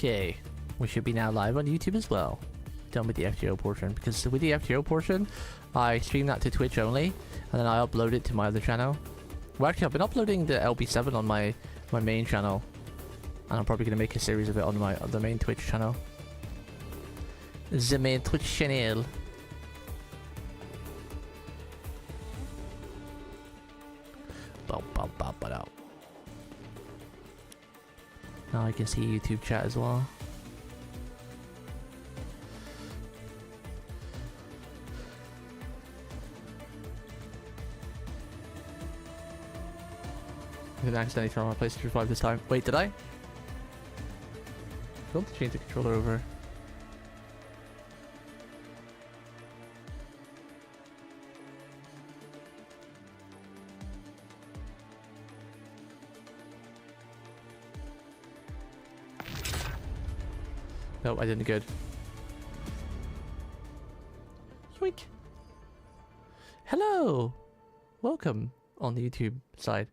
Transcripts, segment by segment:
Okay, we should be now live on YouTube as well. Done with the FGO portion, because with the FGO portion, I stream that to Twitch only, and then I upload it to my other channel. Well, actually, I've been uploading the LB7 on my main channel, and I'm probably going to make a series of it on the main Twitch channel. The main Twitch channel. Now I can see YouTube chat as well. I didn't accidentally turn on my PlayStation 5 this time. Wait, did I? I want to change the controller over. No, I didn't. Good. Yoink. Hello! Welcome on the YouTube side.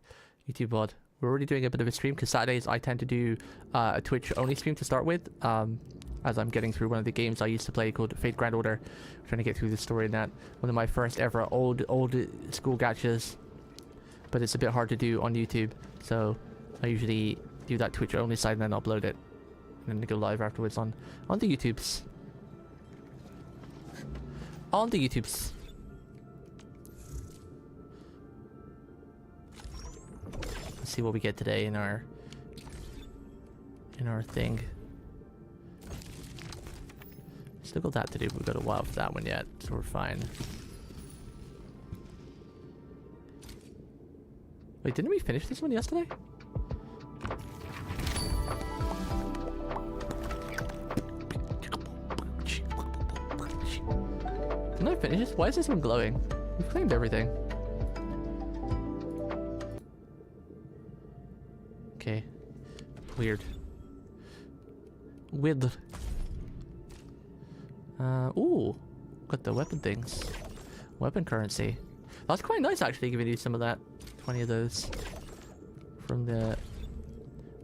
YouTube VOD. We're already doing a bit of a stream because Saturdays I tend to do a Twitch only stream to start with, as I'm getting through one of the games I used to play called Fate Grand Order. I'm trying to get through the story in that. One of my first ever old school gachas, but it's a bit hard to do on YouTube, so I usually do that Twitch only side and then upload it, and then go live afterwards on the YouTubes. On the YouTubes. See what we get today in our thing. Still got that to do, but we've got a while for that one yet, so we're fine. Wait, didn't we finish this one yesterday? Didn't I finish this? Why is this one glowing? We've claimed everything. Okay. Weird. Ooh. Got the weapon things. Weapon currency. That's quite nice actually, giving you some of that. 20 of those. From the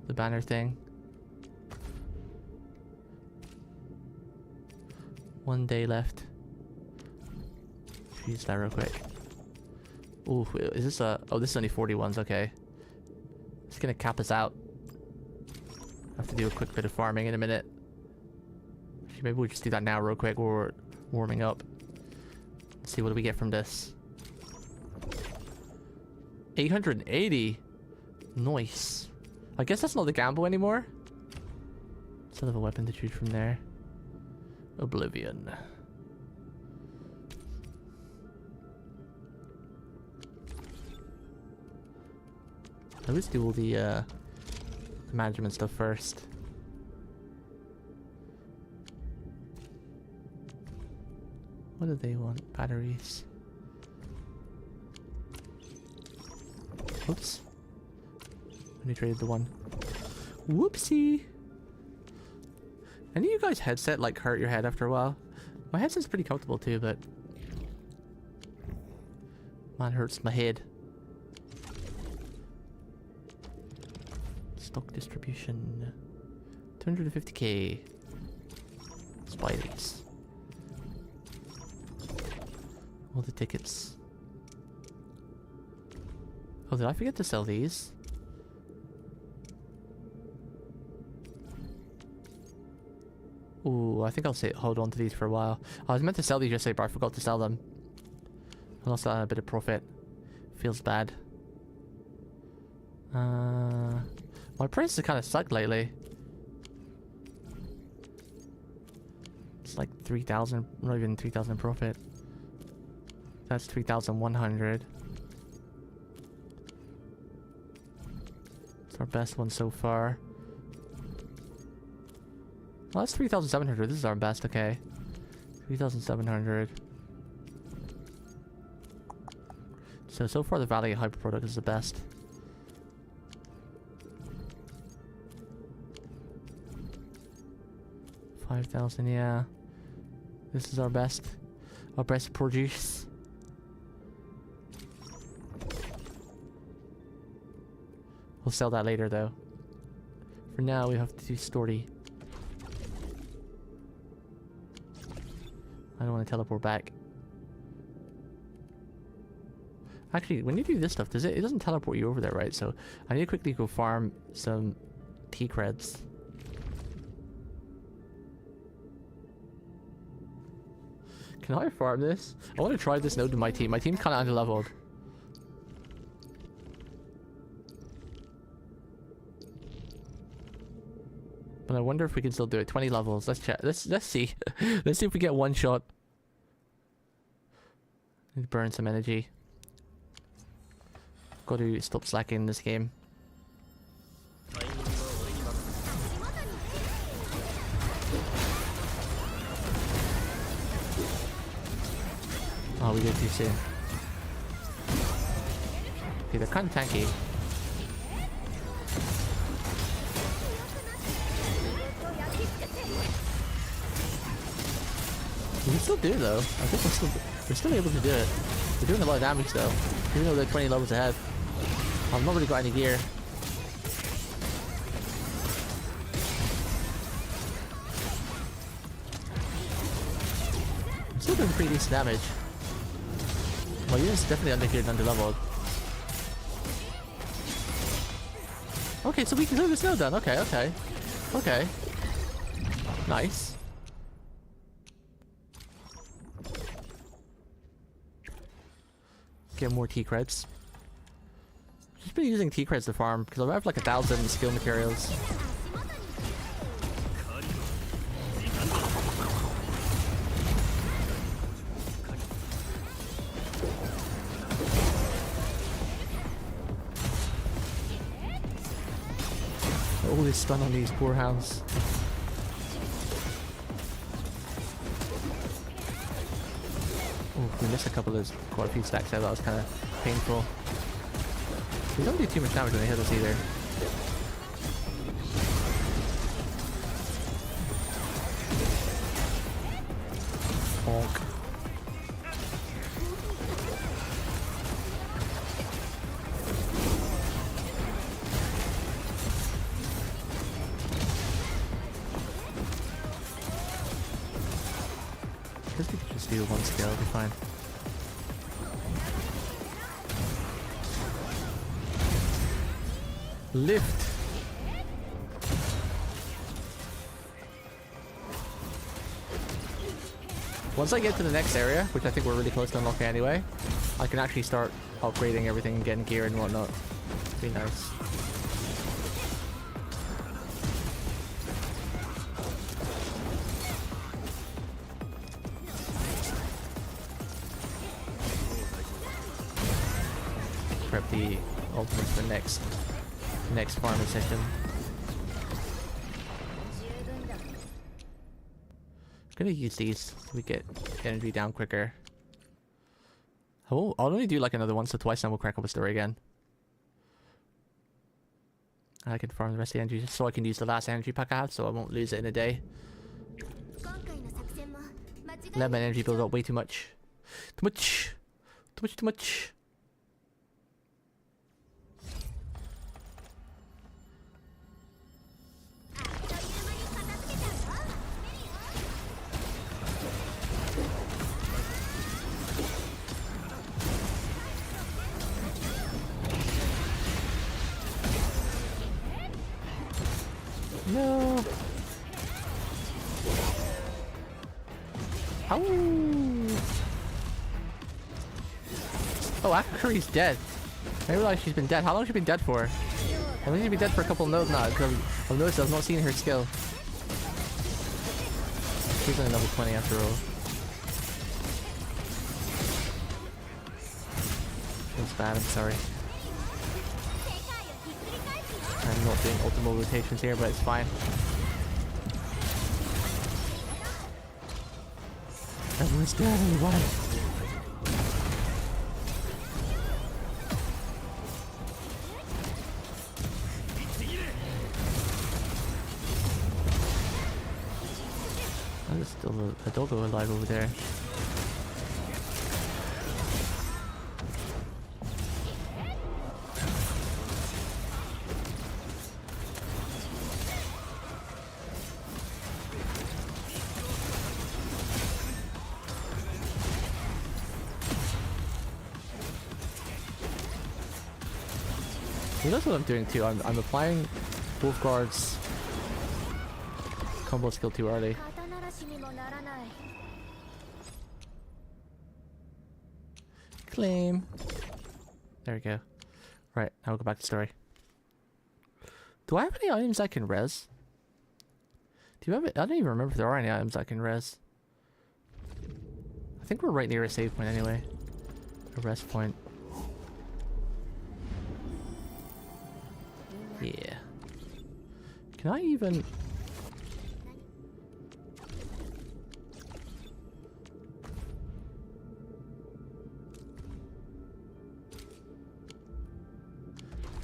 banner thing. 1 day left. Use that real quick. Ooh, is this a... Oh, this is only 41s, okay. It's gonna cap us out. I have to do a quick bit of farming in a minute. Actually, maybe we'll just do that now real quick while we're warming up. Let's see what do we get from this. 880. Nice. I guess that's not the gamble anymore. Still have a weapon to choose from there. Oblivion. Let's do all the management stuff first. What do they want? Batteries. Oops. Only traded the one. Whoopsie! Any of you guys' headset like hurt your head after a while? My headset's pretty comfortable too, but man, hurts my head. Stock distribution. 250k. Spideys. All the tickets. Oh, did I forget to sell these? Ooh, I think I'll hold on to these for a while. I was meant to sell these yesterday, but I forgot to sell them. I lost a bit of profit. Feels bad. My prices have kind of sucked lately. It's like 3,000, not even 3,000 profit. That's 3,100. It's our best one so far. Well, that's 3,700. This is our best, okay. 3,700. So far the Valley Hyper product is the best. 5,000, yeah. This is our best produce. We'll sell that later though. For now we have to do story. I don't want to teleport back. Actually, when you do this stuff, it doesn't teleport you over there, right? So I need to quickly go farm some T-creds. Can I farm this? I want to try this node with my team. My team's kind of under-leveled. But I wonder if we can still do it. 20 levels. Let's check. Let's see. Let's see if we get one shot. Need to burn some energy. Got to stop slacking in this game. Oh, we did too soon. Okay, they're kind of tanky. We can still do it though. I think we're still able to do it. We're doing a lot of damage though, even though they're 20 levels ahead. I've not really got any gear. I'm still doing pretty decent damage. My unit's definitely under-geared and under-leveled. Okay, so we can clear this node then. Okay, okay. Okay. Nice. Get more T-creds. Just been using T-creds to farm because I have like 1,000 skill materials. All this stun on these poor hounds. Oh, we missed a couple of those, quite a few stacks there. That was kind of painful. We don't do too much damage when they hit us either. Bonk. I guess we could just do one skill, it'll be fine. Lift. Once I get to the next area, which I think we're really close to unlocking anyway, I can actually start upgrading everything and getting gear and whatnot. Be nice. Prep the ultimates for next farming session. I'm gonna use these so we get energy down quicker. I'll only do like another once or twice and we'll crack up a story again. I can farm the rest of the energy just so I can use the last energy pack I have so I won't lose it in a day. Let my energy build up way too much. Too much. Too much, too much. No. Ow. Oh, Akari's dead. I realize she's been dead. How long has she been dead for? I think she's been dead for a couple of nodes now because I've noticed I've not seen her skill. She's only level 20 after all. Feels bad, I'm sorry. I'm not doing ultimate rotations here, but it's fine. Everyone's dead, everybody. Oh, there's still a doggo alive over there. Well, that's what I'm doing too. I'm applying both guards combo skill too early. Claim. There we go. Right, now we'll go back to story. Do I have any items I can res? Do you have it? I don't even remember if there are any items I can res. I think we're right near a save point anyway. A rest point. Yeah. Can I even...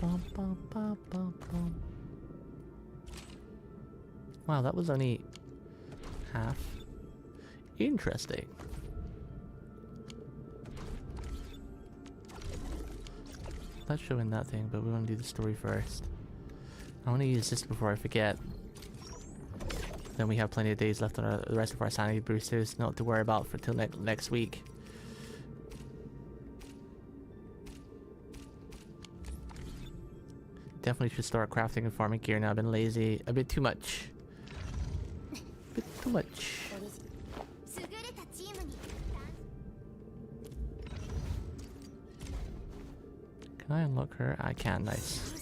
Bum, bum, bum, bum, bum. Wow, that was only half. Interesting. Not showing that thing, but we want to do the story first. I want to use this before I forget. Then we have plenty of days left on the rest of our sanity boosters, not to worry about for till next week. Definitely should start crafting and farming gear now. I've been lazy. A bit too much. A bit too much. Can I unlock her? I can. Nice.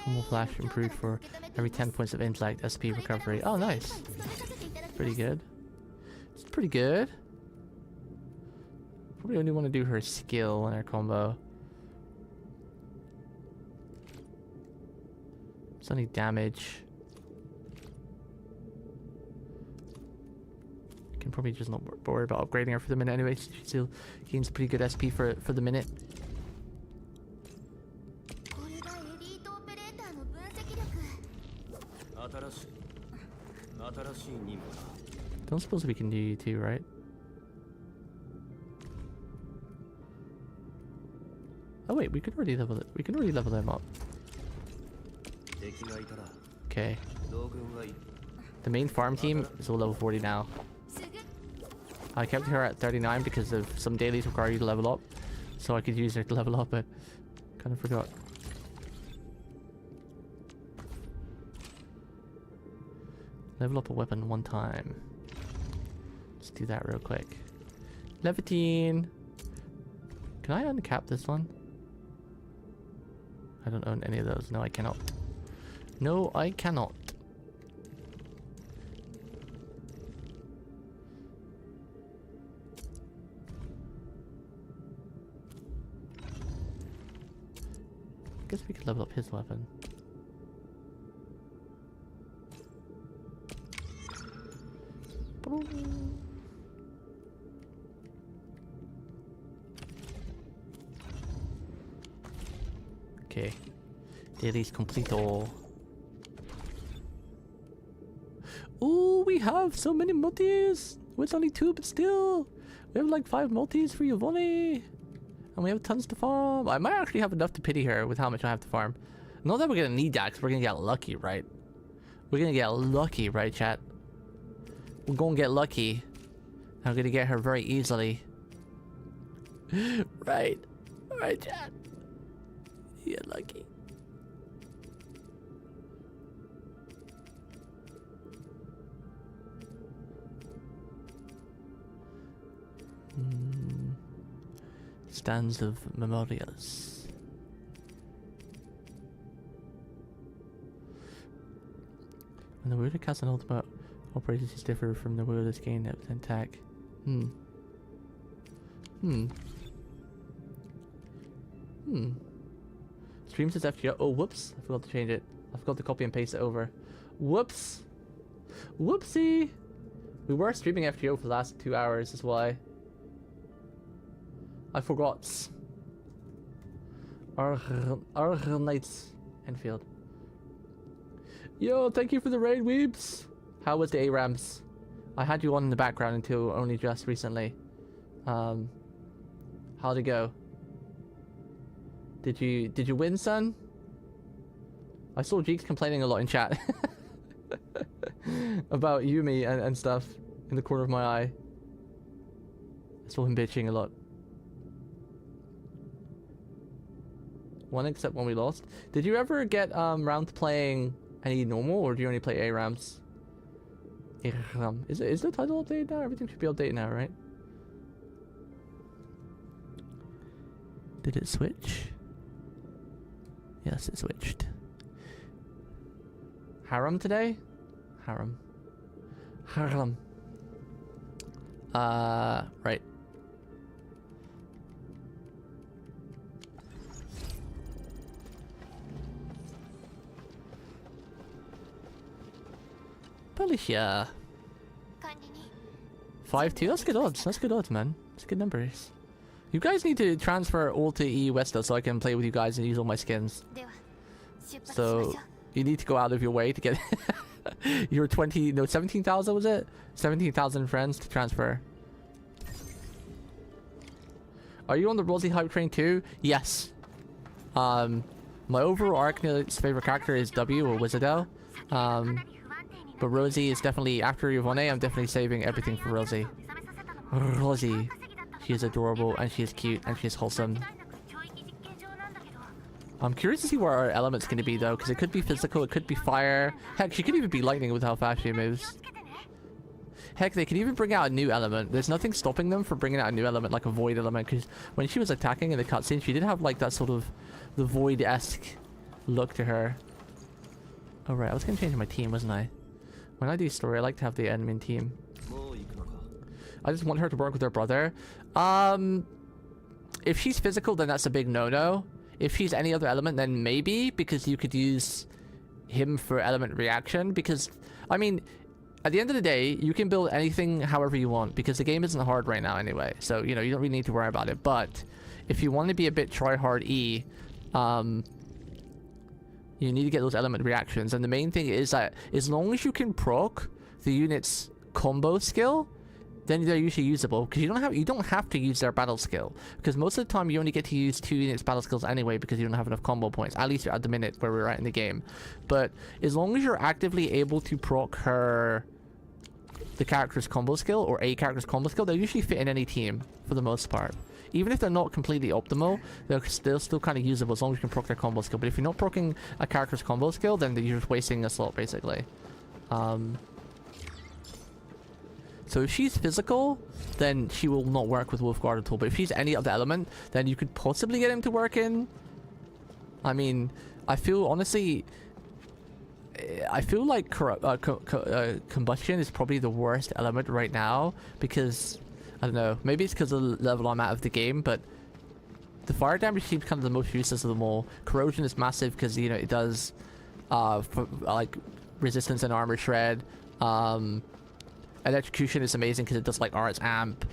Combo flash improved for every 10 points of intellect SP recovery. Oh, nice. Pretty good. It's pretty good. Probably only want to do her skill and her combo. It's only damage. Can probably just not worry about upgrading her for the minute anyway. She still gains pretty good SP for the minute. Don't suppose we can do you too, right? Oh wait, we could already level it. We can already level them up. Okay. The main farm team is all level 40 now. I kept her at 39 because of some dailies require you to level up, so I could use her to level up, but kind of forgot. Level up a weapon one time. Let's do that real quick. Levitine! Can I uncap this one? I don't own any of those. No, I cannot. No, I cannot. I guess we could level up his weapon. Okay. Dailies complete all. Oh, we have so many multis! Well, it's only 2, but still! We have like 5 multis for Yvonne! And we have tons to farm. I might actually have enough to pity her with how much I have to farm. Not that we're gonna need that, 'cause we're gonna get lucky, right? We're gonna get lucky, right, chat? We're gonna get lucky. I'm gonna get her very easily. Right. Right, chat. You get lucky. Stands of memorials. When the Warrior casts an ultimate, operations differ from the Warrior's gain at attack. Streams as FGO. Oh, whoops. I forgot to change it. I forgot to copy and paste it over. Whoops. Whoopsie. We were streaming FGO for the last 2 hours, is why. I forgot. Arknights. Endfield. Yo, thank you for the raid, weeps. How was the ARAMs? I had you on in the background until only just recently. How'd it go? Did you win, son? I saw Jeeks complaining a lot in chat about Yumi and stuff in the corner of my eye. Saw him bitching a lot. One except when we lost. Did you ever get round to playing any normal, or do you only play ARAMs? Is the title updated now? Everything should be updated now, right? Did it switch? Yes, it switched. Harem today? Harem. Harem. Right. Policia. 5-2. That's good odds. That's good odds, man. That's good numbers. You guys need to transfer all to E West though, so I can play with you guys and use all my skins. So you need to go out of your way to get your 17,000 was it? 17,000 friends to transfer. Are you on the Rosie hype train too? Yes. My overall Arknights favorite character is W or Wizardell. But Rosie is definitely, after Yvonne, I'm definitely saving everything for Rosie. Rosie. She is adorable, and she is cute, and she is wholesome. I'm curious to see where our element's going to be, though, because it could be physical, it could be fire. Heck, she could even be lightning with how fast she moves. Heck, they could even bring out a new element. There's nothing stopping them from bringing out a new element, like a void element, because when she was attacking in the cutscene, she did have, like, that sort of the void-esque look to her. Oh, right, I was going to change my team, wasn't I? When I do story, I like to have the admin team. I just want her to work with her brother. If she's physical, then that's a big no-no. If she's any other element, then maybe, because you could use him for element reaction. Because, I mean, at the end of the day, you can build anything however you want, because the game isn't hard right now anyway. So, you know, you don't really need to worry about it. But if you want to be a bit try-hard E, you need to get those element reactions. And the main thing is that as long as you can proc the unit's combo skill, then they're usually usable, because you don't have to use their battle skill, because most of the time you only get to use 2 units battle skills anyway, because you don't have enough combo points, at least at the minute where we're at in the game. But as long as you're actively able to proc the character's combo skill, or a character's combo skill, they'll usually fit in any team for the most part. Even if they're not completely optimal, they're still kind of usable as long as you can proc their combo skill. But if you're not procking a character's combo skill, then you're just wasting a slot basically. So if she's physical, then she will not work with Wolfguard at all. But if she's any other element, then you could possibly get him to work in. I mean, I feel, honestly, I feel like combustion is probably the worst element right now, because, I don't know, maybe it's because of the level I'm at of the game, but the fire damage seems kind of the most useless of them all. Corrosion is massive because, you know, it does, like, resistance and armor shred. Electrocution is amazing because it does like arts amp.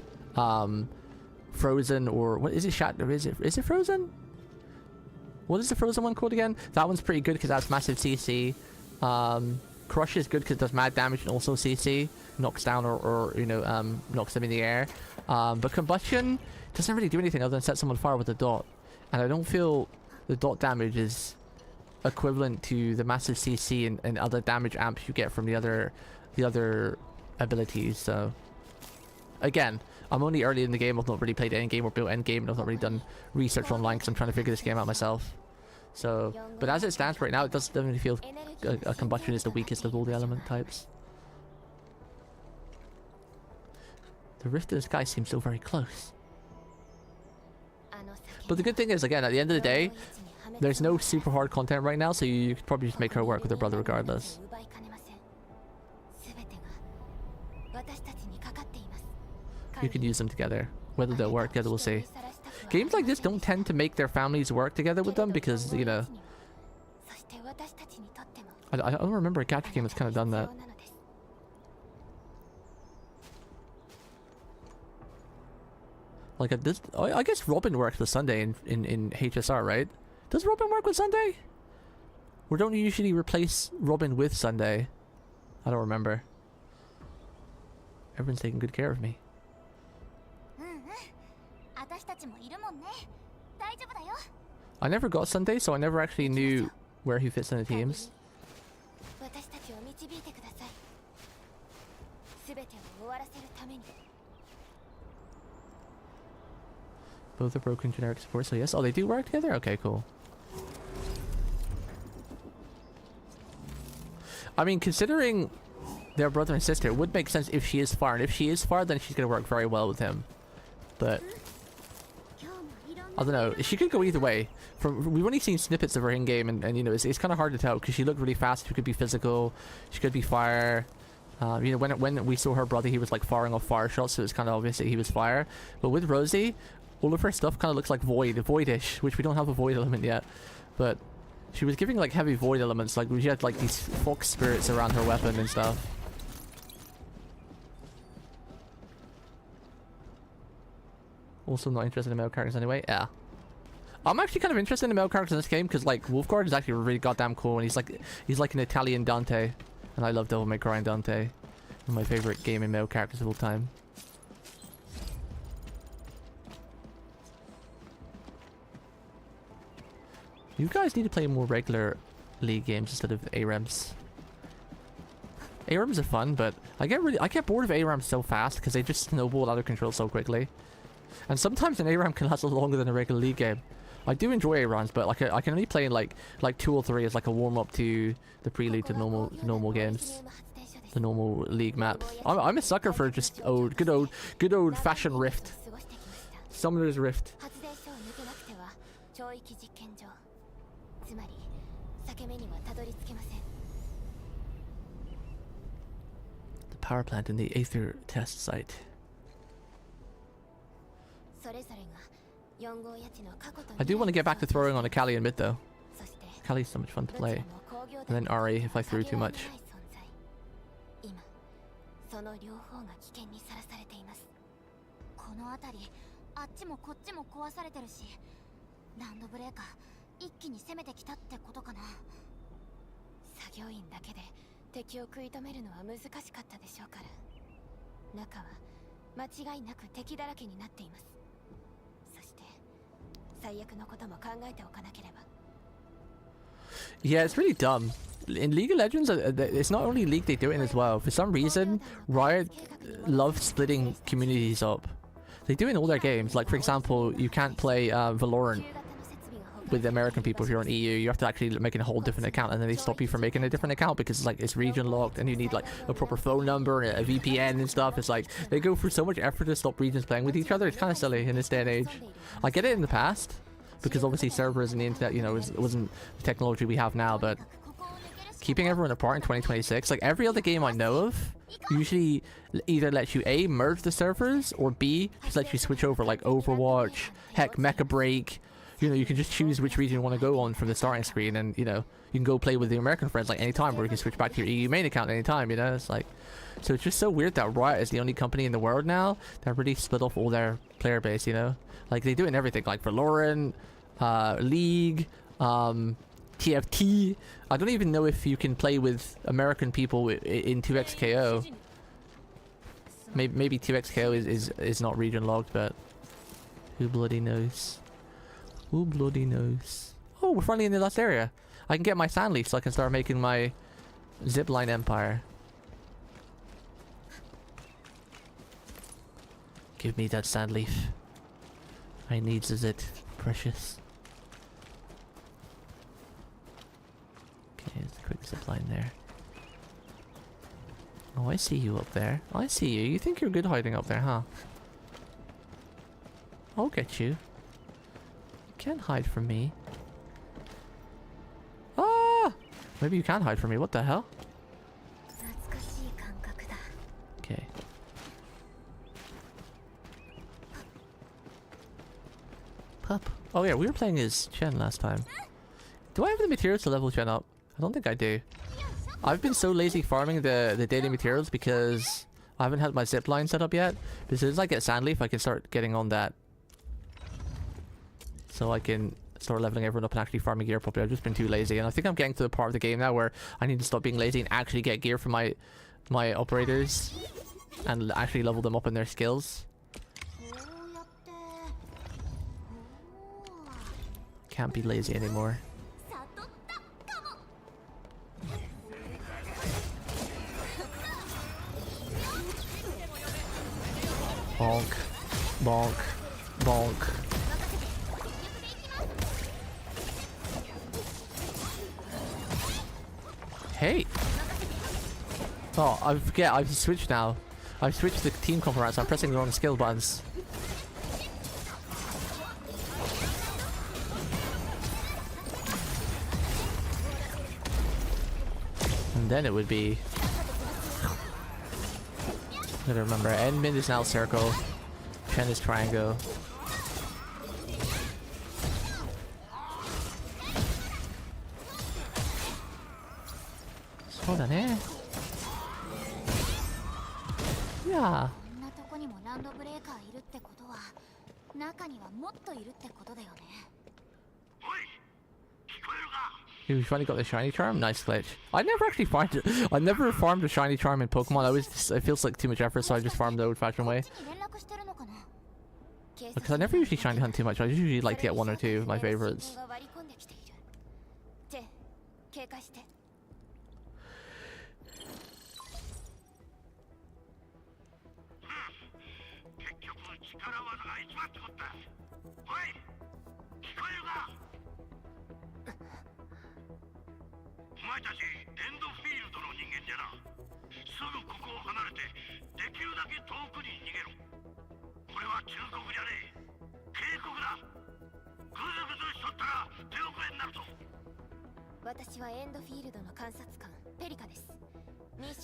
Frozen, or what is it? Is it frozen? What is the frozen one called again? That one's pretty good because that's massive CC. Crush is good because it does mad damage and also CC, knocks down or you know, knocks them in the air. But combustion doesn't really do anything other than set someone on fire with a dot, and I don't feel the dot damage is equivalent to the massive CC and other damage amps you get from the other abilities. So again, I'm only early in the game. I've not really played endgame or built endgame, and I've not really done research online because I'm trying to figure this game out myself. So, but as it stands right now, it does definitely feel a combustion is the weakest of all the element types. The rift in the sky seems so very close. But the good thing is, again, at the end of the day, there's no super hard content right now, so you could probably just make her work with her brother regardless. You can use them together. Whether they'll work together, we'll see. Games like this don't tend to make their families work together with them because, you know, I don't remember a gacha game that's kind of done that. Like I guess Robin works with Sunday in HSR, right? Does Robin work with Sunday? Or don't you usually replace Robin with Sunday? I don't remember. Everyone's taking good care of me. I never got Sunday, so I never actually knew where he fits in the teams. Both are broken generic support, so yes. Oh, they do work together? Okay, cool. I mean, considering they're brother and sister, it would make sense if she is fire. And if she is fire, then she's going to work very well with him. But I don't know. She could go either way. We've only seen snippets of her in-game, and you know, it's kind of hard to tell because she looked really fast. She could be physical. She could be fire. You know, when we saw her brother, he was like firing off fire shots, so it's kind of obvious that he was fire. But with Rosie, all of her stuff kind of looks like voidish, which we don't have a void element yet. But she was giving like heavy void elements, like she had like these fox spirits around her weapon and stuff. Also not interested in male characters anyway. Yeah. I'm actually kind of interested in male characters in this game because like Wolfguard is actually really goddamn cool, and he's like an Italian Dante, and I love Devil May Cry and Dante. One of my favorite gaming male characters of all time. You guys need to play more regular League games instead of ARAMs. ARAMs are fun, but I get bored of ARAMs so fast because they just snowball out of control so quickly. And sometimes an ARAM can last longer than a regular League game. I do enjoy ARAMs, but like I can only play in like 2 or 3 as like a warm up to the prelude to normal games, the normal League maps. I'm a sucker for just good old fashioned Rift, Summoner's Rift. The power plant in the Aether test site. I do want to get back to throwing on a Kali in mid though. Kali's so much fun to play. And then Ari if I threw too much. Yeah, it's really dumb. In League of Legends, it's not only League they do it in as well. For some reason, Riot loves splitting communities up. They do it in all their games. Like, for example, you can't play Valorant with American people if you're on EU. You have to actually make a whole different account, and then they stop you from making a different account because it's like it's region locked, and you need like a proper phone number and a VPN and stuff. It's like they go through so much effort to stop regions playing with each other. It's kind of silly in this day and age. I get it in the past because obviously servers and the internet, you know, it wasn't the technology we have now, but keeping everyone apart in 2026, like every other game I know of usually either lets you A, merge the servers, or B, just lets you switch over, like Overwatch, heck, Mecha Break. You know, you can just choose which region you want to go on from the starting screen, and you know, you can go play with the American friends like anytime, or you can switch back to your EU main account anytime, you know. It's like, so it's just so weird that Riot is the only company in the world now that really split off all their player base, you know. Like they do it in everything, like Valorant, League, TFT. I don't even know if you can play with American people in 2xKO. Maybe 2xKO is not region locked, but who bloody knows? Who bloody knows? Oh, we're finally in the last area. I can get my sand leaf so I can start making my zipline empire. Give me that sand leaf. I needs it, precious. Okay, there's a quick zipline there. Oh, I see you up there. I see you. You think you're good hiding up there, huh? I'll get you. You can't hide from me. Ah! Maybe you can hide from me. What the hell? Okay. Pup. Oh yeah, we were playing as Chen last time. Do I have the materials to level Chen up? I don't think I do. I've been so lazy farming the daily materials because I haven't had my zipline set up yet. But as soon as I get Sandleaf, I can start getting on that. So I can start leveling everyone up and actually farming gear properly. I've just been too lazy, and I think I'm getting to the part of the game now where I need to stop being lazy and actually get gear for my operators and actually level them up in their skills. Can't be lazy anymore. Bonk, bonk, bonk. Hey! Oh, I forget, I've switched now. I've switched the team comp around, so I'm pressing the wrong skill buttons. And then it would be... I gotta remember, end mid is now circle, Chen is triangle. Hold on, eh? Yeah. You finally got the shiny charm? Nice glitch. I never actually farmed it. I never farmed a shiny charm in Pokemon. It feels like too much effort, so I just farmed the old-fashioned way. Because I never usually shiny hunt too much. I usually like to get one or two of my favorites.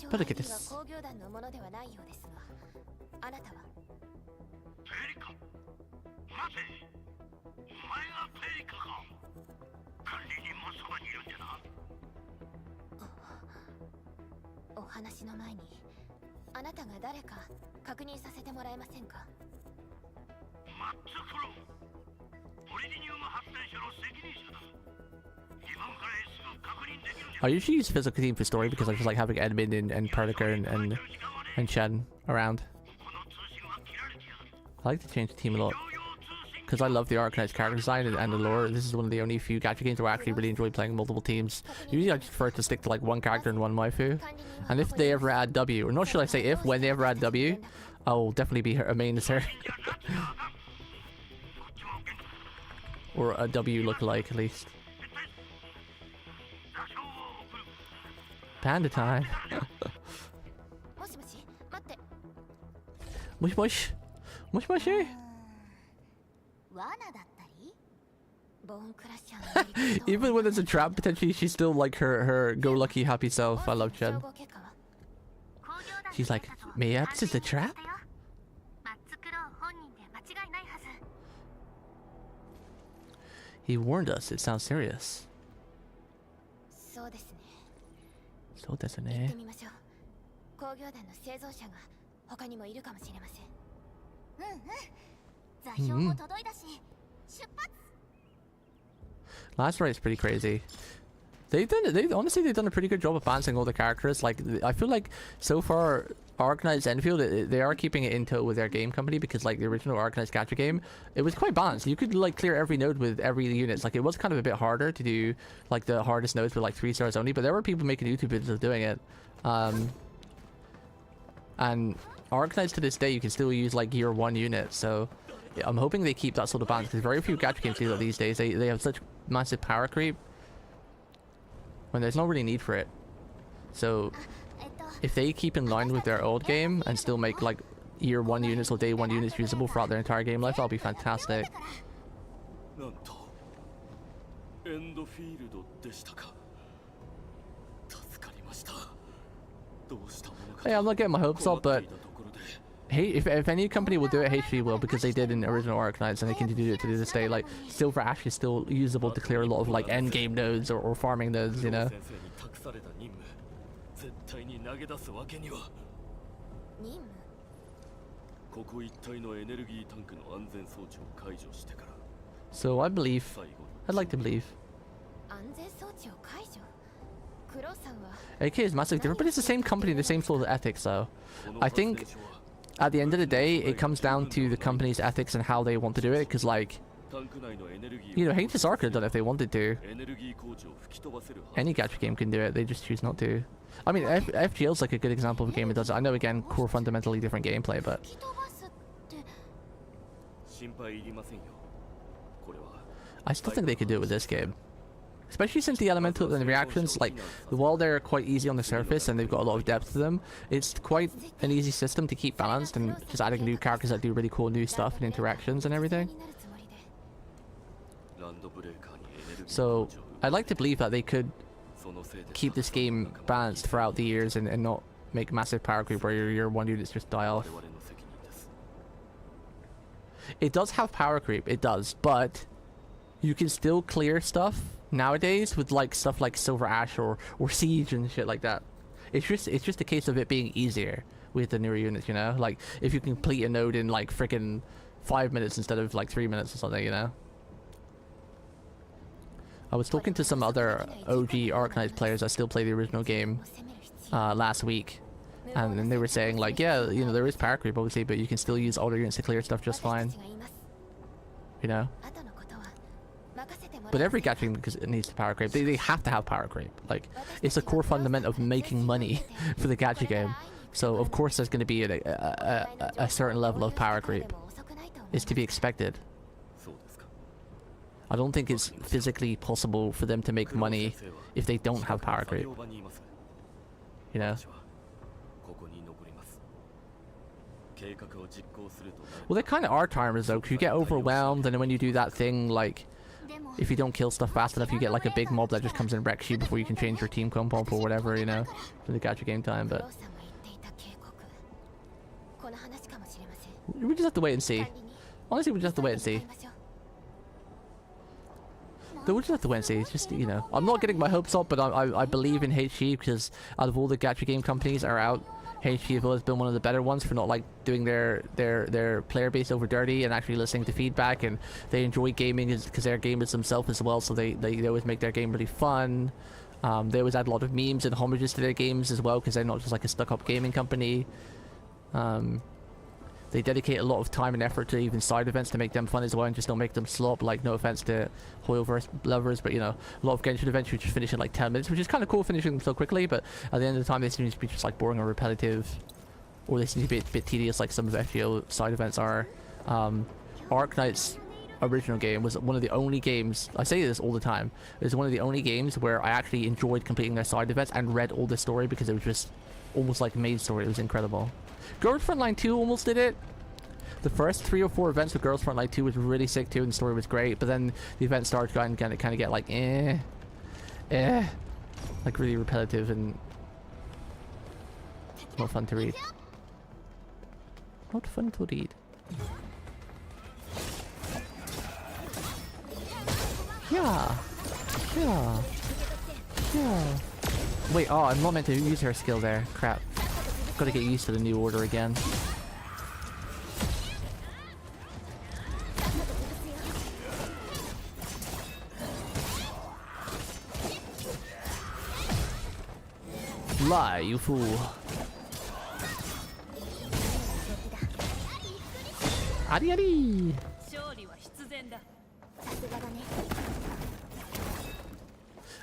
But look at this. I usually use physical team for story because I just like having admin and Pendragon and Chen around. I like to change the team a lot because I love the Arknights character design and the lore. This is one of the only few gacha games where I actually really enjoy playing multiple teams. Usually I just prefer to stick to like one character and one waifu. And if they ever add W, or not should I say if, when they ever add W, I'll definitely be a main as her. Or a W lookalike at least. Panda time. Mush mush. Mush mushy. Even when there's a trap, potentially she's still like her go-lucky happy self. I love Chen. She's like, Mia, this is a trap? He warned us. It sounds serious. So desu ne. Last Right's pretty crazy. They've done a pretty good job of balancing all the characters. Like, I feel like so far Arknights Endfield, they are keeping it in tow with their game company, because like the original Arknights gacha game, it was quite balanced. You could like clear every node with every unit. Like, it was kind of a bit harder to do like the hardest nodes with like 3 stars only, but there were people making YouTube videos of doing it. And Arknights to this day, you can still use like year 1 units, so yeah, I'm hoping they keep that sort of balance, because very few gacha games do that these days. They have such massive power creep when there's no really need for it. So if they keep in line with their old game and still make like year 1 units or day 1 units usable throughout their entire game life, that'll be fantastic. Hey, I'm not getting my hopes up, but hey, if any company will do it, HP will, because they did in original Arknights and they continue to do this day. Like, Silver Ash is still usable to clear a lot of like end game nodes or farming nodes, you know. So I'd like to believe. AK is massively different, but it's the same company, the same sort of ethics, though. I think at the end of the day, it comes down to the company's ethics and how they want to do it, because like, you know, HSR could have done it if they wanted to. Any gacha game can do it, they just choose not to. I mean, FGL's like a good example of a game that does it. I know, again, core fundamentally different gameplay, but I still think they could do it with this game. Especially since the elementals and the reactions, like, while they're quite easy on the surface and they've got a lot of depth to them, it's quite an easy system to keep balanced, and just adding new characters that do really cool new stuff and interactions and everything. So I'd like to believe that they could keep this game balanced throughout the years and not make massive power creep where your one units just die off. It does have power creep, it does, but you can still clear stuff nowadays with like stuff like Silver Ash or Siege and shit like that. It's just a case of it being easier with the newer units, you know? Like if you complete a node in like freaking 5 minutes instead of like 3 minutes or something, you know? I was talking to some other OG Arknights players that still play the original game last week, and they were saying like, yeah, you know, there is power creep obviously, but you can still use older units to clear stuff just fine, you know? But every gacha game needs power creep. They have to have power creep. Like, it's a core fundament of making money for the gacha game. So of course there's going to be a certain level of power creep. It's to be expected. I don't think it's physically possible for them to make money if they don't have power creep. You know? Well, they kind of are timers though, because you get overwhelmed, and then when you do that thing, like, if you don't kill stuff fast enough, you get like a big mob that just comes and wrecks you before you can change your team comp or whatever, you know, for the gacha game time. But we just have to wait and see. Honestly, we just have to wait and see. We'll just have to wait and see. It's just, you know, I'm not getting my hopes up, but I believe in HG, because out of all the gacha game companies that are out, HG has always been one of the better ones for not like doing their player base over dirty and actually listening to feedback, and they enjoy gaming because they're gamers themselves as well, so they always make their game really fun. They always add a lot of memes and homages to their games as well, because they're not just like a stuck-up gaming company. They dedicate a lot of time and effort to even side events to make them fun as well, and just don't make them slop. Like, no offense to Hoyoverse lovers, but you know, a lot of Genshin events which just finish in like 10 minutes, which is kind of cool finishing them so quickly, but at the end of the time they seem to be just like boring or repetitive, or they seem to be a bit tedious like some of FGO side events are. Arknights original game was one of the only games, I say this all the time, it was one of the only games where I actually enjoyed completing their side events and read all the story, because it was just almost like a main story. It was incredible. Girls Frontline 2 almost did it. The first 3 or 4 events with Girls Frontline 2 was really sick too, and the story was great, but then the event started to kind of get like like really repetitive and not fun to read. Not fun to read. Yeah. Wait, oh, I'm not meant to use her skill there. Crap. Gotta get used to the new order again. Lie, you fool. Adi adi!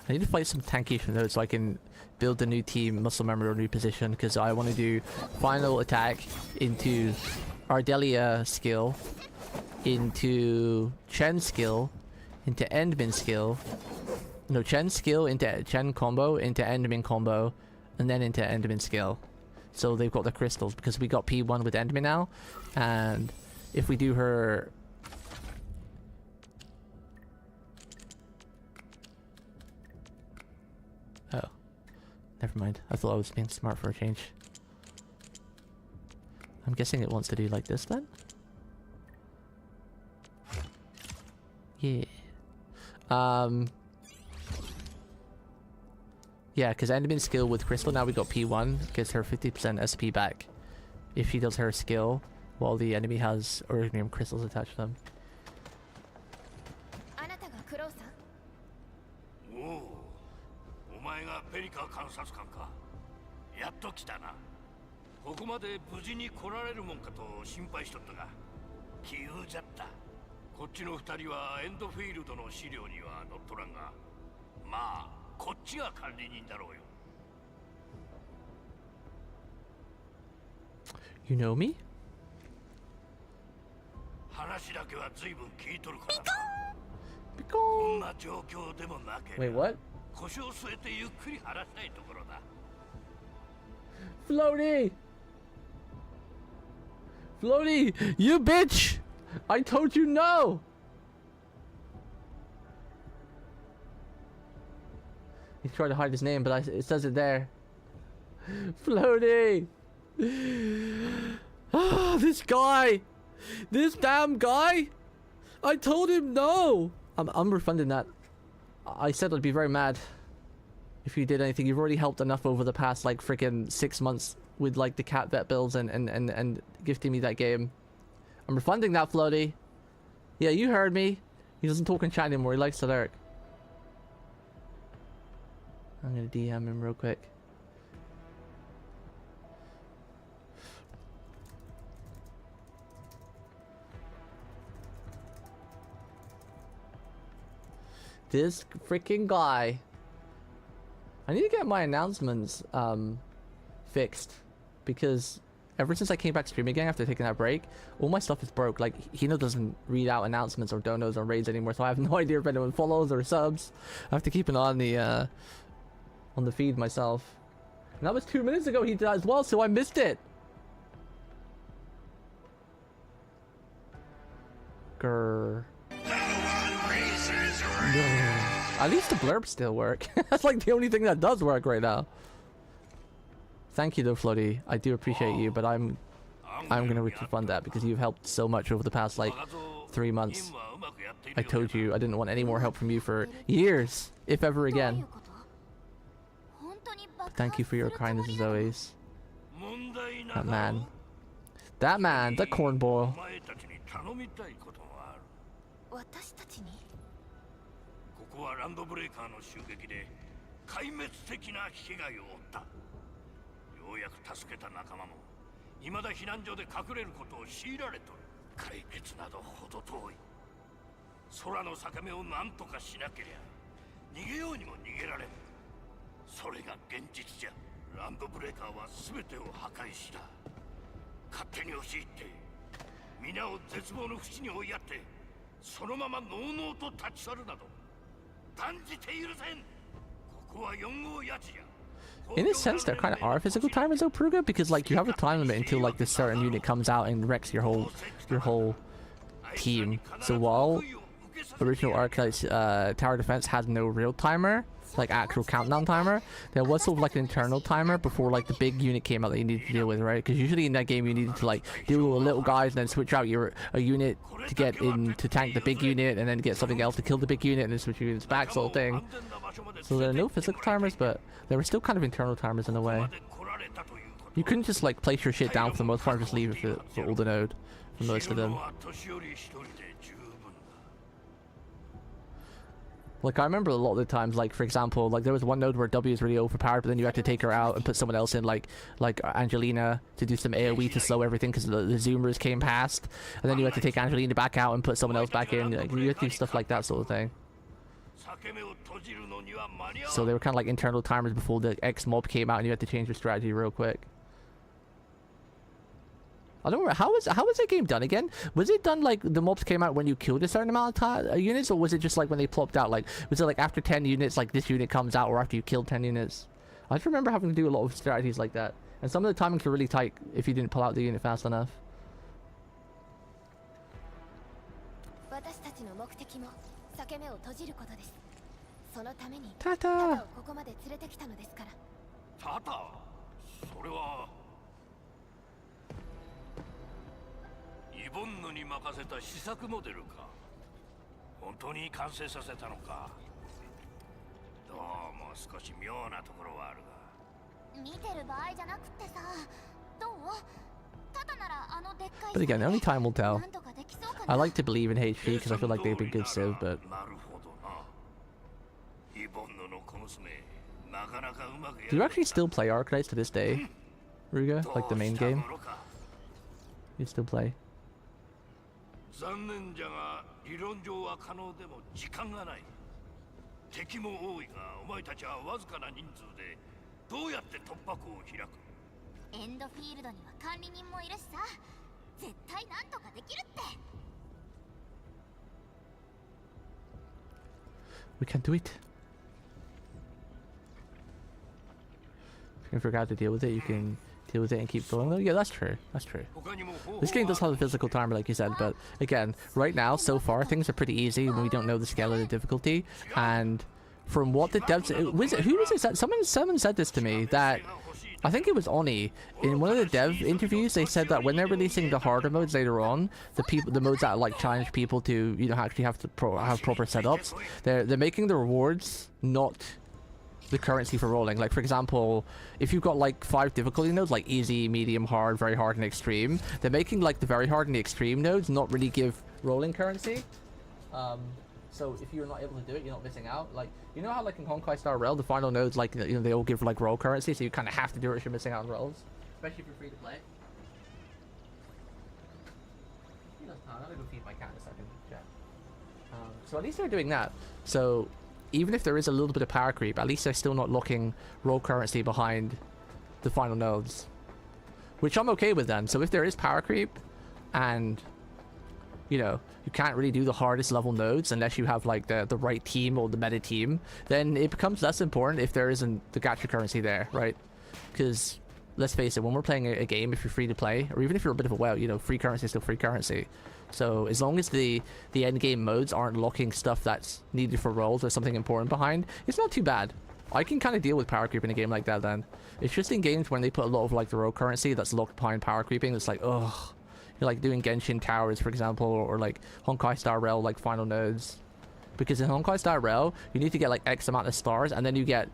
I need to fight some tanky for those so I can build a new team, muscle memory, or new position, because I want to do final attack into Ardelia skill, into Chen skill, into Endmin skill, no, Chen skill into Chen combo, into Endmin combo, and then into Endmin skill. So they've got the crystals, because we got P1 with Endmin now, and if we do her... Oh. Never mind. I thought I was being smart for a change. I'm guessing it wants to do like this then? Yeah. Yeah, because Endmin skill with Crystal, now we got P1, gives her 50% SP back if she does her skill while the enemy has Orognum crystals attached to them. こっちの二人はエンドフィールドの資料には載っとらんが、まあこっちが管理人だろうよ。You know me? 話だけは随分聞いとるからな。ピコこんな状況でもなけ Wait, れば what? 腰を据えてゆっくり話したいところだ Floaty! Floaty, you bitch! I told you no! He's trying to hide his name, but it says it there. Floaty! Ah, this guy! This damn guy! I told him no! I'm refunding that. I said I'd be very mad if you did anything. You've already helped enough over the past like freaking 6 months with like the cat vet bills and gifting me that game. I'm refunding that, Floaty. Yeah, you heard me. He doesn't talk in chat anymore. He likes to lurk. I'm gonna DM him real quick. This freaking guy. I need to get my announcements fixed, because ever since I came back streaming again after taking that break, all my stuff is broke. Like, Hino doesn't read out announcements or donos or raids anymore, so I have no idea if anyone follows or subs. I have to keep an eye on the feed myself. And that was 2 minutes ago he did that as well, so I missed it. Grr. At least the blurbs still work. That's like the only thing that does work right now. Thank you though, Floaty. I do appreciate you, but I'm gonna refund that because you've helped so much over the past like 3 months. I told you I didn't want any more help from you for years, if ever again. Thank you for your kindness as always. That man. That man, the cornball. ここはランドブレイカーの襲撃で壊滅的な被害を負った。ようやく助けた仲間も未だ避難所で隠れることを強いられとる。解決などほど遠い。空の裂け目を何とかしなけりゃ逃げようにも逃げられん。それが現実じゃ。ランドブレイカーは全てを破壊した。勝手に押し入って皆を絶望の淵に追いやってそのままのうのうと立ち去るなど In a sense, there kind of are physical timers though, Pruga, because like you have a time limit until like this certain unit comes out and wrecks your whole team. So while original Arknights tower defense has no real timer, like actual countdown timer, there was sort of like an internal timer before like the big unit came out that you needed to deal with, right? Because usually in that game you needed to like deal with the little guys and then switch out a unit to get in to tank the big unit and then get something else to kill the big unit and then switch units back, sort of thing. So there are no physical timers, but there were still kind of internal timers in a way. You couldn't just like place your shit down for the most part and just leave it for all the node for most of them. Like, I remember a lot of the times, like, for example, like, there was one node where W is really overpowered, but then you had to take her out and put someone else in, like Angelina, to do some AoE to slow everything because the Zoomers came past. And then you had to take Angelina back out and put someone else back in. Like, you had to do stuff like that sort of thing. So they were kind of like internal timers before the X mob came out and you had to change your strategy real quick. I don't remember, how was that game done again? Was it done like the mobs came out when you killed a certain amount of units, or was it just like when they plopped out? Like, was it like after 10 units, like this unit comes out, or after you killed 10 units? I just remember having to do a lot of strategies like that, and some of the timings were really tight if you didn't pull out the unit fast enough. Tata! Tata? イボンヌに任せた試作モデルか。本当に完成させたのか。どうも少し妙なところはあるが。見てる場合じゃなくってさ。どう？ただならあのでっかい。 But again, only time will tell. I like to believe in HP because I feel like they've been good civ, but. Do you actually still play Arknights to this day, Ruga? Like the main game? You still play? 残念じゃが理論上は可能でも時間がない。敵も多いがお前たちはわずかな人数でどうやって突破口を開く？エンドフィールドには管理人もいるしさ。絶対なんとかできるって。We can do it. If you forgot to deal with it, you can deal with it and keep going. Oh, yeah, that's true. That's true. This game does have a physical timer, like you said, but again, right now, so far, things are pretty easy when we don't know the scale of the difficulty. And from what the devs... Who was it? Someone said this to me, that... I think it was Oni. In one of the dev interviews, they said that when they're releasing the harder modes later on, the modes that like challenge people to, you know, actually have to have proper setups, they're making the rewards not the currency for rolling. Like, for example, if you've got like 5 difficulty nodes, like easy, medium, hard, very hard, and extreme, they're making like the very hard and the extreme nodes not really give rolling currency. So if you're not able to do it, you're not missing out. Like, you know how like in Honkai Star Rail, the final nodes, like, you know, they all give like roll currency, so you kind of have to do it if you're missing out on rolls, especially if you're free to play. I'm gonna go feed my cat in a second. Chat. So at least they're doing that. So even if there is a little bit of power creep, at least they're still not locking roll currency behind the final nodes, which I'm okay with then. So if there is power creep, and you know, you can't really do the hardest level nodes unless you have like the right team or the meta team, then it becomes less important if there isn't the gacha currency there, right? Because let's face it, when we're playing a game, if you're free to play, or even if you're a bit of a whale, you know, free currency is still free currency. So as long as the end game modes aren't locking stuff that's needed for rolls or something important behind, it's not too bad. I can kind of deal with power creep in a game like that then. It's just in games when they put a lot of like the roll currency that's locked behind power creeping, it's like, ugh. You're like doing Genshin Towers, for example, or like Honkai Star Rail, like final nodes. Because in Honkai Star Rail, you need to get like X amount of stars, and then you get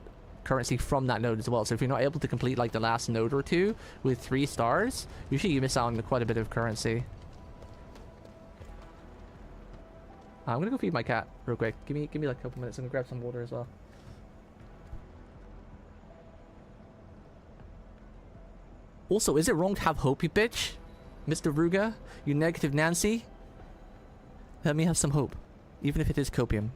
currency from that node as well. So if you're not able to complete like the last node or two with 3 stars, usually you miss out on quite a bit of currency. I'm gonna go feed my cat real quick. Give me like a couple minutes. I'm gonna grab some water as well. Also, is it wrong to have hope, you bitch? Mr. Ruga, you negative Nancy? Let me have some hope, even if it is copium.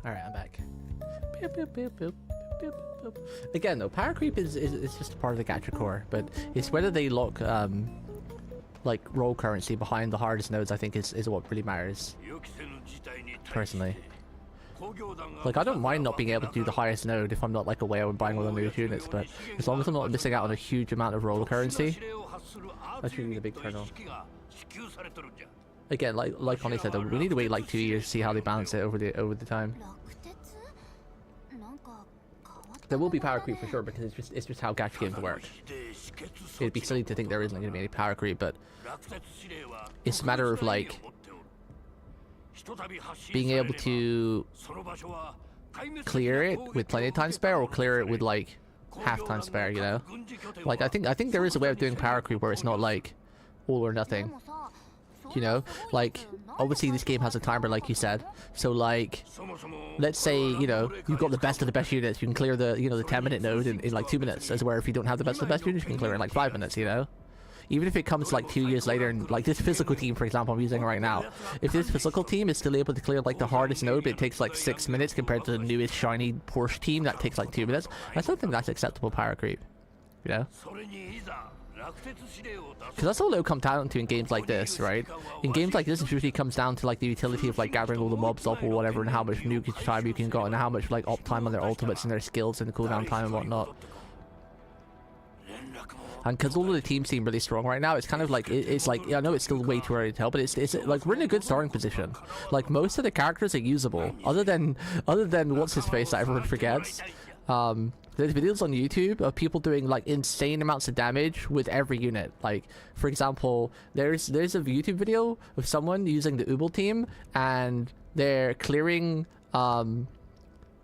Alright, I'm back. Boop, boop, boop, boop, boop, boop, boop. Again, though, power creep is just a part of the gacha core, but it's whether they lock like roll currency behind the hardest nodes. I think is what really matters. Personally, like I don't mind not being able to do the highest node if I'm not like a whale and buying all the new units, but as long as I'm not missing out on a huge amount of roll currency, that's really the big turn on. Again, like Connie said, though, we need to wait like 2 years to see how they balance it over the time. There will be power creep for sure because it's just how gacha games work. It'd be silly to think there isn't going to be any power creep, but it's a matter of like being able to clear it with plenty of time spare or clear it with like half time spare. You know, like I think there is a way of doing power creep where it's not like all or nothing. You know, like obviously this game has a timer like you said, so like let's say, you know, you've got the best of the best units, you can clear the, you know, the 10-minute node in like 2 minutes, as where if you don't have the best of the best units you can clear it in like 5 minutes, you know. Even if it comes like 2 years later, and like this physical team for example I'm using right now, if this physical team is still able to clear like the hardest node but it takes like 6 minutes compared to the newest shiny Porsche team that takes like 2 minutes, I still think that's acceptable power creep, you know. Because that's all it'll come down to in games like this, right? In games like this, it usually comes down to like the utility of like gathering all the mobs up or whatever, and how much nuke time you can go, and how much like op time on their ultimates and their skills and the cooldown time and whatnot. And because all of the teams seem really strong right now, it's kind of like it's like, I know it's still way too early to tell, but it's like we're in a good starting position. Like most of the characters are usable, other than what's his face that everyone forgets. There's videos on YouTube of people doing like insane amounts of damage with every unit. Like, for example, there's a YouTube video of someone using the Ubel team and they're clearing the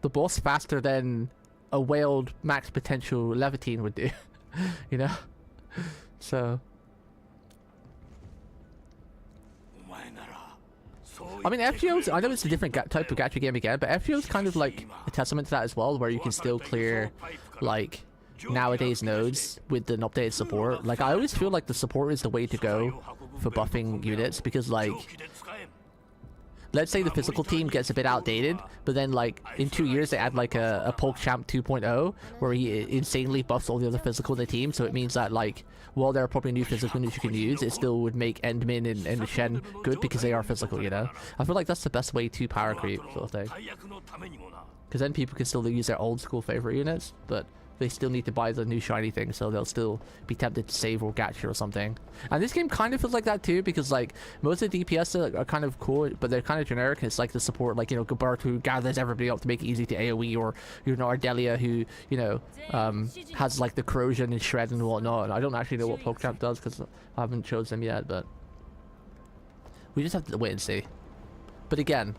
boss faster than a whaled max potential Levitine would do. You know? So I mean, FGO's, I know it's a different type of gacha game again, but FGO's kind of like a testament to that as well, where you can still clear like nowadays nodes with an updated support. Like, I always feel like the support is the way to go for buffing units, because like, let's say the physical team gets a bit outdated, but then like in 2 years they add like a PogChamp 2.0 where he insanely buffs all the other physical in the team, so it means that like while there are probably new physical units you can use, it still would make Endmin and Shen good because they are physical, you know? I feel like that's the best way to power creep, sort of thing. Because then people can still use their old school favorite units, but they still need to buy the new shiny thing, so they'll still be tempted to save or gacha or something. And this game kind of feels like that too, because like most of the DPS are kind of cool, but they're kind of generic. It's like the support, like, you know, Gabart, who gathers everybody up to make it easy to AoE, or, you know, Ardelia, who, you know, has like the corrosion and shred and whatnot. And I don't actually know what PogChamp does because I haven't chosen them yet, but we just have to wait and see. But again,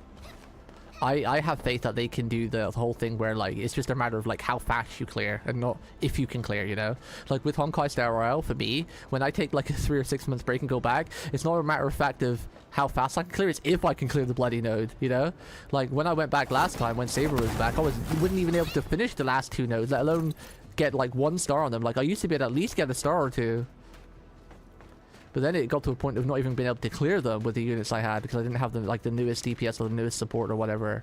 I have faith that they can do the whole thing where like it's just a matter of like how fast you clear and not if you can clear, you know? Like with Honkai Star Royale, for me, when I take like a 3 or 6 month break and go back, it's not a matter of fact of how fast I can clear, it's if I can clear the bloody node, you know? Like when I went back last time when Saber was back, wouldn't even be able to finish the last 2 nodes, let alone get like 1 star on them. Like I used to be able to at least get a star or 2. But then it got to a point of not even being able to clear them with the units I had because I didn't have the like the newest DPS or the newest support or whatever.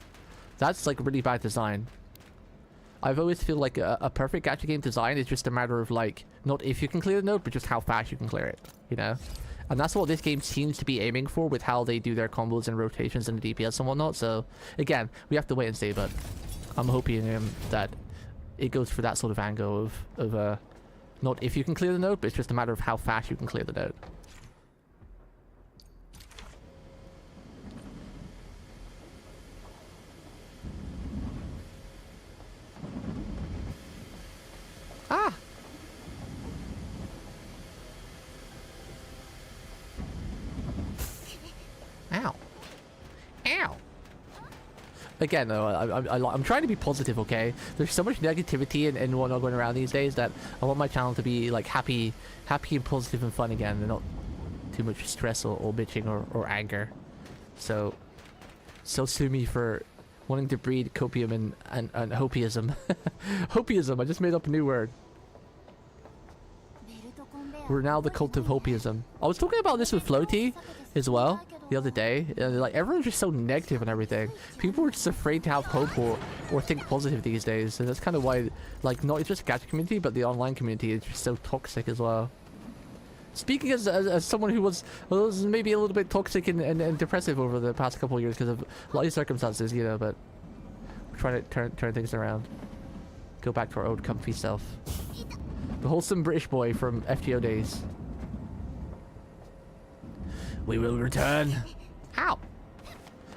That's like really bad design. I've always feel like a perfect gacha game design is just a matter of like not if you can clear the node, but just how fast you can clear it, you know? And that's what this game seems to be aiming for with how they do their combos and rotations and the DPS and whatnot. So again, we have to wait and see, but I'm hoping that it goes for that sort of angle of not if you can clear the node, but it's just a matter of how fast you can clear the node. Ah! Ow. Ow. Again, though, I'm trying to be positive, okay? There's so much negativity and whatnot going around these days that I want my channel to be, like, happy and positive and fun again, and not too much stress or bitching or anger. So sue me for wanting to breed copium and hopiism. Hopiism, I just made up a new word. We're now the cult of hopiism. I was talking about this with Floaty as well the other day. Like everyone's just so negative and everything. People are just afraid to have hope or think positive these days, and that's kind of why, like, not just the gacha community but the online community is just so toxic as well. Speaking as someone who was maybe a little bit toxic and depressive over the past couple of years because of a lot of circumstances, you know, but we're trying to turn things around, go back to our old comfy self. The wholesome British boy from FGO days. We will return. Ow!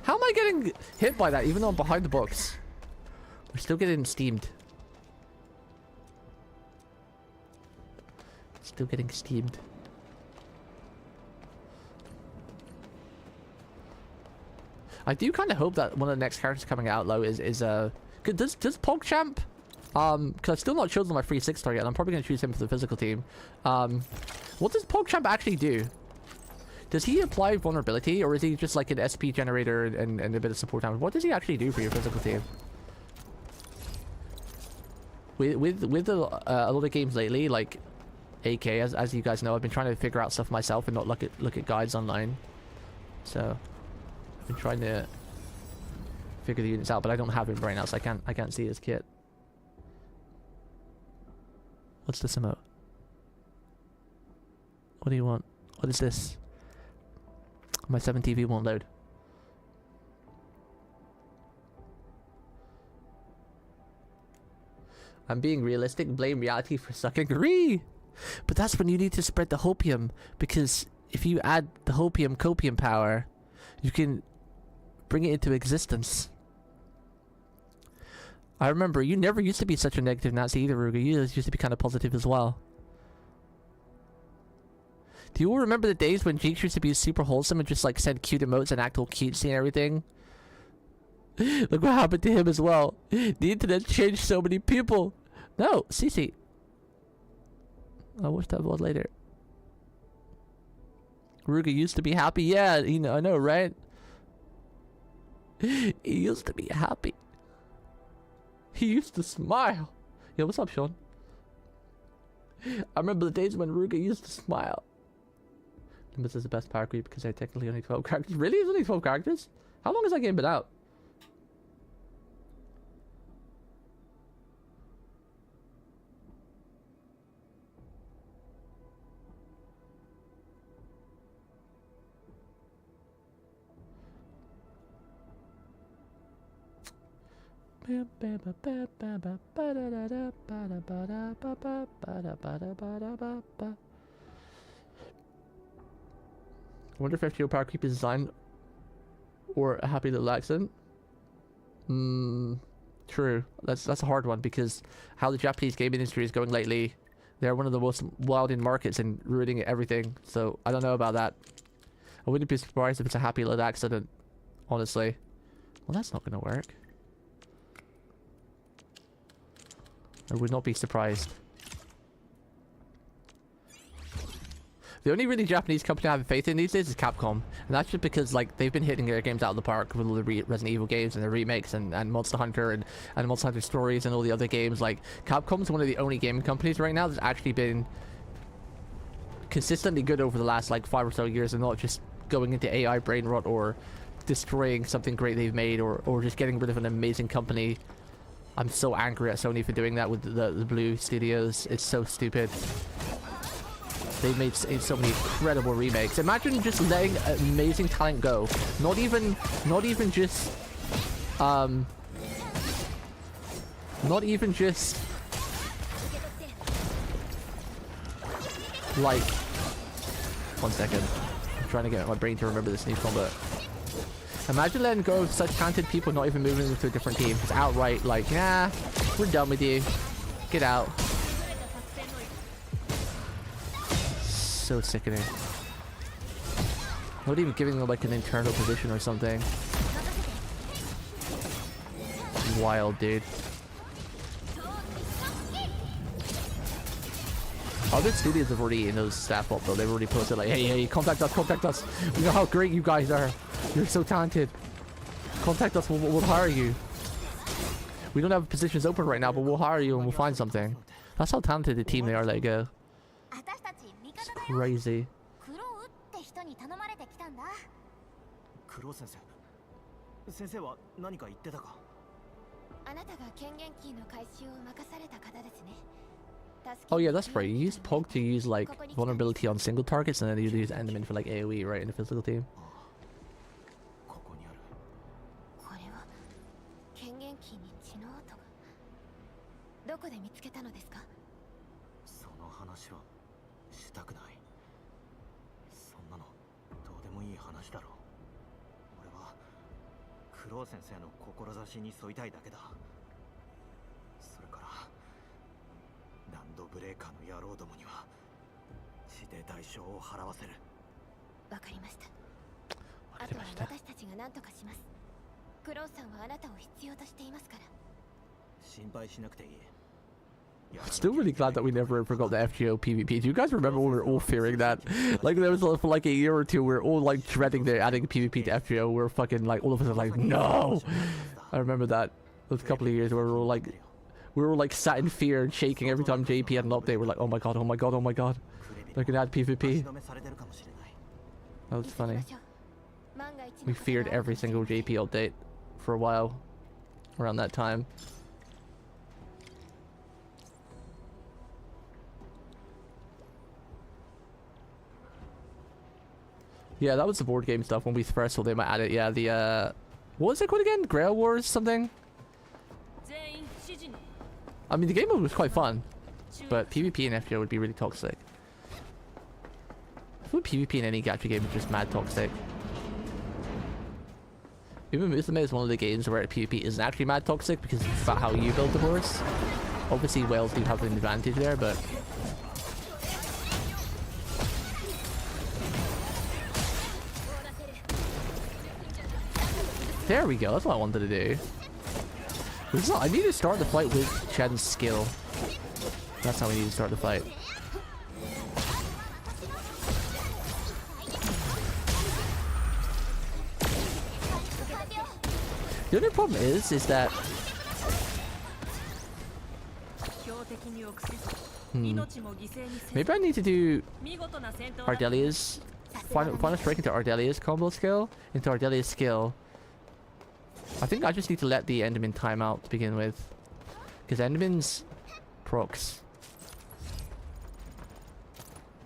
How am I getting hit by that even though I'm behind the box? We're still getting steamed. Still getting steamed. I do kind of hope that one of the next characters coming out though is does PogChamp? Because I've still not chosen my free 6 star yet, and I'm probably going to choose him for the physical team. What does PogChamp actually do? Does he apply vulnerability, or is he just like an SP generator and a bit of support damage? What does he actually do for your physical team? With a lot of games lately, like AK, as you guys know, I've been trying to figure out stuff myself and not look at guides online. So I've been trying to figure the units out, but I don't have him right now, so I can't see his kit. What's this emote? What do you want? What is this? My 7TV won't load. I'm being realistic. Blame reality for sucking. Agree! But that's when you need to spread the hopium. Because if you add the hopium copium power, you can bring it into existence. I remember you never used to be such a negative Nazi either, Ruga. You used to be kind of positive as well. Do you all remember the days when Jinx used to be super wholesome and just like send cute emotes and act all cutesy and everything? Look what happened to him as well. The internet changed so many people. No, Cece. I'll watch that VOD later. Ruga used to be happy. Yeah, you know, I know, right? He used to be happy. He used to smile. Yo, what's up, Sean? I remember the days when Ruga used to smile. This is the best power creep because they're technically only 12 characters. Really? It's only 12 characters? How long has that game been out? I wonder if FGO power creep is designed or a happy little accident. True. That's a hard one because how the Japanese gaming industry is going lately, they're one of the most wild in markets and ruining everything. So I don't know about that. I wouldn't be surprised if it's a happy little accident, honestly. Well, that's not gonna work. I would not be surprised. The only really Japanese company I have faith in these days is Capcom. And that's just because, like, they've been hitting their games out of the park with all the Resident Evil games and the remakes and Monster Hunter and Monster Hunter Stories and all the other games. Like, Capcom's one of the only gaming companies right now that's actually been consistently good over the last, like, 5 or so years and not just going into AI brain rot or destroying something great they've made or just getting rid of an amazing company. I'm so angry at Sony for doing that with the Blue Studios. It's so stupid. They've made so many incredible remakes. Imagine just letting amazing talent go. Not even just like, one second. I'm trying to get my brain to remember this new combo. Imagine letting go of such talented people, not even moving them to a different team. Just outright like, nah, we're done with you. Get out. So sickening. Not even giving them like an internal position or something. Wild, dude. Other studios have already, in those staff up though, they've already posted like, hey, contact us. We know how great you guys are. You're so talented. Contact us, we'll hire you. We don't have positions open right now, but we'll hire you and we'll find something. That's how talented the team they are, let go. It's crazy. Oh yeah, that's right. You use Pog to use like vulnerability on single targets, and then you use Enderman for like AoE, right, in the physical team. I'm still really glad that we never forgot the FGO PvP. Do you guys remember when we were all fearing that? Like, there was for like a year or two, we were all like dreading the adding PvP to FGO. We were fucking like, all of us are like, no! I remember that. Those couple of years where we were all like sat in fear and shaking every time JP had an update. We're like, oh my god, oh my god, oh my god. They're gonna add PvP. That was funny. We feared every single JP update for a while around that time. Yeah, that was the board game stuff when we first saw they might add it. Yeah, the what was it called again? Grail Wars something? I mean, the game mode was quite fun, but PvP in FGO would be really toxic. I feel like PvP in any gacha game is just mad toxic. Even Musume is one of the games where PvP isn't actually mad toxic because it's about how you build the horse. Obviously, whales do have an advantage there, but there we go. That's what I wanted to do. I need to start the fight with Chen's skill. That's how we need to start the fight. The only problem is that maybe I need to do Ardelia's final strike into Ardelia's combo skill, into Ardelia's skill. I think I just need to let the Enderman time out to begin with, because Enderman's procs.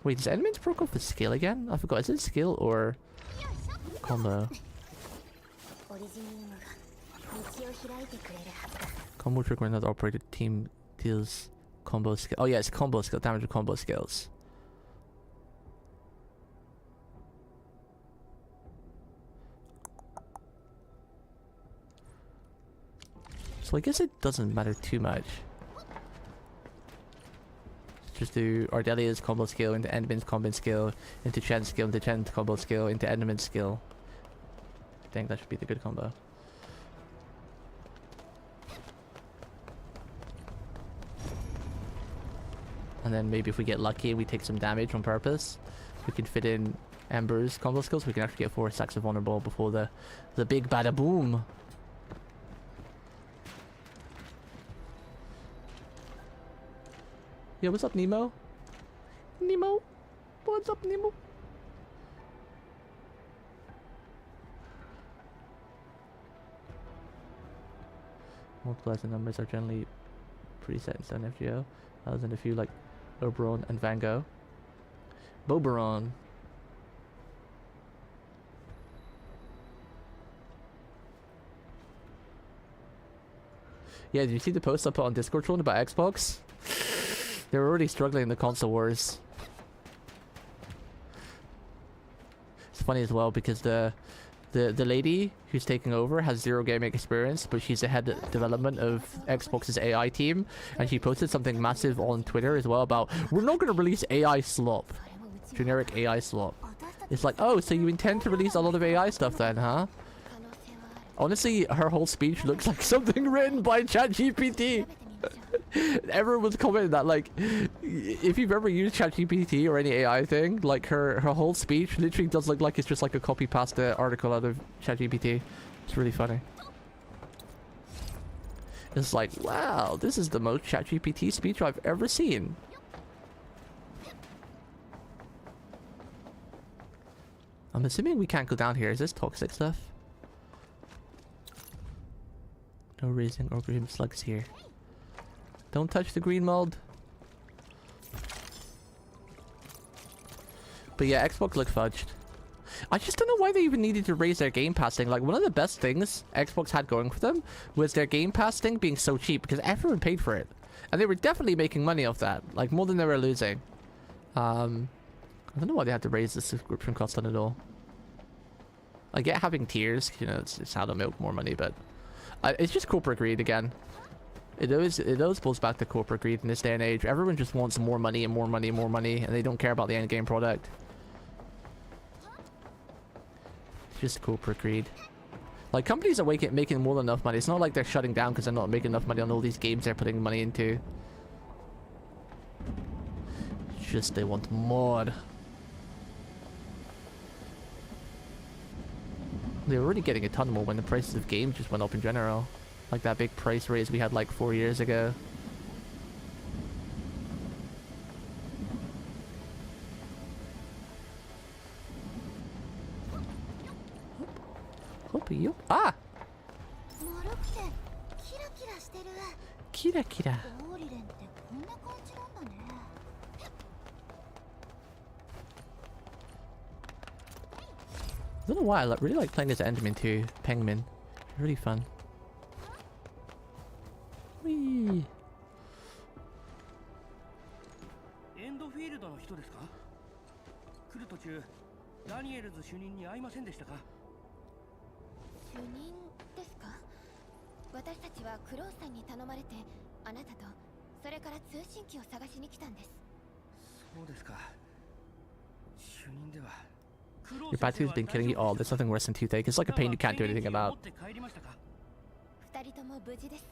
Wait, does Enderman's proc off the skill again? I forgot. Is it skill or combo? Combo trigger when another operator team deals combo skill. Oh yeah, it's combo skill. Damage with combo skills. So I guess it doesn't matter too much. Just do Ardelia's combo skill into Enderman's combo skill, into Chen's skill, into Chen's combo skill, into Enderman's skill. I think that should be the good combo. And then maybe if we get lucky and we take some damage on purpose, we can fit in Ember's combo skills. We can actually get 4 stacks of vulnerable before the big bada boom. Yo, what's up, Nemo? Nemo? What's up, Nemo? Multipliers and numbers are generally preset in stone FGO, other than a few like Oberon and Van Gogh. Boberon. Yeah, did you see the post I put on Discord trolling about Xbox? They were already struggling in the console wars. It's funny as well because the lady who's taking over has 0 gaming experience, but she's the head of development of Xbox's AI team, and she posted something massive on Twitter as well about, we're not going to release AI slop. Generic AI slop. It's like, oh, so you intend to release a lot of AI stuff then, huh? Honestly, her whole speech looks like something written by ChatGPT. Everyone was commenting that, like, if you've ever used ChatGPT or any AI thing, like her whole speech literally does look like it's just like a copy pasta article out of ChatGPT. It's really funny. It's like, wow, this is the most ChatGPT speech I've ever seen. I'm assuming we can't go down here. Is this toxic stuff? No raising or green slugs here. Don't touch the green mold. But yeah, Xbox looked fudged. I just don't know why they even needed to raise their Game Pass thing. Like, one of the best things Xbox had going for them was their Game Pass thing being so cheap, because everyone paid for it. And they were definitely making money off that. Like, more than they were losing. I don't know why they had to raise the subscription cost on it all. I get having tiers, you know, it's how to milk more money, but... it's just corporate greed again. It always pulls back to corporate greed in this day and age. Everyone just wants more money and more money and more money, and they don't care about the end game product. It's just corporate greed. Like, companies are making more than enough money. It's not like they're shutting down because they're not making enough money on all these games they're putting money into. It's just they want more. They were already getting a ton more when the prices of games just went up in general. Like that big price raise we had like 4 years ago. Hope. Ah! Kira kira. I don't know why, I really like playing as Enderman too. Penguin. Really fun. Whee! Endfield の人ですか? 来る途中、ダニエルズ主任に会いませんでしたか? 主任ですか? 私たちはクロウさんに頼まれて、あなたとそれから通信機を探しに来たんです。そうですか。主任では Your battery's been killing you all. There's nothing worse than toothache. It's like a pain you can't do anything about. 二人とも無事です。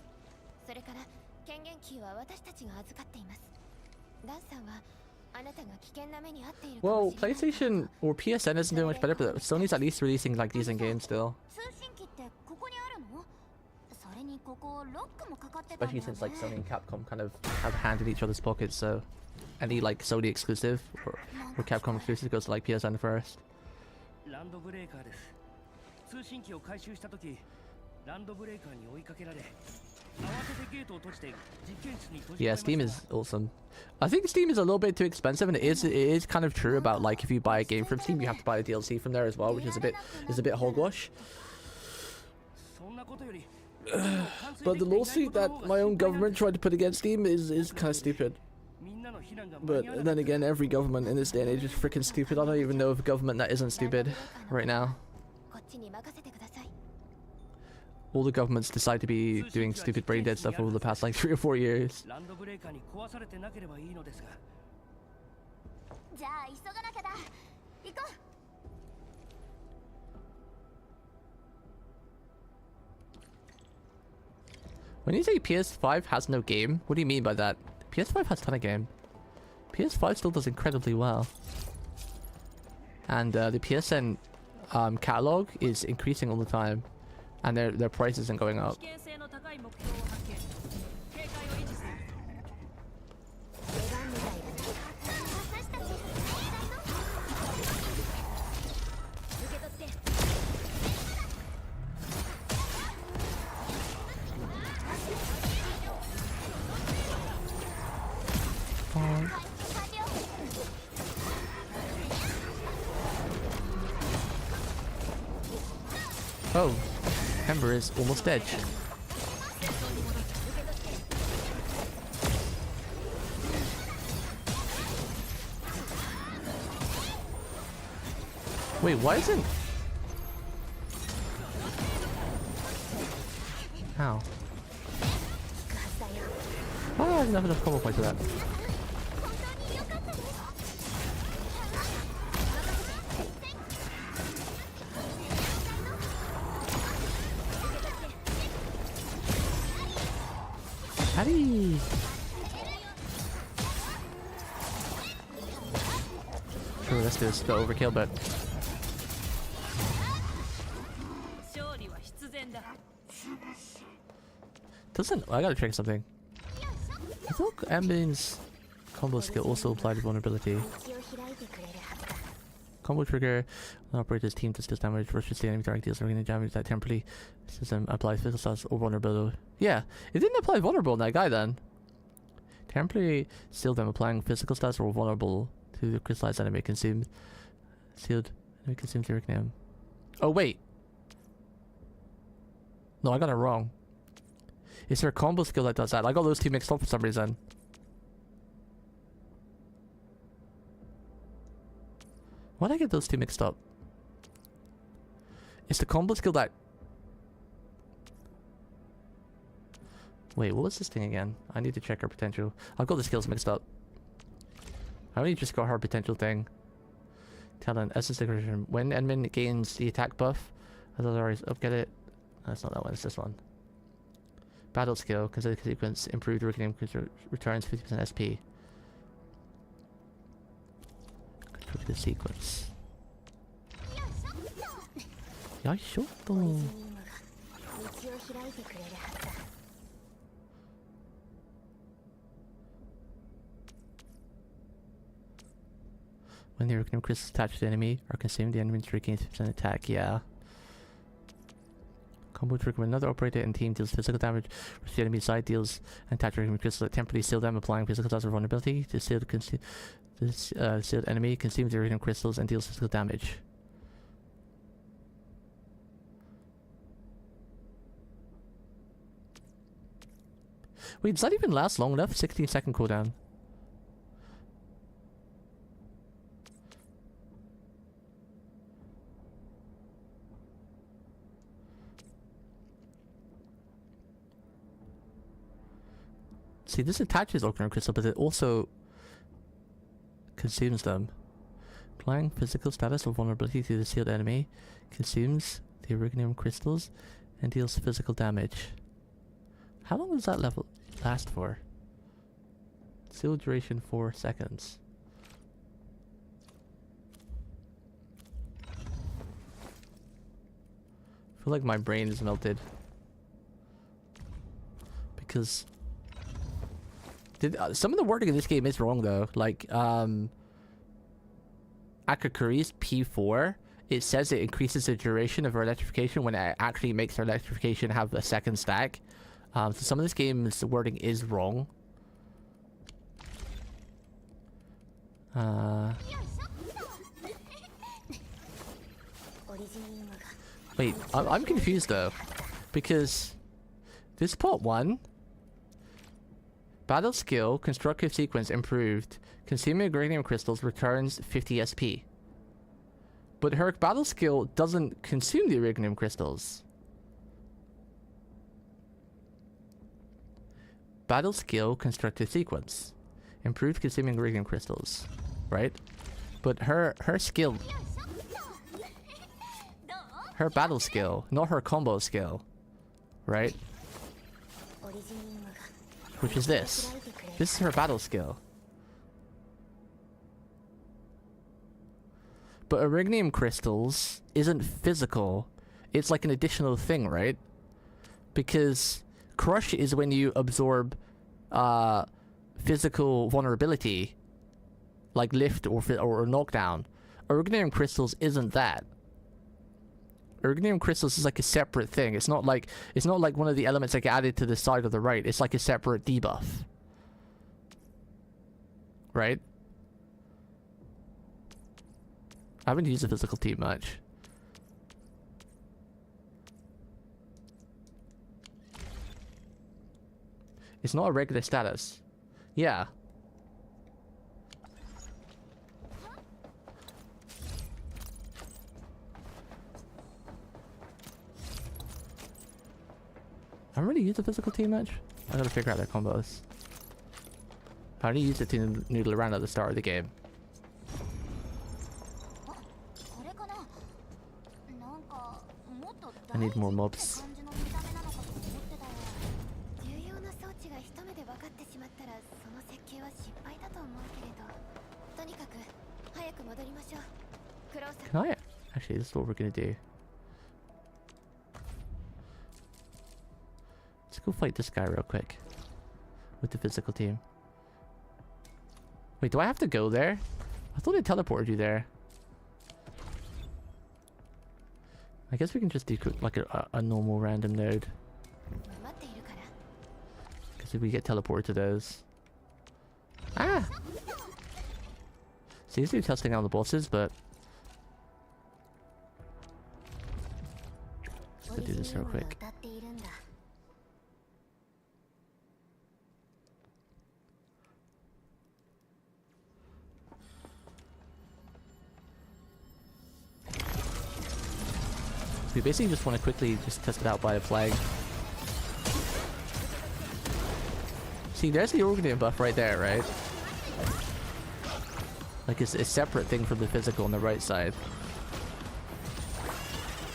それから権限キーは私たちが預かっています。ダンさんはあなたが危険な目に遭っているかもしれない。 Well, PlayStation or PSN isn't doing much better, but Sony's at least releasing like decent games still. 通信機ってここにあるの? それにここロックもかかってたんだよね。 Especially since like Sony and Capcom kind of have a hand in each other's pockets, so any like Sony exclusive or Capcom exclusive goes to like PSN first. ランドブレーカーです。通信機を回収したとき、ランドブレーカーに追いかけられ、慌ててゲートを閉じて実験室に閉じ込めました。 Yeah, Steam is awesome. I think Steam is a little bit too expensive, and it is kind of true about like if you buy a game from Steam, you have to buy the DLC from there as well, which is a bit hogwash. But the lawsuit that my own government tried to put against Steam is kind of stupid. But then again, every government in this day and age is freaking stupid. I don't even know of a government that isn't stupid right now. All the governments decide to be doing stupid brain dead stuff over the past like 3 or 4 years. When you say PS5 has no game, what do you mean by that? PS5 has a ton of game. PS5 still does incredibly well. And the PSN catalog is increasing all the time. And their price isn't going up. Oh, Ember is almost dead. Wait, why isn't... How? Oh, I didn't have enough combo points for that. Howdy! Sure, let's do this. The overkill, but... Doesn't... I gotta check something. I thought Ambin's combo skill also applied vulnerability. Combo trigger, when operator's team does damage, rushes the enemy direct deals regular damage that temporarily system applies physical stats or vulnerability. Yeah, it didn't apply vulnerable on that guy then. Temporarily seal them applying physical stats or vulnerable to the crystallized enemy consumed. Sealed enemy consumes the name. Oh wait. No, I got it wrong. Is there a combo skill that does that? I got those two mixed up for some reason. Why did I get those two mixed up? It's the combo skill that... Wait, what was this thing again? I need to check her potential. I've got the skills mixed up. I only just got her potential thing. Talent, essence decoration. When enemy gains the attack buff, as otherwise get it. That's not that one, it's this one. Battle skill, consider sequence, improved reckoning, returns 50% SP. The sequence. Yaishoto. When the reckoning crystals attached to the enemy are consumed, the enemy regains 50% attack. Yeah. Combo trigger when another operator and team deals physical damage, which the enemy side deals and attach reckoning crystals that temporarily seal them, applying physical stats or vulnerability to seal the this sealed enemy consumes the radiant crystals and deals physical damage. Wait, does that even last long enough? 16-second cooldown. See, this attaches Arknight crystal, but it also consumes them. Applying physical status or vulnerability to the sealed enemy consumes the Arknight crystals and deals physical damage. How long does that level last for? Seal duration 4 seconds. I feel like my brain is melted. Because some of the wording in this game is wrong though. Like, Akakuri's P4, it says it increases the duration of her electrification when it actually makes her electrification have a second stack. So some of this game's wording is wrong. Wait, I'm confused though. Because this part 1... Battle skill, constructive sequence improved. Consuming Agranium crystals returns 50 SP. But her battle skill doesn't consume the Agranium crystals. Battle skill, constructive sequence. Improved consuming Agranium crystals. Right? But her skill... Her battle skill, not her combo skill. Right? Which is this. This is her battle skill. But Arignium crystals isn't physical. It's like an additional thing, right? Because crush is when you absorb physical vulnerability, like lift or knockdown. Arignium crystals isn't that. Arignium crystals is like a separate thing. It's not like one of the elements that get added to the side of the right. It's like a separate debuff. Right? I haven't used the physical team much. It's not a regular status. Yeah. I haven't really used the physical team much. I gotta figure out their combos. I only used it to noodle around at the start of the game. I need more mobs. Can I? Actually, this is what we're gonna do. Let's go fight this guy real quick. With the physical team. Wait, do I have to go there? I thought it teleported you there. I guess we can just do like a normal random node. Because if we get teleported to those. Ah! So usually testing out the bosses, but let's do this real quick. We basically just want to quickly just test it out by a flag. See, there's the Organium buff right there, right? Like it's a separate thing from the physical on the right side.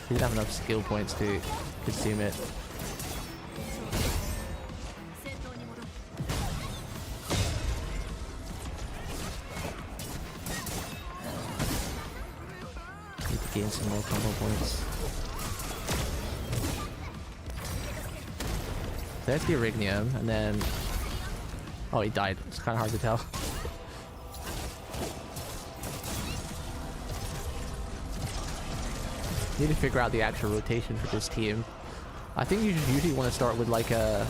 We didn't have enough skill points to consume it. Need to gain some more combo points. There's the Arignium, and then... Oh, he died. It's kind of hard to tell. Need to figure out the actual rotation for this team. I think you usually want to start with like a...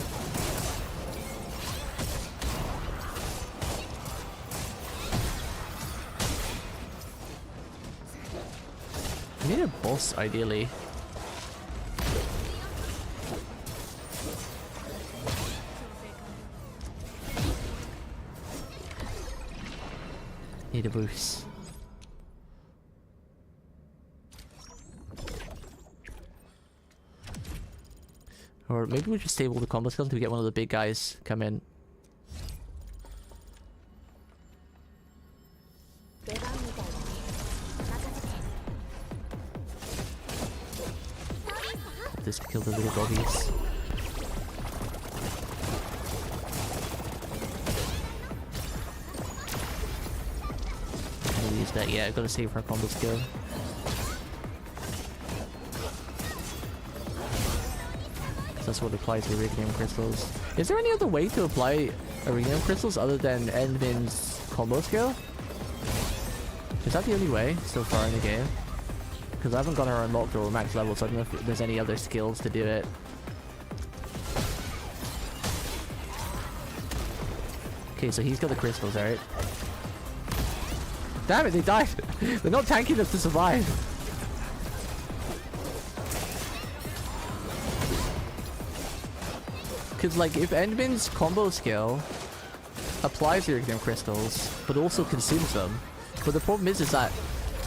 You need a boss, ideally. Need a boost. Or maybe we just stable the combo skill until we get one of the big guys come in. This kill the little doggies. Use that. Yeah, I've got to save her combo skill. That's what applies to Arignium crystals. Is there any other way to apply Arignium crystals other than Endvin's combo skill? Is that the only way so far in the game? Because I haven't got her unlocked or max level, so I don't know if there's any other skills to do it. Okay, so he's got the crystals, alright? Damn it, they died! They're not tanking us to survive! Because, like, if Endvin's combo skill applies the Arignium crystals, but also consumes them, but the problem is that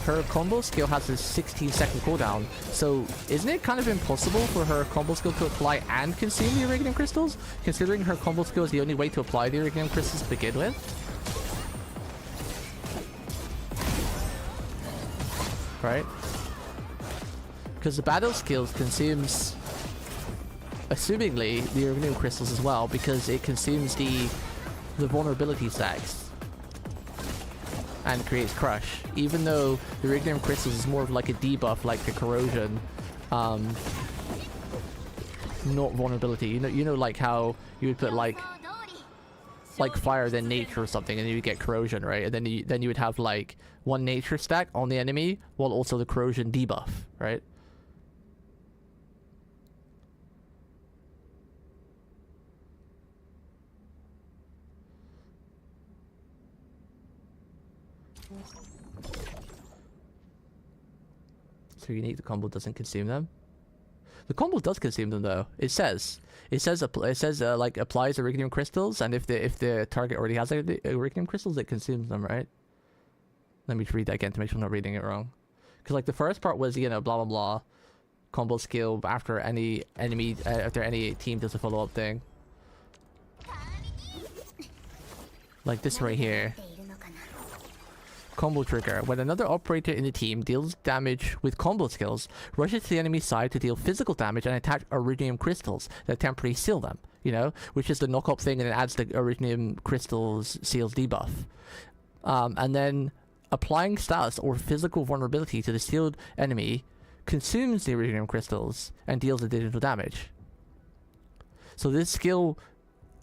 her combo skill has a 16-second cooldown, so isn't it kind of impossible for her combo skill to apply and consume the Arignium crystals? Considering her combo skill is the only way to apply the Arignium crystals to begin with? Right? Because the battle skills consumes, assumingly, the Arignium crystals as well, because it consumes the vulnerability stacks. and creates crush, even though the Iridium Crystals is more of like a debuff, like the corrosion, not vulnerability. You know like how you would put like fire then nature or something, and then you get corrosion, right? And then you would have like one nature stack on the enemy while also the corrosion debuff, right? So unique, the combo doesn't consume them. The combo does consume them though. It says like applies Iridium Crystals, and if the target already has Iridium Crystals, it consumes them, right? Let me read that again to make sure I'm not reading it wrong. Because like the first part was, you know, blah blah blah, combo skill after any enemy after any team does a follow up thing. Like this right here. Combo trigger. When another operator in the team deals damage with combo skills, rushes to the enemy side to deal physical damage and attach Iridium Crystals that temporarily seal them, you know, which is the knock-up thing, and it adds the Iridium Crystals seals debuff. And then applying status or physical vulnerability to the sealed enemy consumes the Iridium Crystals and deals additional damage. So this skill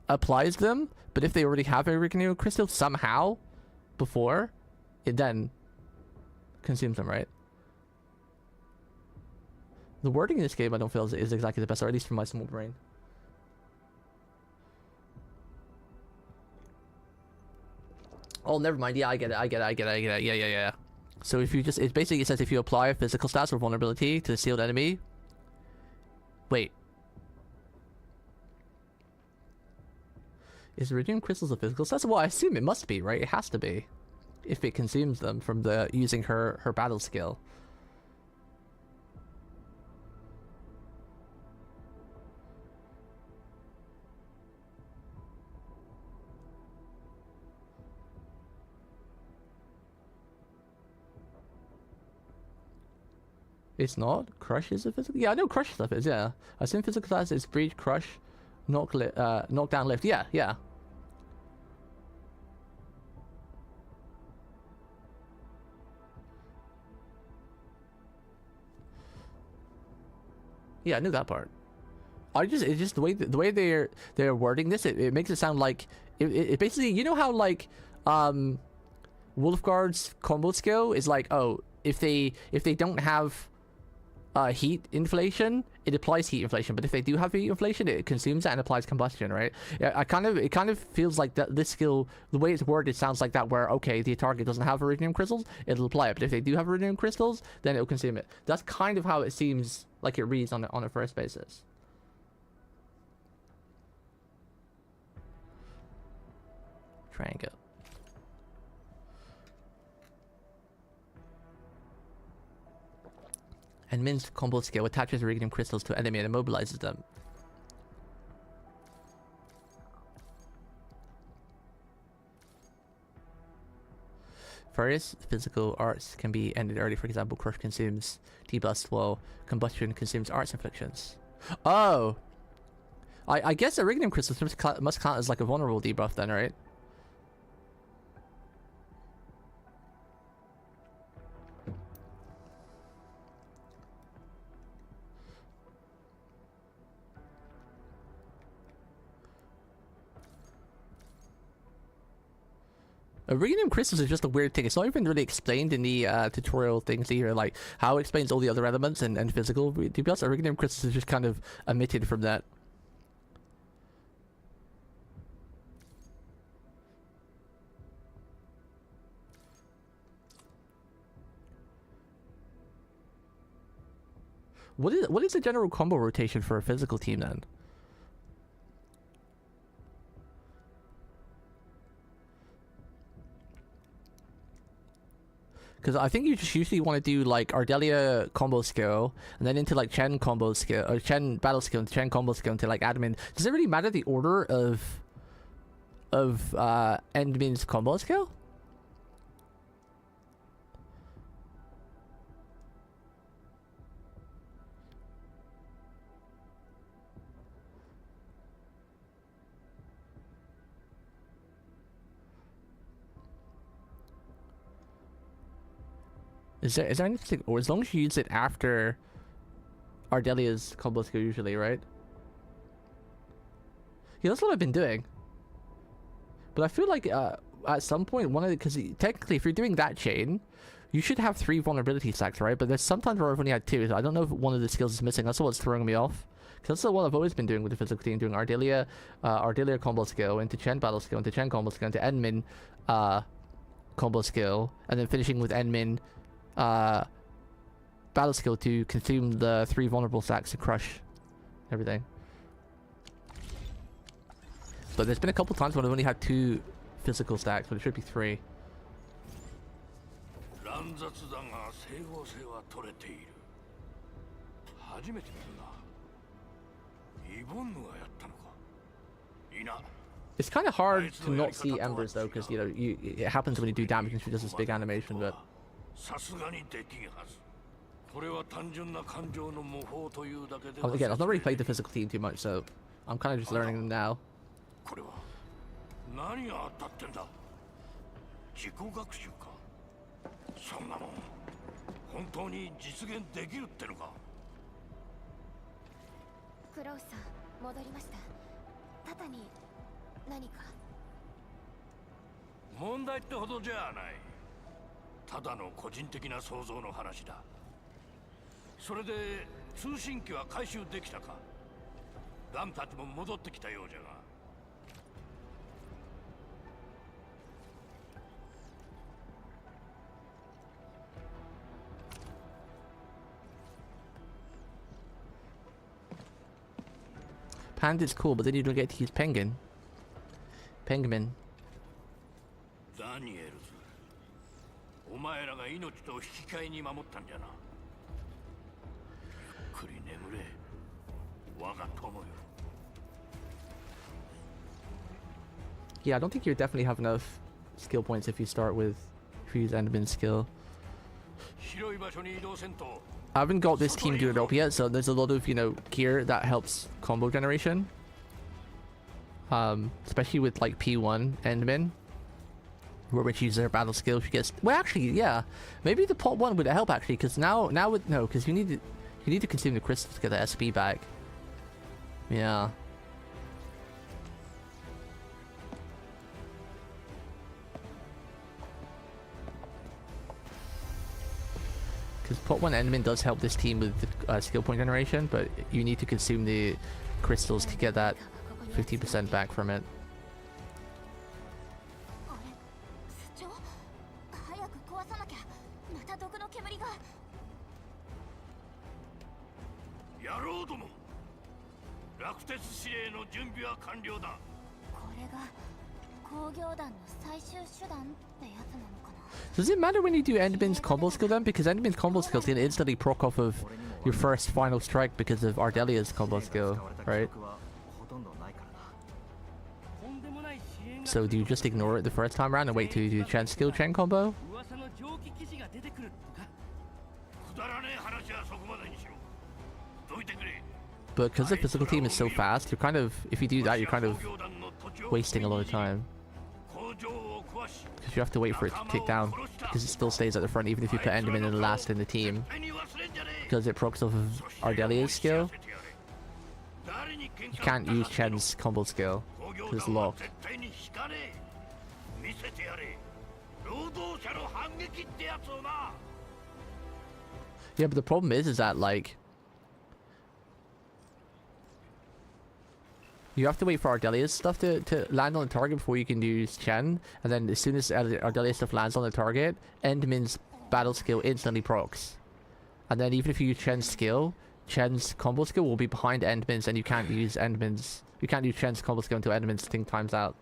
applies them, but if they already have Iridium Crystal somehow before, it then consumes them, right? The wording in this game I don't feel is exactly the best, or at least for my small brain. Oh, never mind. Yeah, I get it. Yeah. So if you just, it basically says if you apply a physical stats or vulnerability to the sealed enemy. Wait. Is Iridium Crystals a physical stats? Well, I assume it must be, right? It has to be, if it consumes them from the using her battle skill. It's not. Crush is a physical. Yeah, I know crush stuff is. Yeah, I assume physical stats is breach, crush, knockdown, lift. Yeah. Yeah, I knew that part. It's just the way they're wording this. It makes it sound like it basically, you know how like Wolfguard's combo skill is like, oh, if they don't have heat inflation, it applies heat inflation, but if they do have heat inflation, it consumes it and applies combustion, right? Yeah, it kind of feels like that this skill, the way it's worded, sounds like that, where okay, the target doesn't have Iridium Crystals, it'll apply it, but if they do have Iridium Crystals, then it'll consume it. That's kind of how it seems like it reads on a first basis. Triangle. And Min's combo skill attaches Iridium Crystals to enemy and immobilizes them. Various physical arts can be ended early. For example, Crush consumes debuffs, while Combustion consumes arts inflictions. Oh! I guess Iridium Crystals must count as like a vulnerable debuff then, right? Iridium Crystals is just a weird thing. It's not even really explained in the tutorial things here, like how it explains all the other elements and physical debuffs. Iridium Crystals is just kind of omitted from that. What is the general combo rotation for a physical team then? Because I think you just usually want to do like Ardelia combo skill, and then into like Chen combo skill, or Chen battle skill, and Chen combo skill into like admin. Does it really matter the order of Endmin's combo skill? Is there anything, or as long as you use it after Ardelia's combo skill usually, right? Yeah, that's what I've been doing. But I feel like at some point, because technically if you're doing that chain, you should have 3 vulnerability stacks, right? But there's sometimes where I've only had 2, so I don't know if one of the skills is missing. That's what's throwing me off. Because that's what I've always been doing with the physical team, doing Ardelia combo skill, into Chen battle skill, into Chen combo skill, into Enmin combo skill, and then finishing with Enmin battle skill to consume the 3 vulnerable stacks and crush everything. But there's been a couple times when I've only had 2 physical stacks, but it should be 3. It's kind of hard to not see embers though, because you know it happens when you do damage and she does this big animation. But again, I've not really played the physical team too much, so I'm kind of just learning them now. Panda's cool, but then you don't get to use Penguin. Penguin. Yeah, I don't think you definitely have enough skill points if you start with, if you use Enderman's skill. I haven't got this team geared up yet, so there's a lot of, you know, gear that helps combo generation. Especially with like P1 Enderman, where when she uses her battle skill, she gets. Well, actually, yeah, maybe the pot 1 would help actually, because now with no, because you need to consume the crystals to get the SP back. Yeah. Because pot 1 Enderman does help this team with the skill point generation, but you need to consume the crystals to get that 50% back from it. Does it matter when you do Enderman's combo skill then? Because Enderman's combo skill can instantly proc off of your first final strike because of Ardelia's combo skill, right? So do you just ignore it the first time around and wait to do Chen skill Chen combo? But because the physical team is so fast, you're kind of, if you do that, you're kind of wasting a lot of time. Because you have to wait for it to tick down, because it still stays at the front even if you put Enderman in the last in the team. Because it procs off of Ardelia's skill. You can't use Chen's combo skill, because it's locked. Yeah, but the problem is that like you have to wait for Ardelia's stuff to land on the target before you can use Chen, and then as soon as Ardelia's stuff lands on the target, Enderman's battle skill instantly procs. And then even if you use Chen's skill, Chen's combo skill will be behind Enderman's, and you can't use Chen's combo skill until Enderman's thing times out.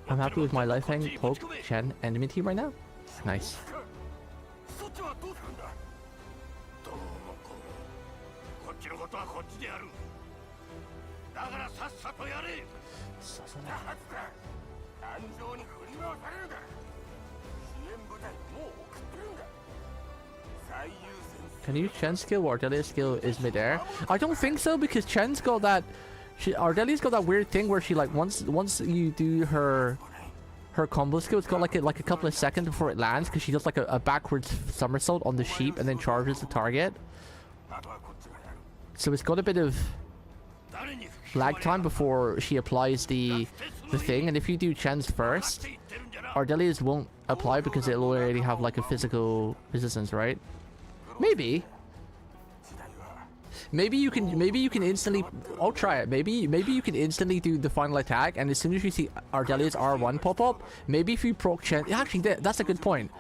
I'm happy with my life hang, Poke, Chen, enemy team right now. Nice. Can you use Chen's skill while Ardelia's skill is midair? I don't think so, because Chen's got that... Ardelia's got that weird thing where she, like, once you do her combo skill, it's got like a couple of seconds before it lands, because she does like a backwards somersault on the sheep and then charges the target. So it's got a bit of lag time before she applies the thing, and if you do Chen's first, Ardelia's won't apply because it'll already have like a physical resistance, right? Maybe you can instantly... I'll try it. Maybe you can instantly do the final attack, and as soon as you see Ardelia's R1 pop up, maybe if you proc Chen... Actually, that's a good point.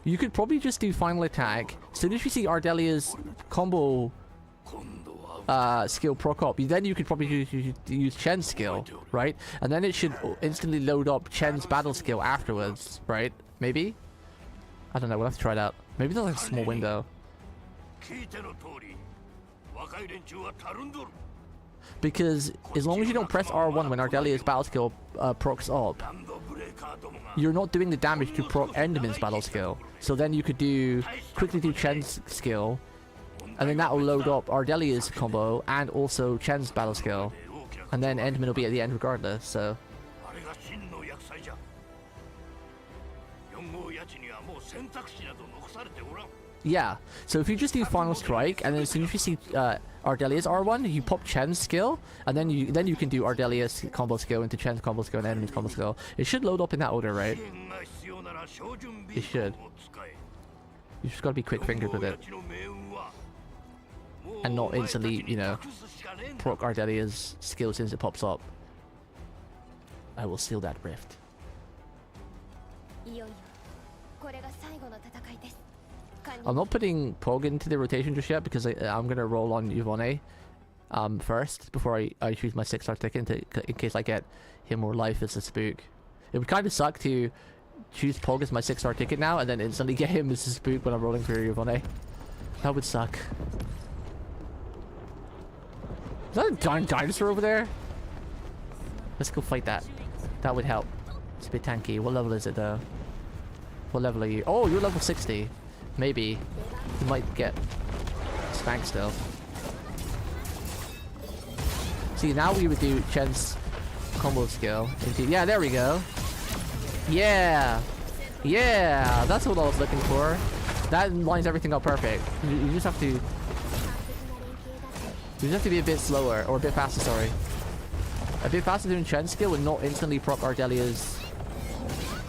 You could probably just do final attack. As soon as you see Ardelia's combo skill proc up, then you could probably use Chen's skill, right? And then it should instantly load up Chen's battle skill afterwards, right? Maybe? I don't know. We'll have to try it out. Maybe there's like a small window. Because as long as you don't press R1 when Ardelia's battle skill procs up, you're not doing the damage to proc Enderman's battle skill. So then you could quickly do Chen's skill, and then that will load up Ardelia's combo and also Chen's battle skill, and then Enderman will be at the end regardless. So yeah, so if you just do final strike, and then as soon as you see Ardelia's R1, you pop Chen's skill, and then you can do Ardelia's combo skill into Chen's combo skill and Enderman's combo skill. It should load up in that order, right? It should. You just gotta be quick-fingered with it, and not instantly, you know, proc Ardelia's skill since it pops up. I will seal that rift. I'm not putting Pog into the rotation just yet because I'm gonna roll on Yvonne first before I choose my 6-star ticket in case I get him or life as a spook. It would kind of suck to choose Pog as my 6-star ticket now and then instantly get him as a spook when I'm rolling through Yvonne. That would suck. Is that a giant dinosaur over there? Let's go fight that. That would help. It's a bit tanky. What level is it though? What level are you? Oh, you're level 60. Maybe. You might get spanked still. See, now we would do Chen's combo skill. Yeah, there we go. Yeah! Yeah! That's what I was looking for. That lines everything up perfect. You just have to... You just have to be a bit slower. Or a bit faster, sorry. A bit faster doing Chen's skill and not instantly proc Ardelia's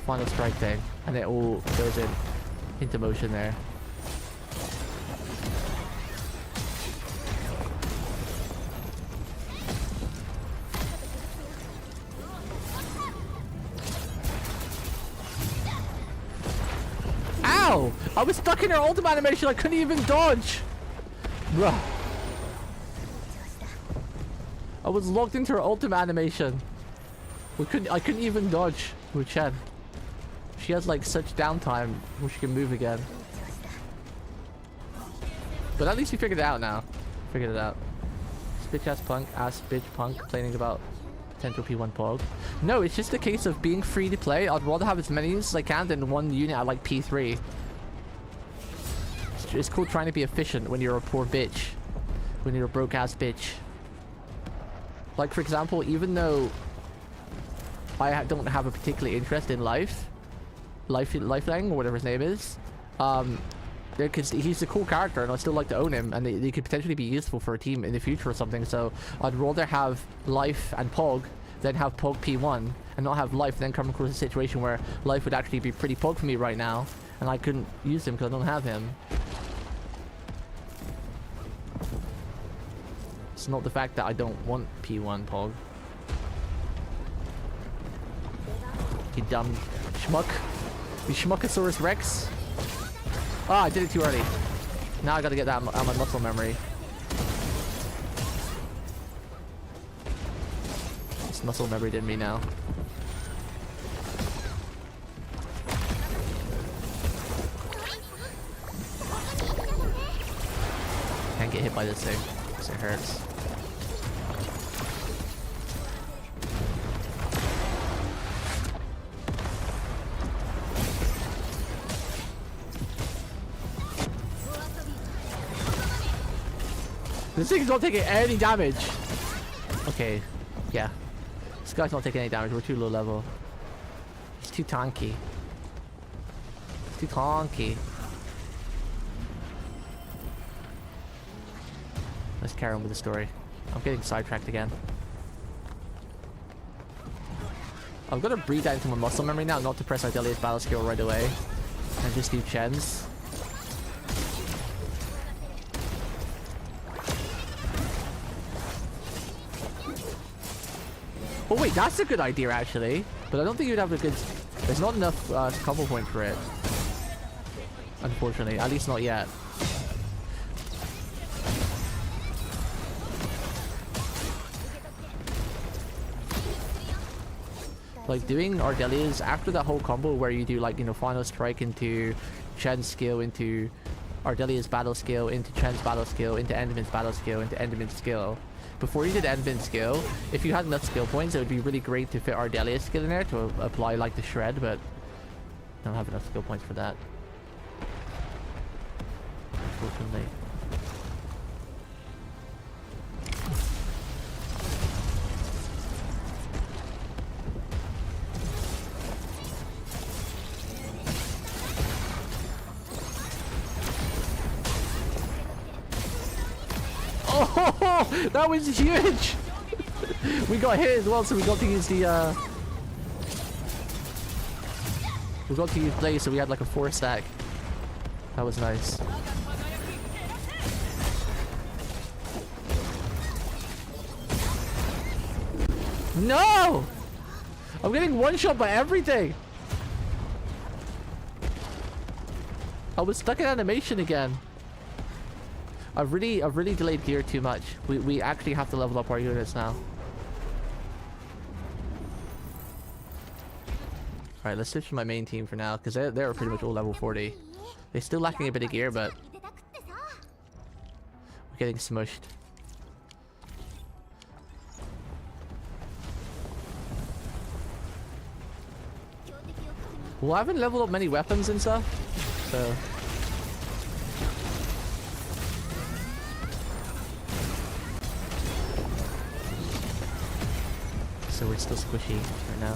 final strike thing. And it all goes into motion there. Ow! I was stuck in her ultimate animation, I couldn't even dodge! Bruh. I was locked into her ultimate animation. I couldn't even dodge with Chen. She has like such downtime where she can move again. But at least we figured it out now. Figured it out. Bitch ass bitch punk complaining about potential P1 Pog. No, it's just a case of being free to play. I'd rather have as many as I can than one unit at like P3. It's called trying to be efficient when you're a poor bitch. When you're a broke ass bitch. Like for example, even though I don't have a particular interest in Lifelang or whatever his name is, because he's a cool character and I still like to own him, and they could potentially be useful for a team in the future or something. So I'd rather have Life and Pog than have Pog P1, and not have Life then come across a situation where Life would actually be pretty Pog for me right now and I couldn't use him because I don't have him. It's not the fact that I don't want P1 Pog. You dumb schmuck. You schmuckosaurus rex. Oh, I did it too early. Now I gotta get that out of my muscle memory. This muscle memory did me now. Can't get hit by this thing because it hurts. This thing's not taking any damage. Okay, yeah. This guy's not taking any damage. We're too low level. It's too tanky. It's too tanky. Let's carry on with the story. I'm getting sidetracked again. I'm gonna breathe that into my muscle memory now, not to press Ardelia's battle skill right away. And just do Chen's. Oh wait, that's a good idea actually. But I don't think you'd have a good... There's not enough combo point for it. Unfortunately, at least not yet. Like doing Ardelia's after that whole combo where you do like, you know, final strike into Chen's skill, into Ardelia's battle skill, into Chen's battle skill, into Enderman's battle skill, into Enderman's skill. Before you did Enderman's skill, if you had enough skill points, it would be really great to fit Ardelia's skill in there to apply like the shred, but I don't have enough skill points for that. Unfortunately. Oh, that was huge! We got hit as well, so we got to use the we got to use Blaze, so we had like a 4 stack. That was nice. No! I'm getting one shot by everything! I was stuck in animation again. I've really delayed gear too much. We actually have to level up our units now. Alright, let's switch to my main team for now, because they're pretty much all level 40. They're still lacking a bit of gear, but we're getting smushed. Well, I haven't leveled up many weapons and stuff, so... So we're still squishy right now.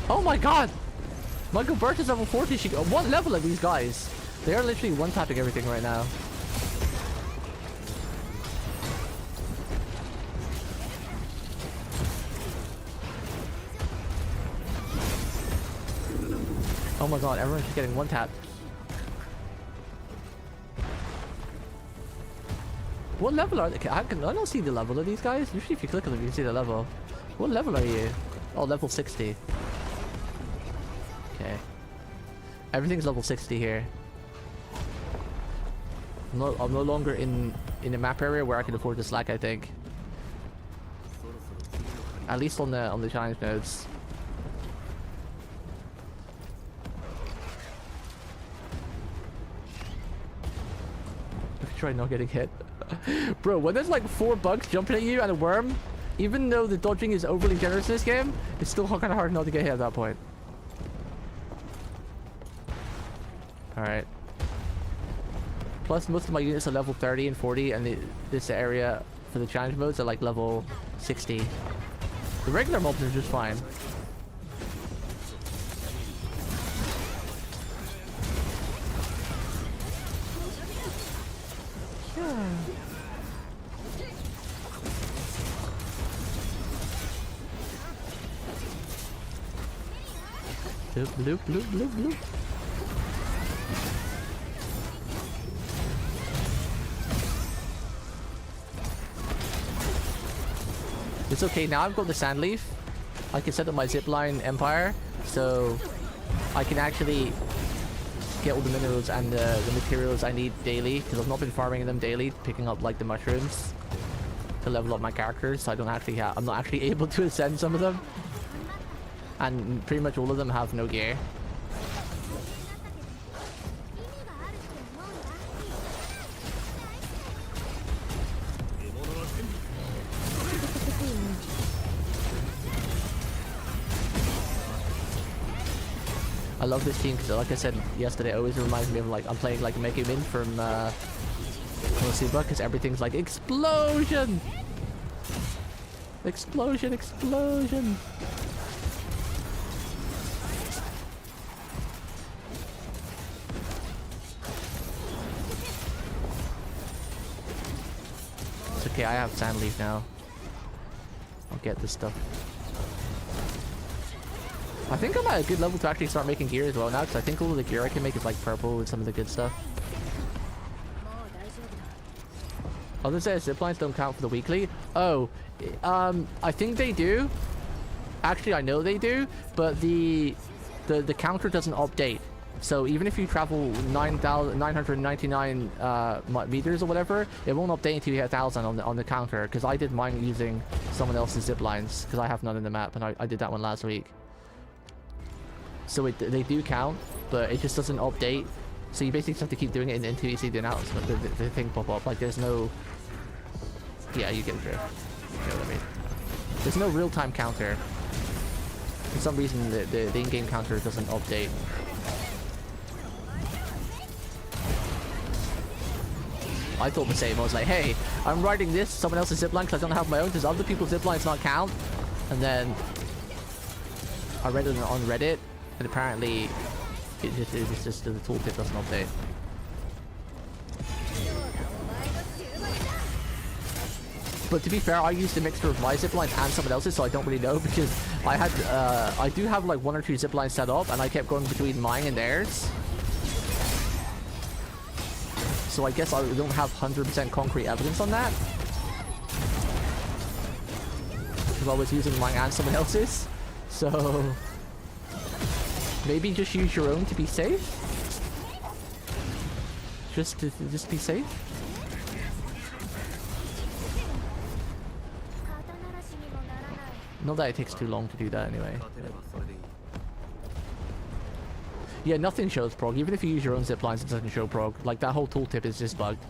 Oh my god! Michael Burt is level 40. What level are these guys? They are literally one-tapping everything right now. Oh my god, everyone's just getting one-tapped. What level are they? I don't see the level of these guys. Usually if you click on them you can see the level. What level are you? Oh, level 60. Okay. Everything's level 60 here. I'm no longer in a map area where I can afford to slack, I think. At least on the challenge nodes. Try not getting hit. Bro, when there's like 4 bugs jumping at you and a worm, even though the dodging is overly generous in this game, it's still kind of hard not to get hit at that point. Alright. Plus, most of my units are level 30 and 40, and this area for the challenge modes are like level 60. The regular mobs are just fine. Bloop, bloop, bloop, bloop. It's okay, now I've got the sand leaf. I can set up my zipline empire, so I can actually get all the minerals and the materials I need daily, because I've not been farming them daily, picking up like the mushrooms to level up my characters, so I'm not actually able to ascend some of them. And pretty much all of them have no gear. I love this team because, like I said yesterday, it always reminds me of like I'm playing like Megumin from Super, because everything's like explosion! Explosion, explosion! It's okay, I have sand leaf now. I'll get this stuff. I think I'm at a good level to actually start making gear as well now, because I think all of the gear I can make is like purple with some of the good stuff. Others say ziplines don't count for the weekly. Oh, I think they do. Actually, I know they do, but the counter doesn't update. So even if you travel 9,999 meters or whatever, it won't update until you hit 1,000 on the counter. Because I did mine using someone else's zip lines, because I have none in the map, and I did that one last week. So they do count, but it just doesn't update. So you basically just have to keep doing it until you see the announcement, the thing pop up. Like there's no, yeah, you get it. You know what I mean? There's no real-time counter. For some reason, the in-game counter doesn't update. I thought the same. I was like, hey, I'm riding this, someone else's zipline, because I don't have my own. Does other people's ziplines not count? And then I read it on Reddit, and apparently it's just the tooltip doesn't update. But to be fair, I used a mixture of my ziplines and someone else's, so I don't really know, because I do have like 1 or 2 ziplines set up, and I kept going between mine and theirs. So I guess I don't have 100% concrete evidence on that, because I was using mine and someone else's. So maybe just use your own to be safe. Just be safe. Not that it takes too long to do that anyway. Yeah, nothing shows prog. Even if you use your own ziplines, it doesn't show prog. Like that whole tooltip is just bugged.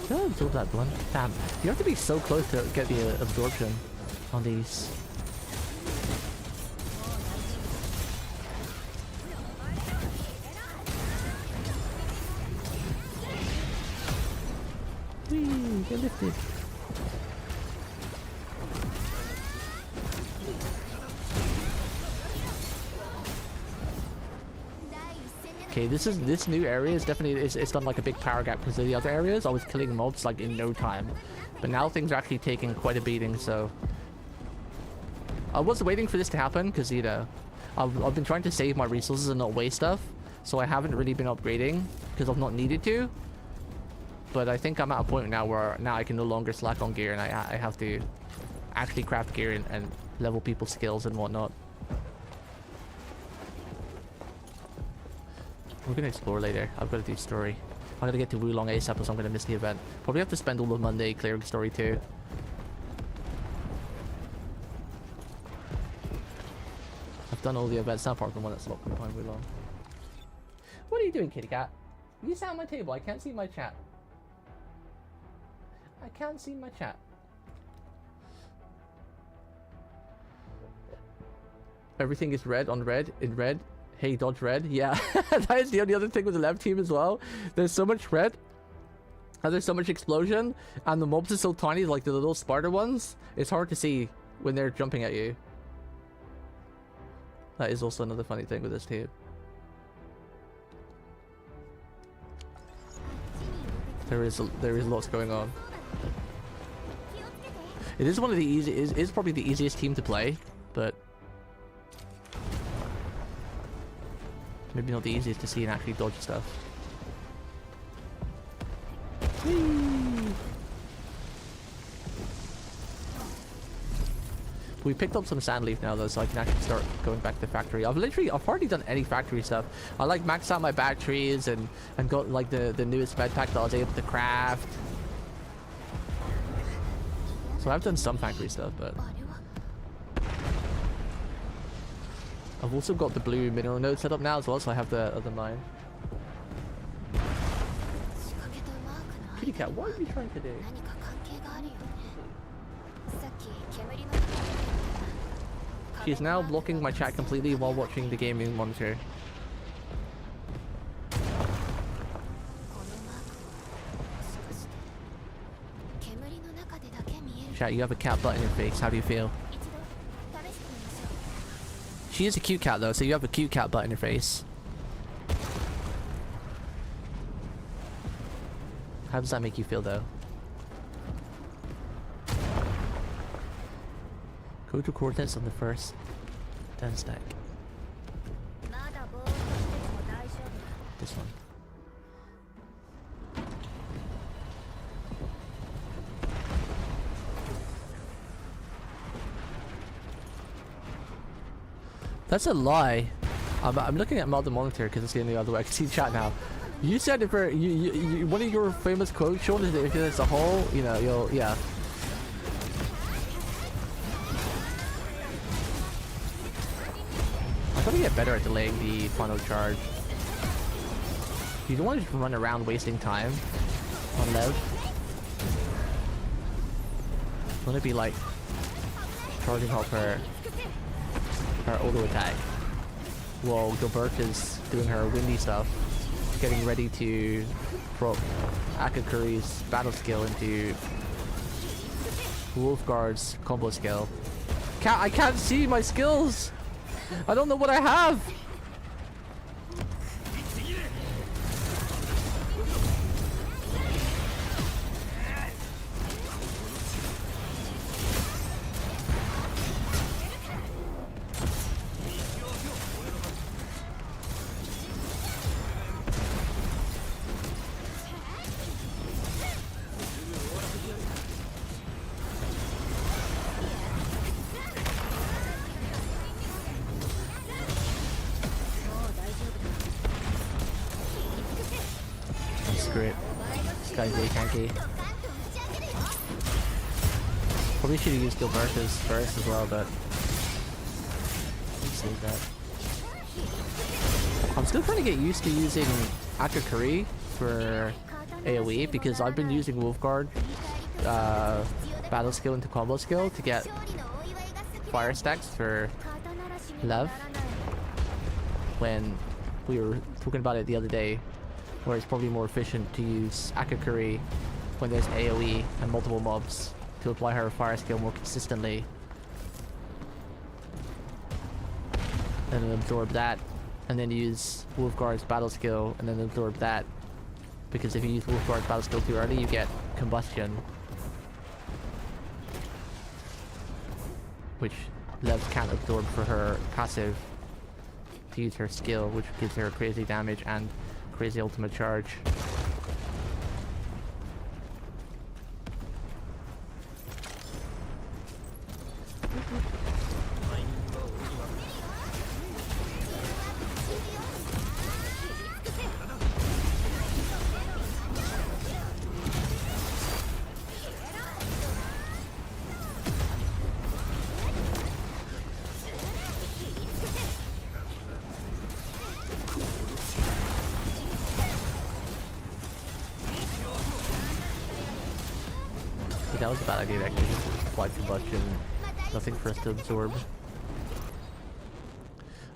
Should I absorb that blunt? Damn, you have to be so close to get the absorption on these. Whee, get lifted. Okay, this new area is definitely it's done like a big power gap, because the other areas I was killing mobs like in no time, but now things are actually taking quite a beating. So I was waiting for this to happen, because you know I've been trying to save my resources and not waste stuff, so I haven't really been upgrading because I've not needed to. But I think I'm at a point now where now I can no longer slack on gear, and I have to actually craft gear and level people's skills and whatnot. We're gonna explore later. I've got to do story. I'm gonna get to Wulong ASAP, so I'm gonna miss the event. Probably have to spend all of Monday clearing story too. I've done all the events now, apart from one that's locked behind Wulong. What are you doing, kitty cat? You sat on my table. I can't see my chat. I can't see my chat. Everything is red on red in red. Hey, dodge red. Yeah, that is the only other thing with the left team as well. There's so much red, and there's so much explosion, and the mobs are so tiny, like the little Sparta ones. It's hard to see when they're jumping at you. That is also another funny thing with this team. There is lots going on. It is one of the is probably the easiest team to play, but maybe not the easiest to see and actually dodge stuff. Whee! We picked up some sand leaf now though, so I can actually start going back to the factory. I've hardly done any factory stuff. I like maxed out my batteries and got like the newest med pack that I was able to craft. So I've done some factory stuff, but I've also got the blue mineral node set up now as well, so I have the other mine. Kitty cat, what are you trying to do? 何か関係があるよね。さっき煙の中で見た。 She's now blocking my chat completely while watching the gaming monitor. このマークはもしかして煙の中でだけ見える。 Chat, you have a cat butt in your face. How do you feel? 一度試してみましょう。 She is a cute cat though, so you have a cute cat butt in your face. How does that make you feel though? Go to coordinates on the first 10 stack. まだボールとしても大丈夫。 This one. That's a lie. I'm looking at the monitor because it's getting the other way. I can see chat now. You said if you one of your famous quotes, Sean, is that if it's a hole, you know, you'll yeah. I'm gonna get better at delaying the final charge. You don't want to just run around wasting time on loud. You want to be like charging off her auto attack. While Gilbert is doing her windy stuff, getting ready to prop Akakuri's battle skill into Wolfguard's combo skill. I can't see my skills! I don't know what I have! Screw it. This guy's really tanky. Probably should have used Gilbertus first as well, but save that. I'm still trying to get used to using Akakuri for AoE because I've been using Wolfguard battle skill into combo skill to get fire stacks for Lev when we were talking about it the other day, where it's probably more efficient to use Akakuri when there's AoE and multiple mobs to apply her fire skill more consistently. And then absorb that, and then use Wolfguard's battle skill, and then absorb that. Because if you use Wolfguard's battle skill too early, you get combustion. Which Lev can't absorb for her passive to use her skill, which gives her crazy damage and crazy ultimate charge. That was a bad idea actually. Wide combustion. Nothing for us to absorb.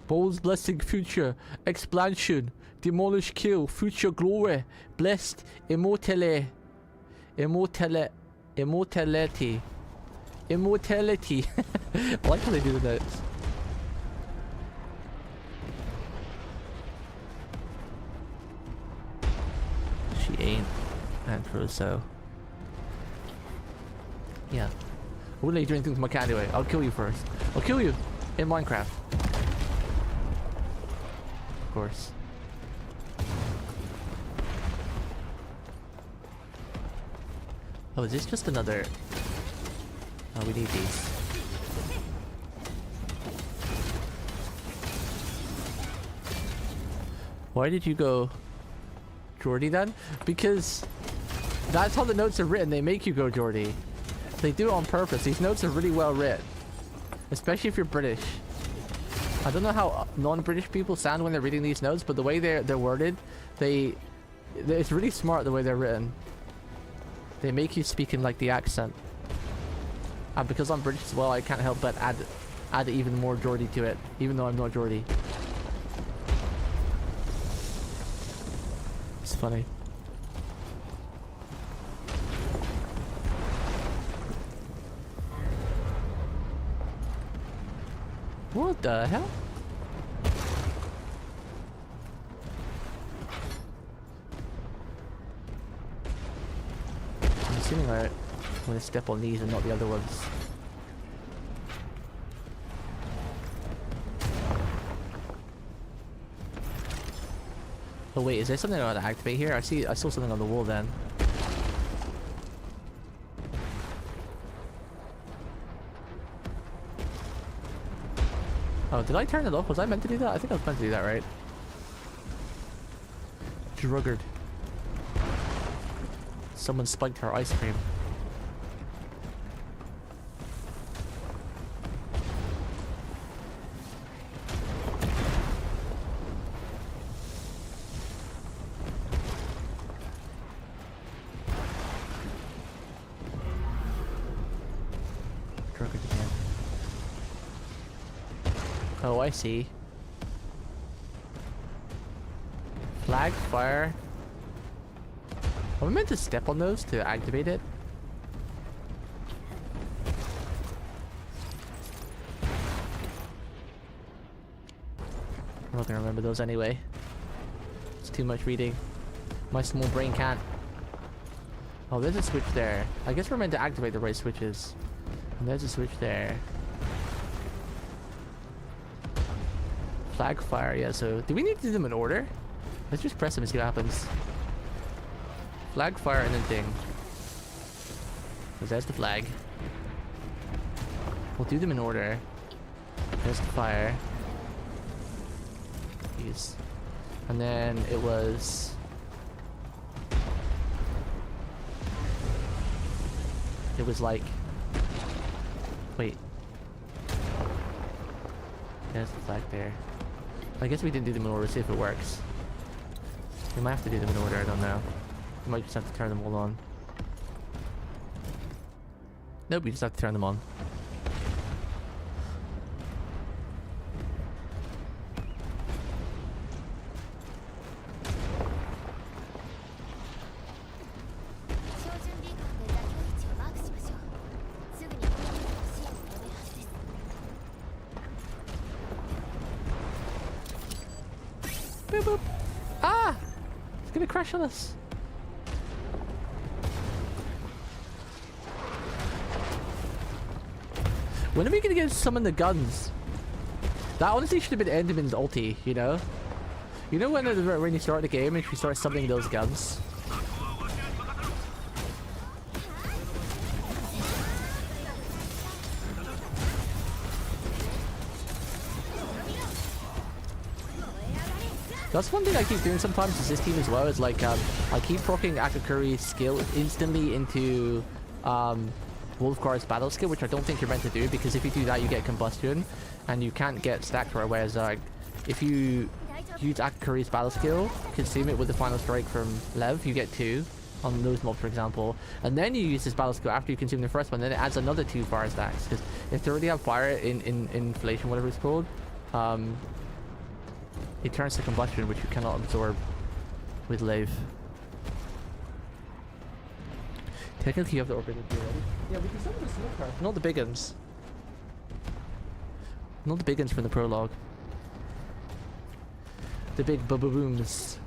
Bowl's blessing, future expansion, demolish, kill, future glory, blessed, immortality. I like how they do the notes. She ain't, and so. Yeah. I wouldn't let you do anything to my cat anyway. I'll kill you first. I'll kill you! In Minecraft. Of course. Oh, is this just another... Oh, we need these. Why did you go Geordie then? Because that's how the notes are written. They make you go Geordie. They do it on purpose. These notes are really well written, especially if you're British. I don't know how non-British people sound when they're reading these notes, but the way they're worded, it's really smart the way they're written. They make you speak in like the accent. And because I'm British as well, I can't help but add even more Geordie to it, even though I'm not Geordie. It's funny. What the hell? I'm assuming I'm gonna step on these and not the other ones. Oh wait, is there something I want to activate here? I saw something on the wall then. Oh, did I turn it off? Was I meant to do that? I think I was meant to do that, right? Druggard. Someone spiked her ice cream. Druggard again. Oh, I see. Flag, fire. Am I meant to step on those to activate it? I'm not gonna remember those anyway. It's too much reading. My small brain can't. Oh, there's a switch there. I guess we're meant to activate the right switches. And there's a switch there. Flag, fire, yeah, so do we need to do them in order? Let's just press them and see what happens. Flag, fire, and then thing. So there's the flag. We'll do them in order. There's the fire. Jeez. And then it was... It was like... Wait. There's the flag there. I guess we didn't do them in order, see if it works. We might have to do them in order, I don't know. We might just have to turn them all on. Nope, we just have to turn them on. Boop boop! Ah! It's gonna crash on us! When are we gonna get to summon the guns? That honestly should have been Enderman's ulti, you know? You know when you start the game and she starts summoning those guns? That's one thing I keep doing sometimes with this team as well, is like, I keep proccing Akakuri's skill instantly into, Wolfguard's battle skill, which I don't think you're meant to do, because if you do that you get combustion and you can't get stacked right, whereas if you use Akakuri's battle skill, consume it with the final strike from Lev, you get 2 on those mobs for example, and then you use this battle skill after you consume the first one, then it adds another 2 fire stacks, because if they already have fire in inflation, whatever it's called, it turns to combustion, which you cannot absorb with Lev. Technically you have the orbital gear ready. Yeah, we can summon the smoke cars. Not the big ones. Not the big ones from the prologue. The big booms.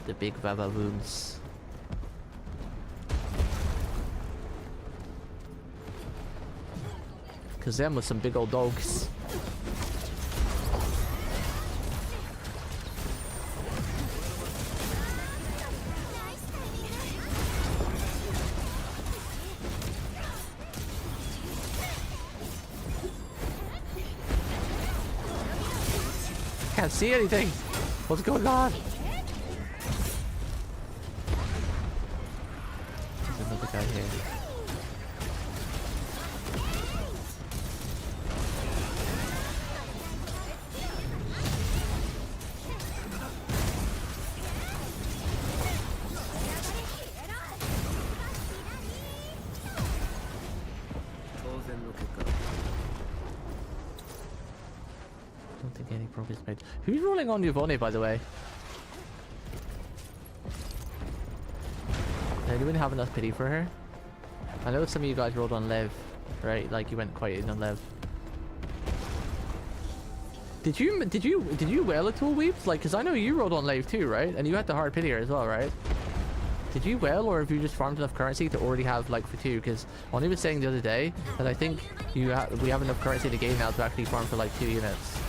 The big vavavoons. Cause them was some big old dogs. Can't see anything. What's going on? There's another guy here. After gaining progress made. Who's rolling on Yvonne, by the way? Did anyone have enough pity for her? I know some of you guys rolled on Lev, right? Like you went quite in on Lev. Did you wail at all, Weeps? Like, cause I know you rolled on Lev too, right? And you had the hard pity as well, right? Did you wail, or have you just farmed enough currency to already have like for 2? Because Oni was saying the other day that I think we have enough currency in the game now to actually farm for like 2 units.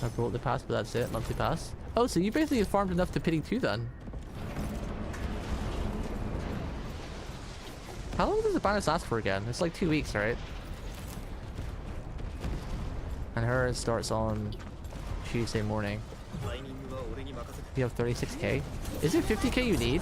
I brought the pass, but that's it. Monthly pass. Oh, so you basically have farmed enough to pity 2 then. How long does the bonus last for again? It's like 2 weeks, right? And hers starts on Tuesday morning. You have 36k. Is it 50k you need?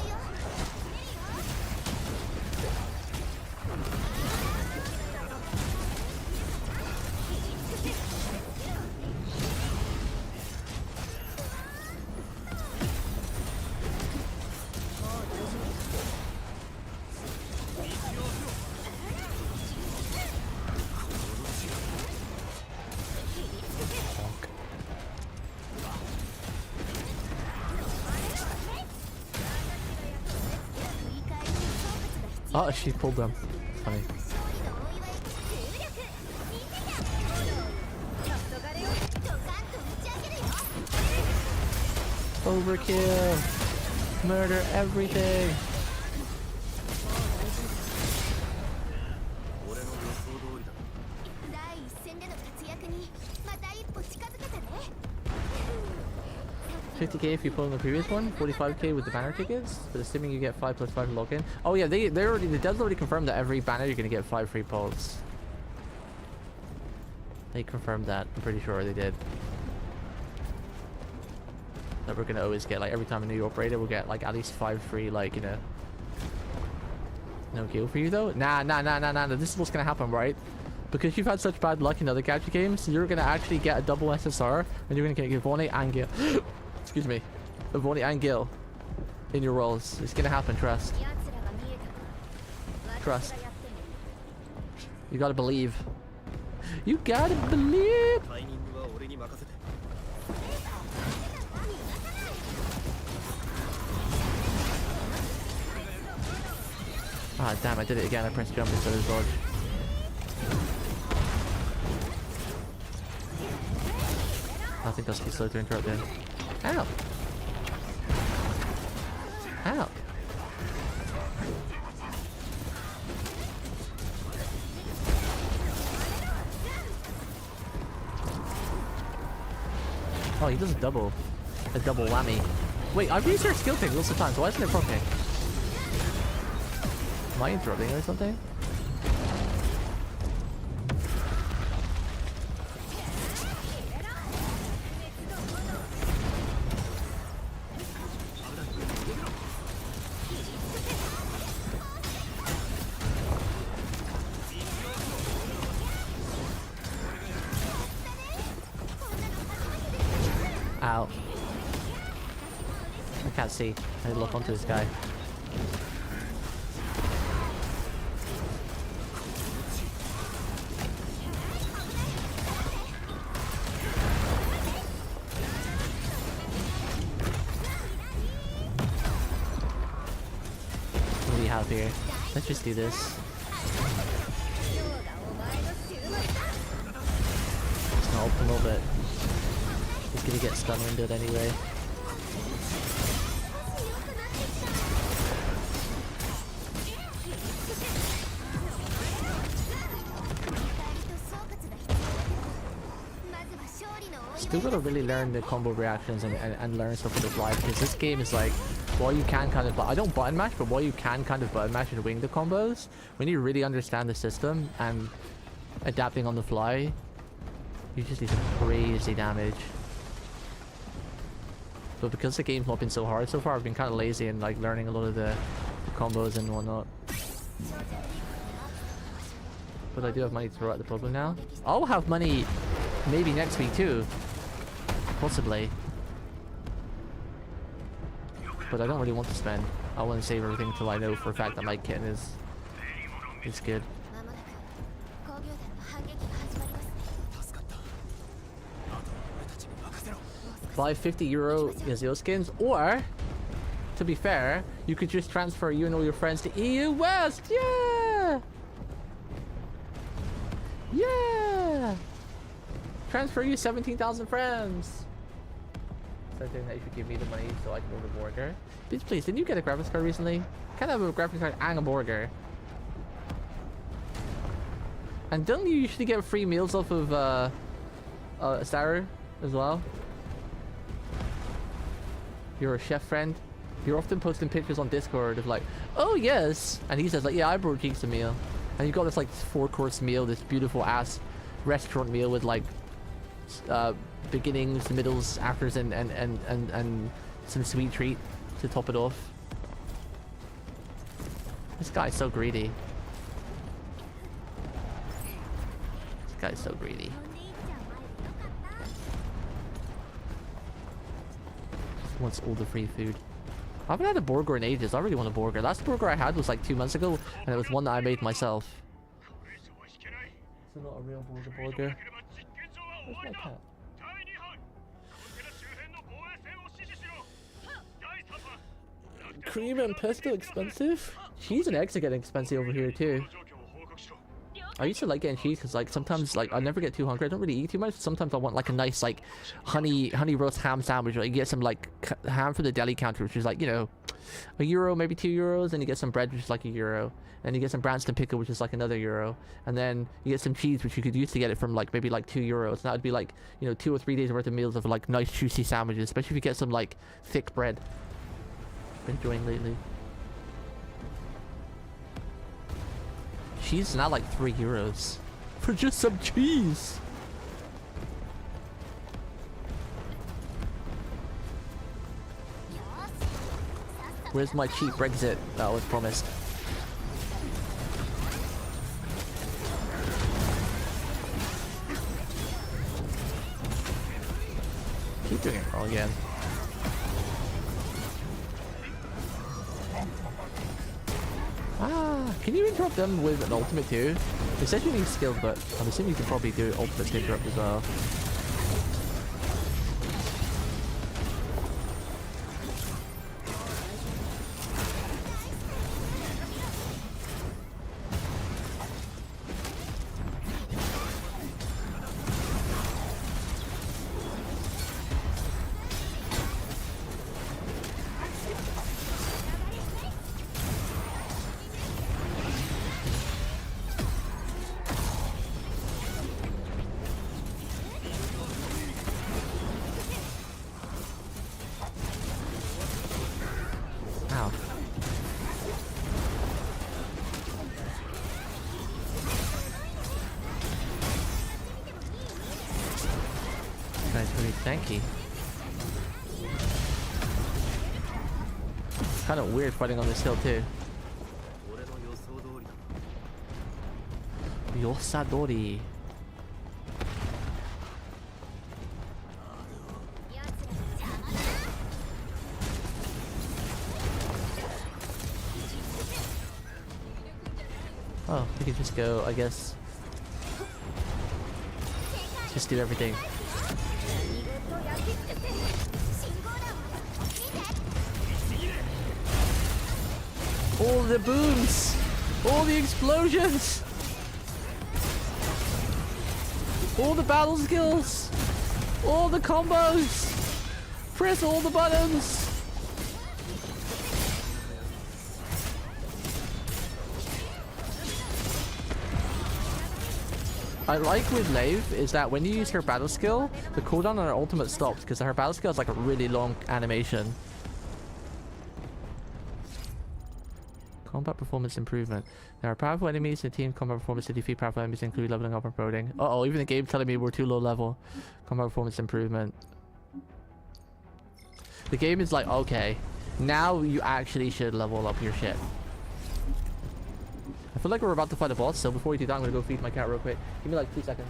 Oh, she pulled them. Funny. Overkill! Murder everything! $50k if you pull in the previous one, 45k with the banner tickets, but assuming you get 5 plus 5 login. Oh yeah, the devs already confirmed that every banner you're gonna get 5 free pulls. They confirmed that, I'm pretty sure they did. That we're gonna always get, like every time a new operator, we'll get like at least 5 free, like, you know. No kill for you though? Nah, this is what's gonna happen, right? Because you've had such bad luck in other gacha games, you're gonna actually get a double SSR, and you're gonna get Yvonne and Gil. Excuse me. Yvonne and Gil in your roles. It's gonna happen, trust. Trust. You gotta believe. You gotta believe! Ah, damn, I did it again. I pressed jump instead of dodge. I think that's too slow to interrupt him. Ow! Ow! Oh, he does a double whammy. Wait, I've used her skill thing lots of times. Why isn't it proccing? Am I interrupting or something? Ow. I can't see. I look onto this guy. What do we have here? Let's just do this. It's not optimal, but he's gonna get stun windowed anyway. Still gotta really learn the combo reactions and learn stuff with this live, because this game is like, while you can kind of, I don't button mash, but while you can kind of button mash and wing the combos, when you really understand the system and adapting on the fly, you just do some crazy damage. But because the game's not been so hard so far, I've been kind of lazy and like learning a lot of the combos and whatnot. But I do have money to throw at the problem now. I'll have money maybe next week too. Possibly. But I don't really want to spend. I want to save everything until I know for a fact that my kitten is good. Buy 50 euro Yazio skins, or to be fair, you could just transfer you and all your friends to EU West. Yeah! Yeah! Transfer you 17,000 friends. So I think that you should give me the money so I can order a burger. Bitch, please, didn't you get a graphics card recently? Can I have a graphics card and a burger? And don't you usually get free meals off of Sarah as well? You're a chef friend. You're often posting pictures on Discord of like, oh yes, and he says like, yeah, I brought Cheeks a meal, and you got this like 4-course meal, this beautiful ass restaurant meal with like beginnings, middles, afters, and some sweet treat to top it off. This guy's so greedy. This guy's so greedy. Just wants all the free food. I haven't had a burger in ages. I really want a burger. Last burger I had was like 2 months ago, and it was one that I made myself. It's not a real burger. Where's my cat? Cream and pesto expensive? Cheese and eggs are getting expensive over here too. I used to like getting cheese because like sometimes like I never get too hungry. I don't really eat too much. Sometimes I want like a nice like honey roast ham sandwich. Or you get some like ham from the deli counter, which is like, you know, €1, maybe €2, and you get some bread, which is like €1, and you get some Branston pickle, which is like another €1, and then you get some cheese, which you could use to get it from like maybe like €2. And that would be like, you know, 2 or 3 days worth of meals of like nice juicy sandwiches, especially if you get some like thick bread. Been enjoying lately. Cheese is now like €3 for just some cheese. Where's my cheap Brexit that was promised? Keep doing it wrong again. Ah, can you interrupt them with an ultimate too? It says you need skills, but I'm assuming you can probably do ultimate to interrupt as well. Tanky. It's kind of weird fighting on this hill too. Yosadori. Oh, we could just go, I guess. Just do everything. All the booms! All the explosions! All the battle skills! All the combos! Press all the buttons! I like with Lave is that when you use her battle skill, the cooldown on her ultimate stops because her battle skill is like a really long animation. Combat performance improvement. There are powerful enemies in team combat performance to defeat powerful enemies include leveling up and promoting. Uh-oh, even the game telling me we're too low level. Combat performance improvement. The game is like, okay, now you actually should level up your shit. I feel like we're about to fight a boss, so before we do that, I'm gonna go feed my cat real quick. Give me like 2 seconds.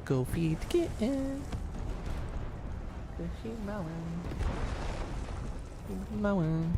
Go feed the kitten. Cause she's mowing. She's mowing.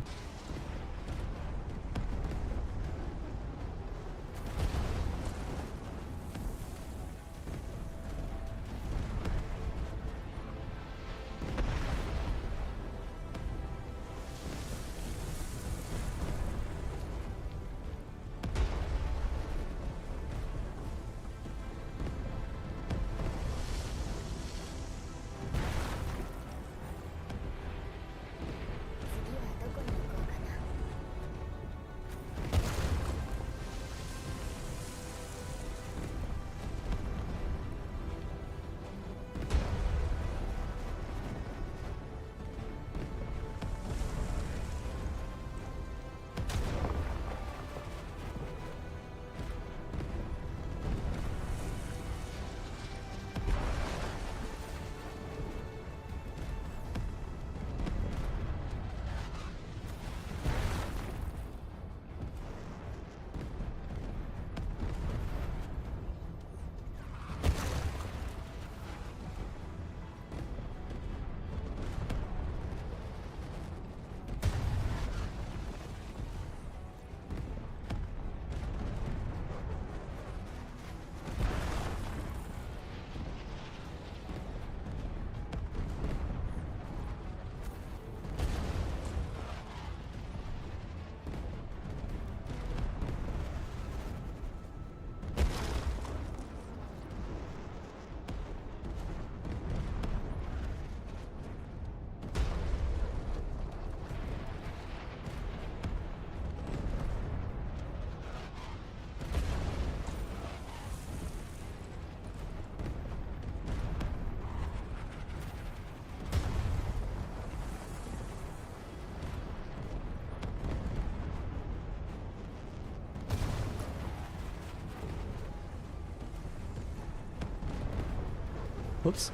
Whoops.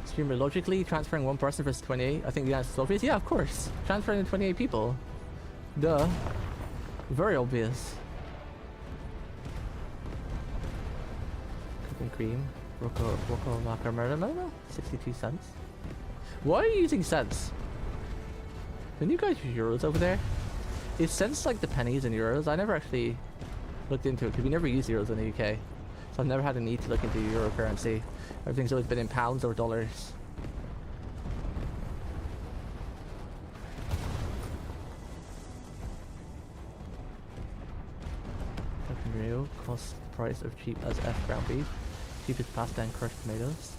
Streamer logically transferring one person versus 28. I think the answer is obvious. Yeah, of course. Transferring 28 people. Duh. Very obvious. Cooking cream. Rocco Maca Murder Murder? 62 cents. Why are you using cents? Don't you guys use euros over there? Is cents like the pennies and euros? I never actually looked into it because we never use euros in the UK. So I've never had a need to look into euro currency. Everything's always been in pounds or dollars. Fucking real. Cost price of cheap as F ground beef. Cheapest pasta and crushed tomatoes.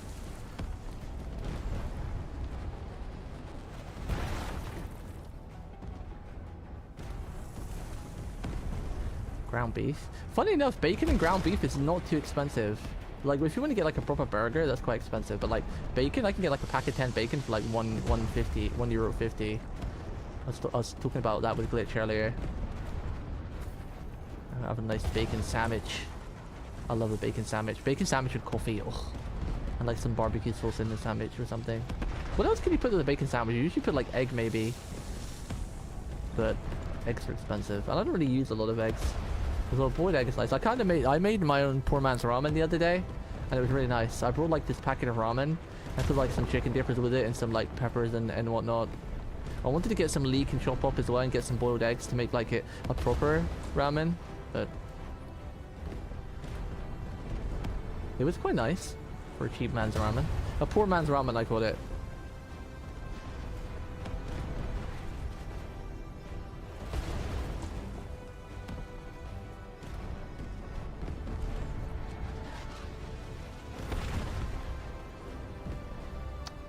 Ground beef. Funny enough, bacon and ground beef is not too expensive. Like, if you want to get like a proper burger, that's quite expensive. But like bacon, I can get like a pack of 10 bacon for like €1.50. I was talking about that with Glitch earlier. I have a nice bacon sandwich. I love a bacon sandwich. Bacon sandwich with coffee. Ugh. And like some barbecue sauce in the sandwich or something. What else can you put in the bacon sandwich? You usually put like egg maybe. But eggs are expensive. And I don't really use a lot of eggs. Because boiled egg is nice. I made my own poor man's ramen the other day, and it was really nice. I brought like this packet of ramen. I put like some chicken dippers with it and some like peppers and whatnot. I wanted to get some leek and chop up as well and get some boiled eggs to make like it a proper ramen, but it was quite nice for a cheap man's ramen. A poor man's ramen, I call it.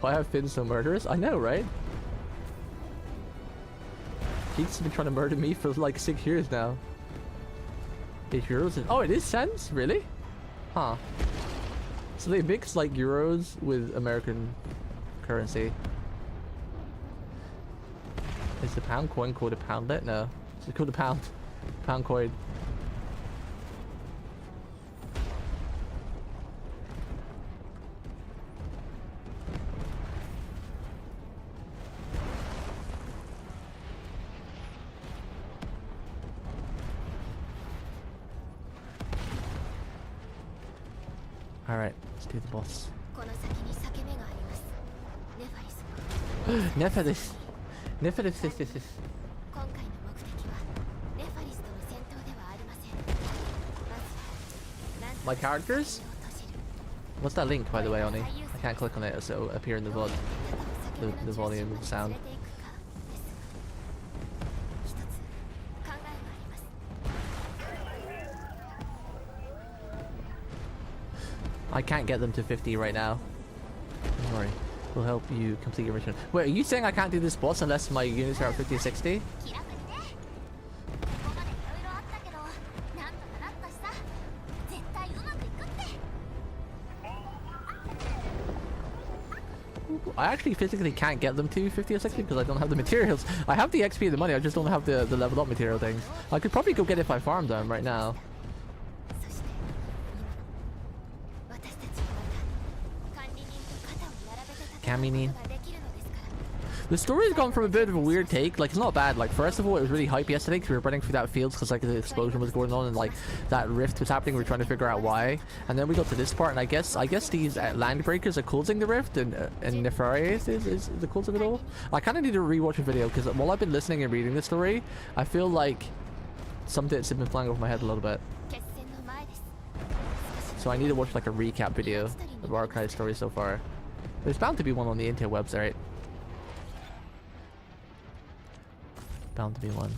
Why have Finn so murderous? I know, right? He's been trying to murder me for like 6 years now. 8 euros? Oh, it is cents? Really? Huh. So they mix like euros with American currency. Is the pound coin called a poundlet? No. It's called a pound. Pound coin. Alright, let's do the boss. この先に裂け目があります。ネファリスは Nephilus. Nephilus is this. 今回の目的はネファリスとの戦闘ではありません。まずは My characters? What's that link, by the way, Oni? I can't click on it, so it'll appear in the VOD. The volume of the sound. I can't get them to 50 right now. Don't worry. We'll help you complete your mission. Wait, are you saying I can't do this boss unless my units are at 50 or 60? I actually physically can't get them to 50 or 60 because I don't have the materials. I have the XP and the money, I just don't have the leveled up material things. I could probably go get it if I farm them right now. Kaminin. The story's gone from a bit of a weird take. Like, it's not bad. Like, first of all, it was really hype yesterday because we were running through that field because like the explosion was going on and like that rift was happening. We were trying to figure out why. And then we got to this part, and I guess these land breakers are closing the rift, and Nefarious is the close of it all. I kind of need to rewatch a video because while I've been listening and reading the story, I feel like some bits have been flying over my head a little bit. So I need to watch like a recap video of Arknights story so far. There's bound to be one on the interwebs, right? Bound to be one.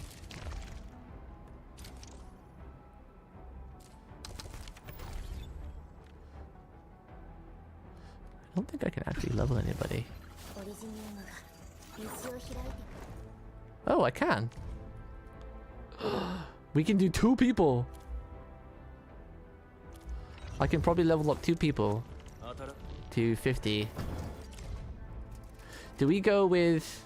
I don't think I can actually level anybody. Oh, I can. We can do 2 people. I can probably level up 2 people to 50. Do we go with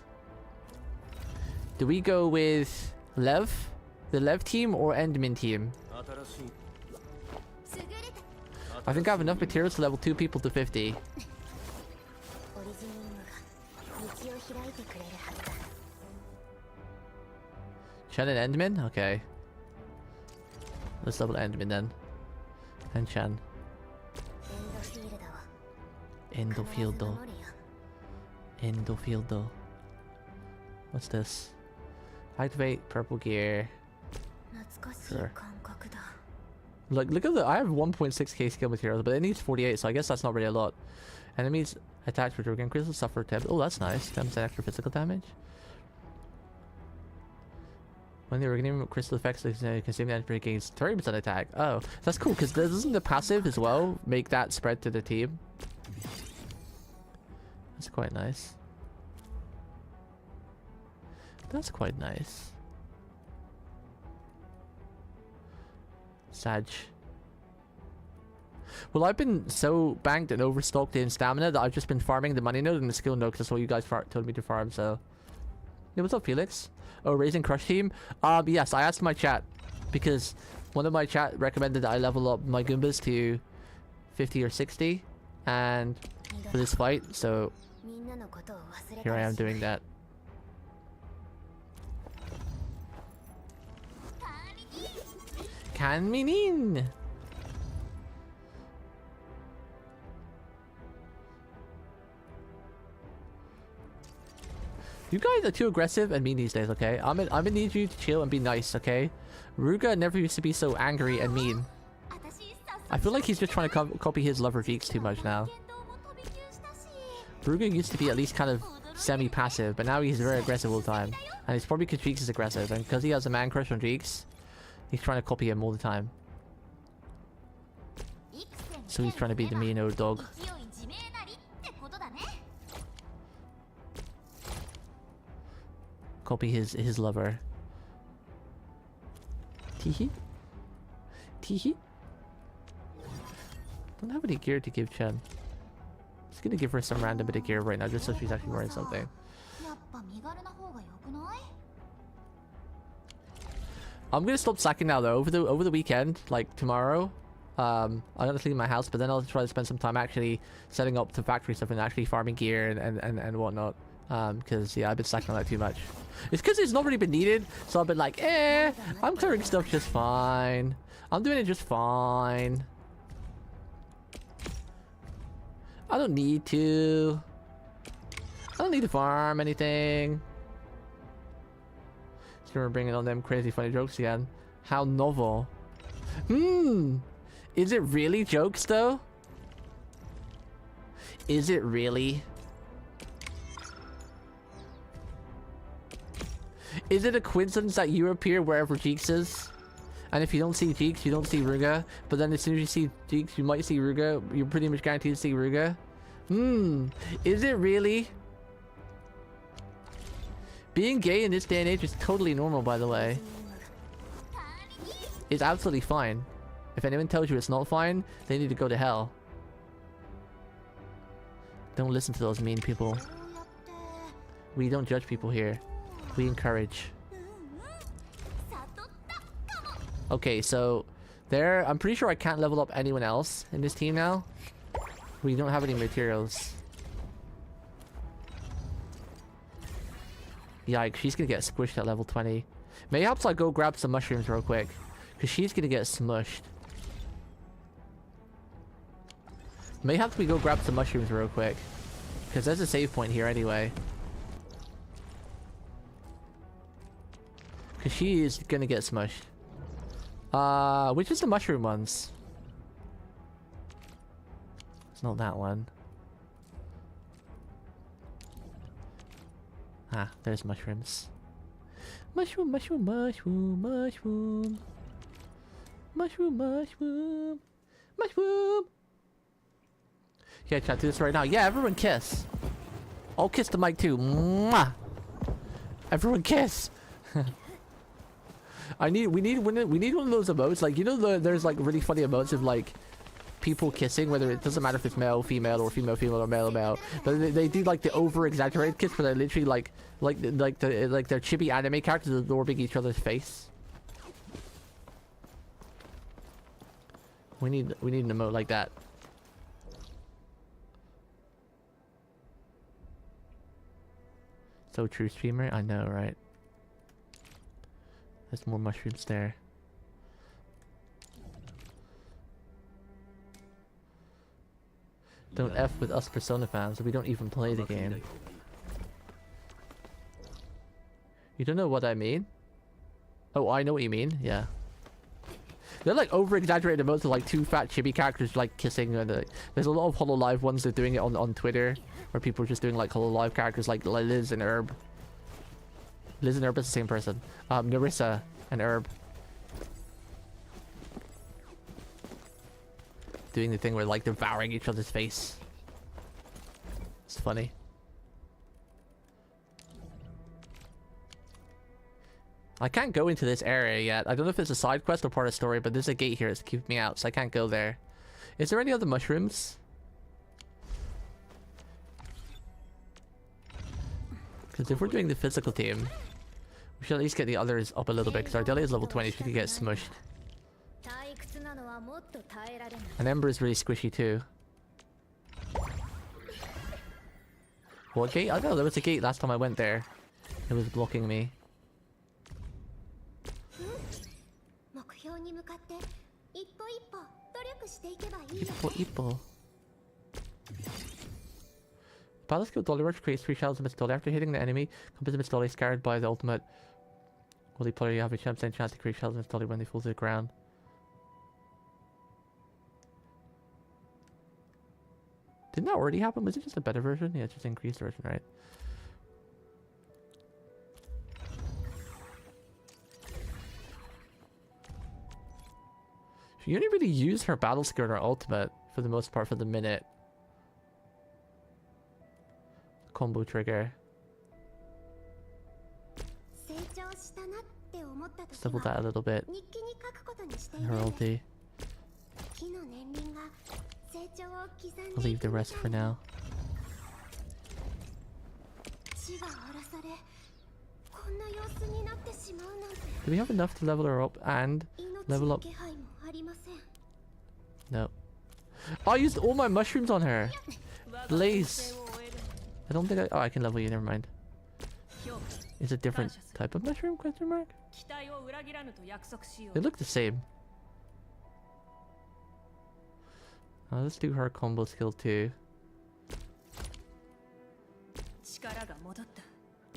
Lev? The Lev team or Endmin team? I think I have enough materials to level 2 people to 50. Chen and Endmin? Okay. Let's level Endmin then. And Chen. Endfield. Endfield. What's this? Activate purple gear. Sure. Look at the. I have 1.6k skill materials, but it needs 48, so I guess that's not really a lot. Enemies attached with Dragon Crystal suffer 10. Oh, that's nice. 10% extra physical damage. When the Organium Crystal effects consume damage gains 30% attack. Oh, that's cool, because doesn't the passive as well make that spread to the team? That's quite nice. That's quite nice. Sag. Well, I've been so banked and overstocked in stamina that I've just been farming the money node and the skill node because that's what you guys told me to farm, so... Hey, what's up, Felix? Oh, Raising Crush team? Yes, I asked my chat because one of my chat recommended that I level up my Goombas to 50 or 60 and for this fight, so here I am doing that. Kanminin! You guys are too aggressive and mean these days, okay? I'm gonna need you to chill and be nice, okay? Ruga never used to be so angry and mean. I feel like he's just trying to copy his lover Jeeks too much now. Ruga used to be at least kind of semi-passive, but now he's very aggressive all the time. And it's probably because Jeeks is aggressive, and because he has a man crush on Jeeks, he's trying to copy him all the time. So he's trying to be the mean old dog. Copy his lover. Teehee? Teehee? Don't have any gear to give Chen. Just gonna give her some random bit of gear right now just so she's actually wearing something. I'm gonna stop slacking now though. Over the weekend, like tomorrow, I'm gonna clean my house, but then I'll try to spend some time actually setting up the factory stuff and actually farming gear and whatnot. Because yeah, I've been slacking on that too much. It's because it's not really been needed, so I've been like, I'm clearing stuff just fine. I'm doing it just fine. I don't need to. I don't need to farm anything. So we're bringing on them crazy funny jokes again. How novel. Is it really jokes though? Is it really? Is it a coincidence that you appear wherever Jeeks is? And if you don't see Jeeks, you don't see Ruga. But then as soon as you see Jeeks, you might see Ruga. You're pretty much guaranteed to see Ruga. Is it really? Being gay in this day and age is totally normal, by the way. It's absolutely fine. If anyone tells you it's not fine, they need to go to hell. Don't listen to those mean people. We don't judge people here. We encourage. Okay, so there, I'm pretty sure I can't level up anyone else in this team now. We don't have any materials. Yikes, she's gonna get squished at level 20. Mayhaps I go grab some mushrooms real quick, because she's gonna get smushed. Mayhaps we go grab some mushrooms real quick, because there's a save point here anyway. Because she is gonna get smushed. Which is the mushroom ones? It's not that one. Ah, there's mushrooms. Mushroom, mushroom, mushroom, mushroom. Mushroom, mushroom. Mushroom! Yeah, chat, do this right now. Yeah, everyone kiss. I'll kiss the mic too. Mwah! Everyone kiss! we need one of those emotes, like, you know, there's like really funny emotes of like people kissing, whether it doesn't matter if it's male, female, or female, or male, but they do like the over-exaggerated kiss where they're literally like their chibi anime characters absorbing each other's face. We need an emote like that. So true, streamer. I know, right? There's more mushrooms there. Don't F with us Persona fans, we don't even play the game. You don't know what I mean? Oh, I know what you mean, yeah. They're like over-exaggerated emotes of like two fat chibi characters like kissing, and there's a lot of HoloLive ones that are doing it on Twitter, where people are just doing like HoloLive characters like Liz and Herb. Liz and Herb is the same person. Narissa and Herb. Doing the thing where like devouring each other's face. It's funny. I can't go into this area yet. I don't know if it's a side quest or part of the story, but there's a gate here that's keeping me out, so I can't go there. Is there any other mushrooms? Because if we're doing the physical team, we should at least get the others up a little bit, because our Delia is level 20, she could get smushed. And Ember is really squishy too. What gate? I don't know, there was a gate last time I went there. It was blocking me. Ippo. Battle skill Dolly Rush creates 3 shells of its Dolly. After hitting the enemy, comes its Dolly scarred by the ultimate. Will the player have a chance to create shells of its Dolly when they fall to the ground? Didn't that already happen? Was it just a better version? Yeah, it's just an increased version, right? She only really used her battle skill and her ultimate for the most part for the minute. Combo trigger. Let's level that a little bit. And her ulti. I'll leave the rest for now. Do we have enough to level her up and level up? No. Oh, I used all my mushrooms on her. Blaze. I don't think I... Oh, I can level you. Never mind. It's a different type of mushroom? Question mark? They look the same. Let's do her combo skill too.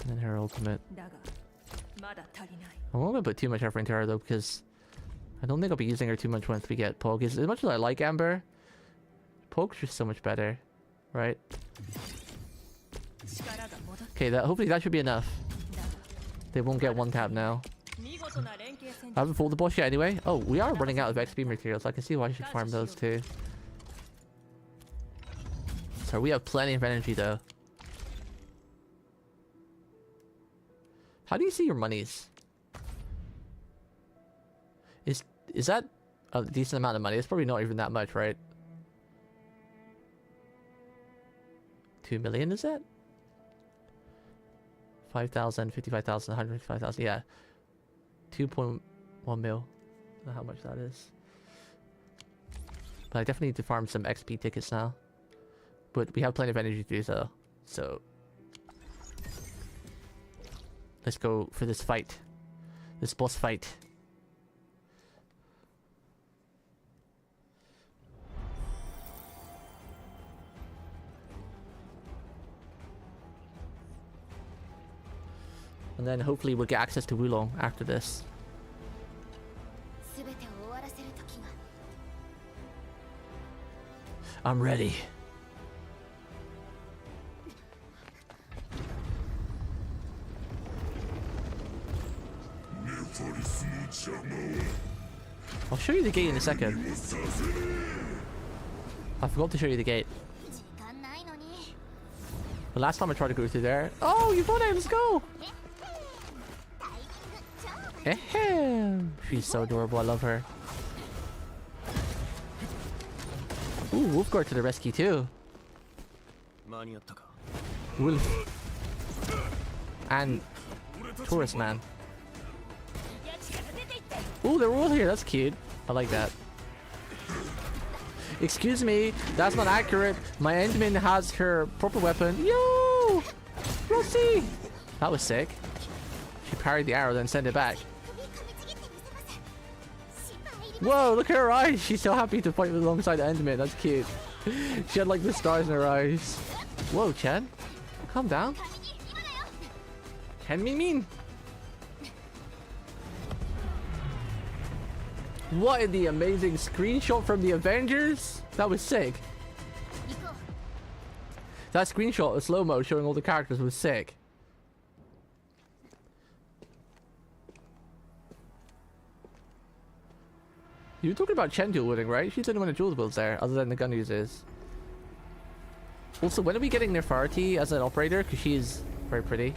And then her ultimate. I won't put too much effort into her though, because I don't think I'll be using her too much once we get Poke. As much as I like Amber, Poke's just so much better, right? Okay, hopefully that should be enough. They won't get one tap now. I haven't fought the boss yet anyway. Oh, we are running out of XP materials. I can see why I should farm those too. So we have plenty of energy though. How do you see your monies? Is that a decent amount of money? It's probably not even that much, right? 2 million is that? 5,000, 55,000, 155,000. Yeah. 2.1 mil. I don't know how much that is. But I definitely need to farm some XP tickets now. But we have plenty of energy to do so. So let's go for this fight. This boss fight. And then hopefully we'll get access to Wulong after this. I'm ready. I'll show you the gate in a second. I forgot to show you the gate. The last time I tried to go through there. Oh, you got it! Let's go! Ahem. She's so adorable. I love her. Ooh, Wolfguard to the rescue too. Wolf. And Tourist Man. Ooh, they're all here. That's cute. I like that. Excuse me, that's not accurate. My Enderman has her proper weapon. Yo! Rossi! That was sick. She parried the arrow, then sent it back. Whoa, look at her eyes. She's so happy to fight alongside the Enderman. That's cute. She had like the stars in her eyes. Whoa, Chen. Calm down. Can me mean? What in the amazing screenshot from the Avengers? That was sick. That screenshot of slow-mo showing all the characters was sick. You were talking about Chen dual wielding, right? She's the only one of dual wields there, other than the gun users. Also, when are we getting Nefertiti as an operator? Because she's very pretty.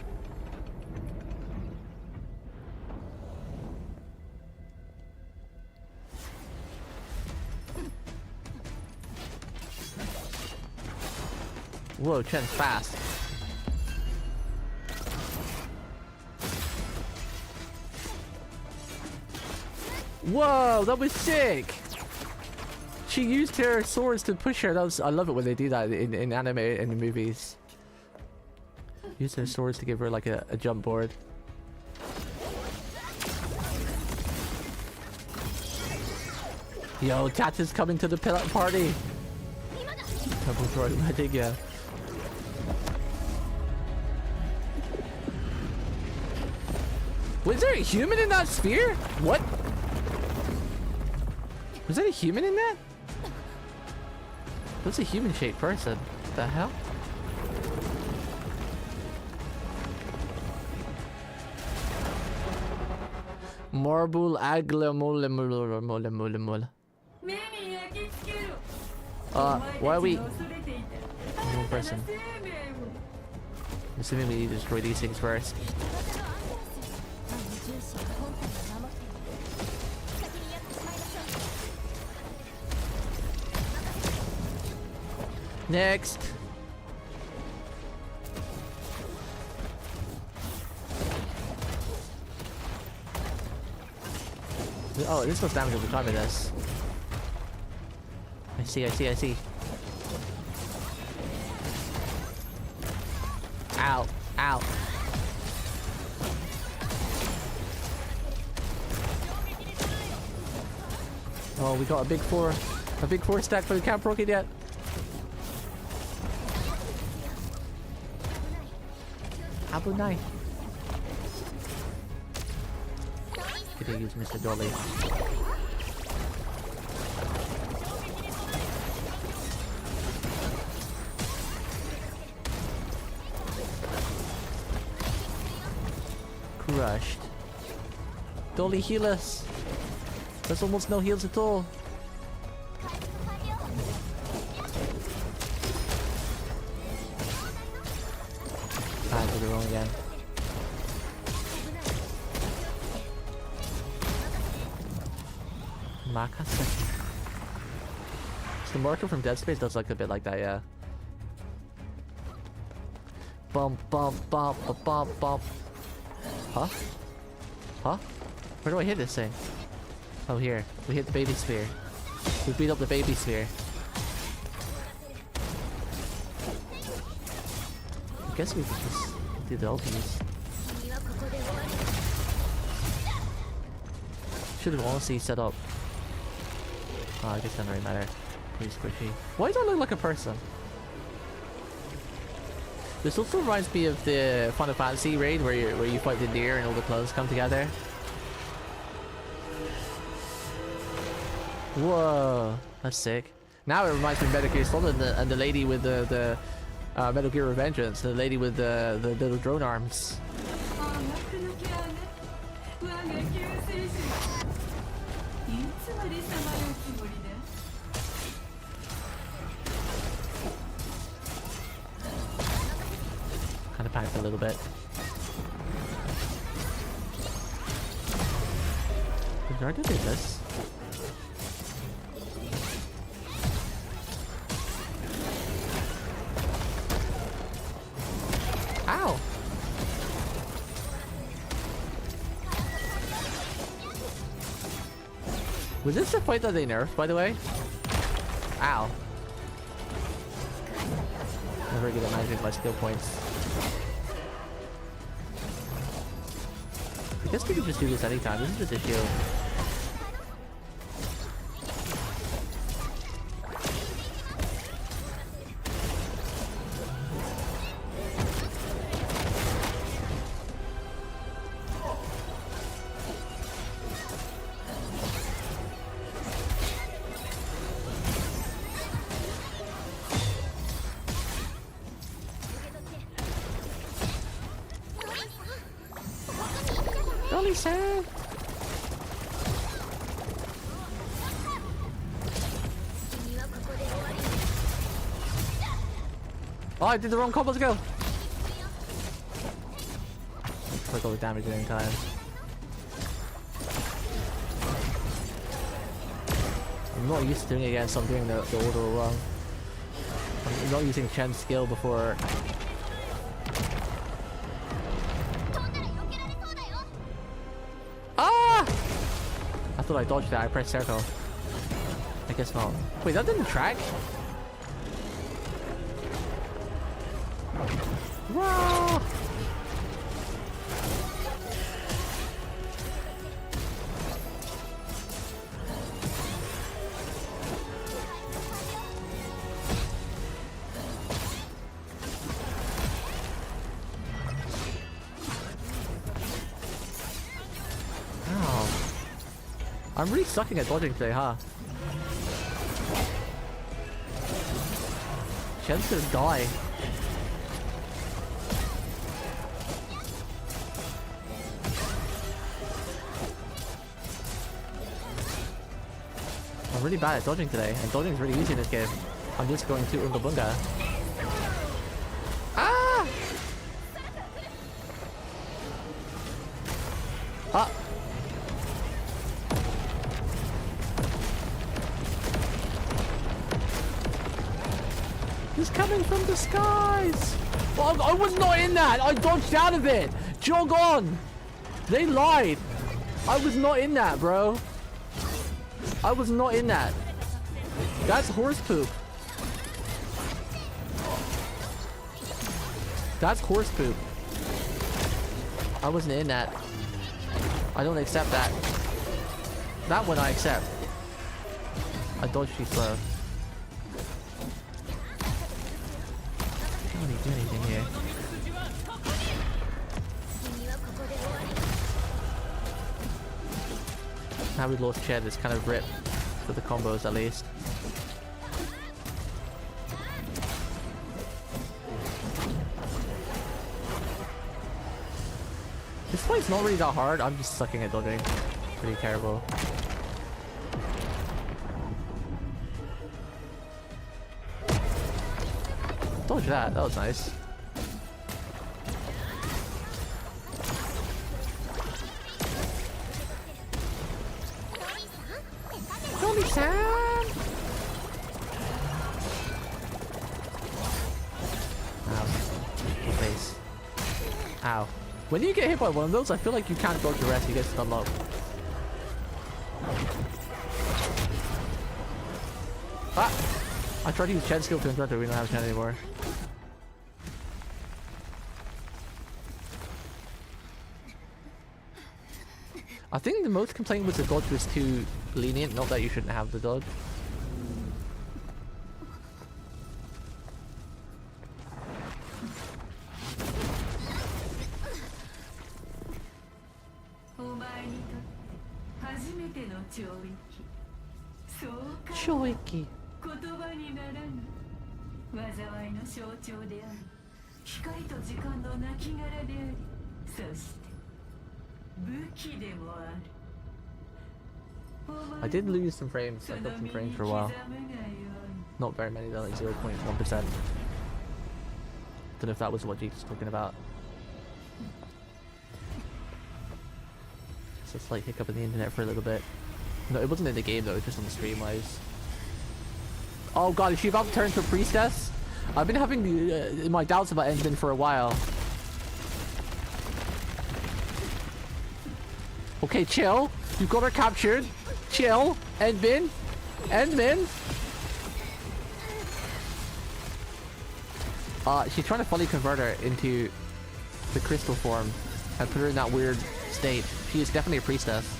Whoa, Chen's fast. Whoa, that was sick! She used her swords to push her. That was, I love it when they do that in anime and in movies. Use her swords to give her like a jump board. Yo, Tat is coming to the party. Double throw magic, yeah. Was there a human in that sphere? What? Was there a human in that? That's a human-shaped person. What the hell? Marble aglamole. Why are we... One person. I'm assuming we need to destroy these things first. Next. Oh, this does damage over time with this. I see. Ow. Oh, we got a big four stack, but we can't proc it yet. Abunai. can use Mr. Dolly. Crushed. Dolly, heal us! There's almost no heals at all. I did it wrong again. Makasaki. So the marker from Dead Space does look a bit like that, yeah. Bump, bump, bump, bump, bump, bump. Huh? Huh? Where do I hit this thing? Oh, here. We hit the baby sphere. We beat up the baby sphere. I guess we could just do the ulties. Should have honestly set up. Oh, I guess that doesn't really matter. Pretty squishy. Why does that look like a person? This also reminds me of the Final Fantasy raid where you fight the deer and all the clothes come together. Whoa, that's sick. Now it reminds me of Metal Gear Solid and the lady with the Metal Gear Revengeance, the lady with the little drone arms. Kind of panicked a little bit. Did I do this? Ow! Was this the fight that they nerfed, by the way? Ow. Never good at managing my skill points. I guess we could just do this anytime. This is just a shield. Dolly, sir! Oh, I did the wrong combo to go! Took all the damage at any time. I'm not used to doing it again, so I'm doing the order wrong. I'm not using Chen's skill before. Ah! I thought I dodged that, I pressed circle. I guess not. Wait, that didn't track? Whoa! I'm really sucking at dodging today, huh? Chen's gonna die. I'm really bad at dodging today, and dodging is really easy in this game. I'm just going to Unga Bunga. Ah! Ah! He's coming from the skies! Oh, I was not in that! I dodged out of it! Jog on! They lied! I was not in that, bro! I was not in that. That's horse poop. That's horse poop. I wasn't in that. I don't accept that. That one I accept. I dodged too slow. Can't really do anything here. Now we've lost Ched, it's kind of ripped for the combos at least. This fight's not really that hard, I'm just sucking at dodging. Pretty terrible. Dodge that was nice. Nori-san! Ow. Your face. Ow. When you get hit by one of those, I feel like you can't dodge the rest, you get stun locked. Ah! I tried to use Ched's skill to interrupt her, we don't have Ched anymore. I think the most complaint was the dodge was too lenient, not that you shouldn't have the dodge. Choiki. I did lose some frames. I got some frames for a while. Not very many though, like 0.1%. Don't know if that was what Jake was talking about. It's a slight hiccup in the internet for a little bit. No, it wasn't in the game though, it was just on the stream wise. Oh god, is she about to turn into a priestess? I've been having my doubts about Endfield for a while. Okay, chill. You've got her captured. Chill. Endmin. Endmin. She's trying to fully convert her into the crystal form and put her in that weird state. She is definitely a priestess.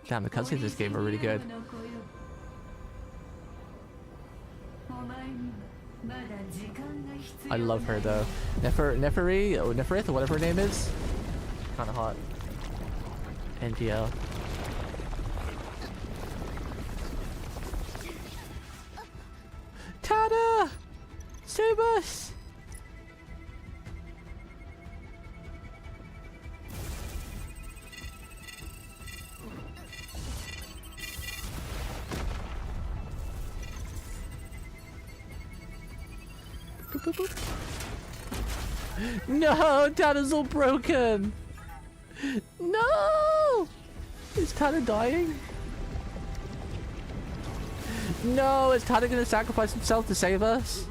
Damn, the cutscenes in this game are really good. I love her though. Neferri or Neferith or whatever her name is. Kinda hot. NGL. Tada! Save us! No, Tada's all broken. No, is Tada dying? No, is Tada gonna sacrifice himself to save us?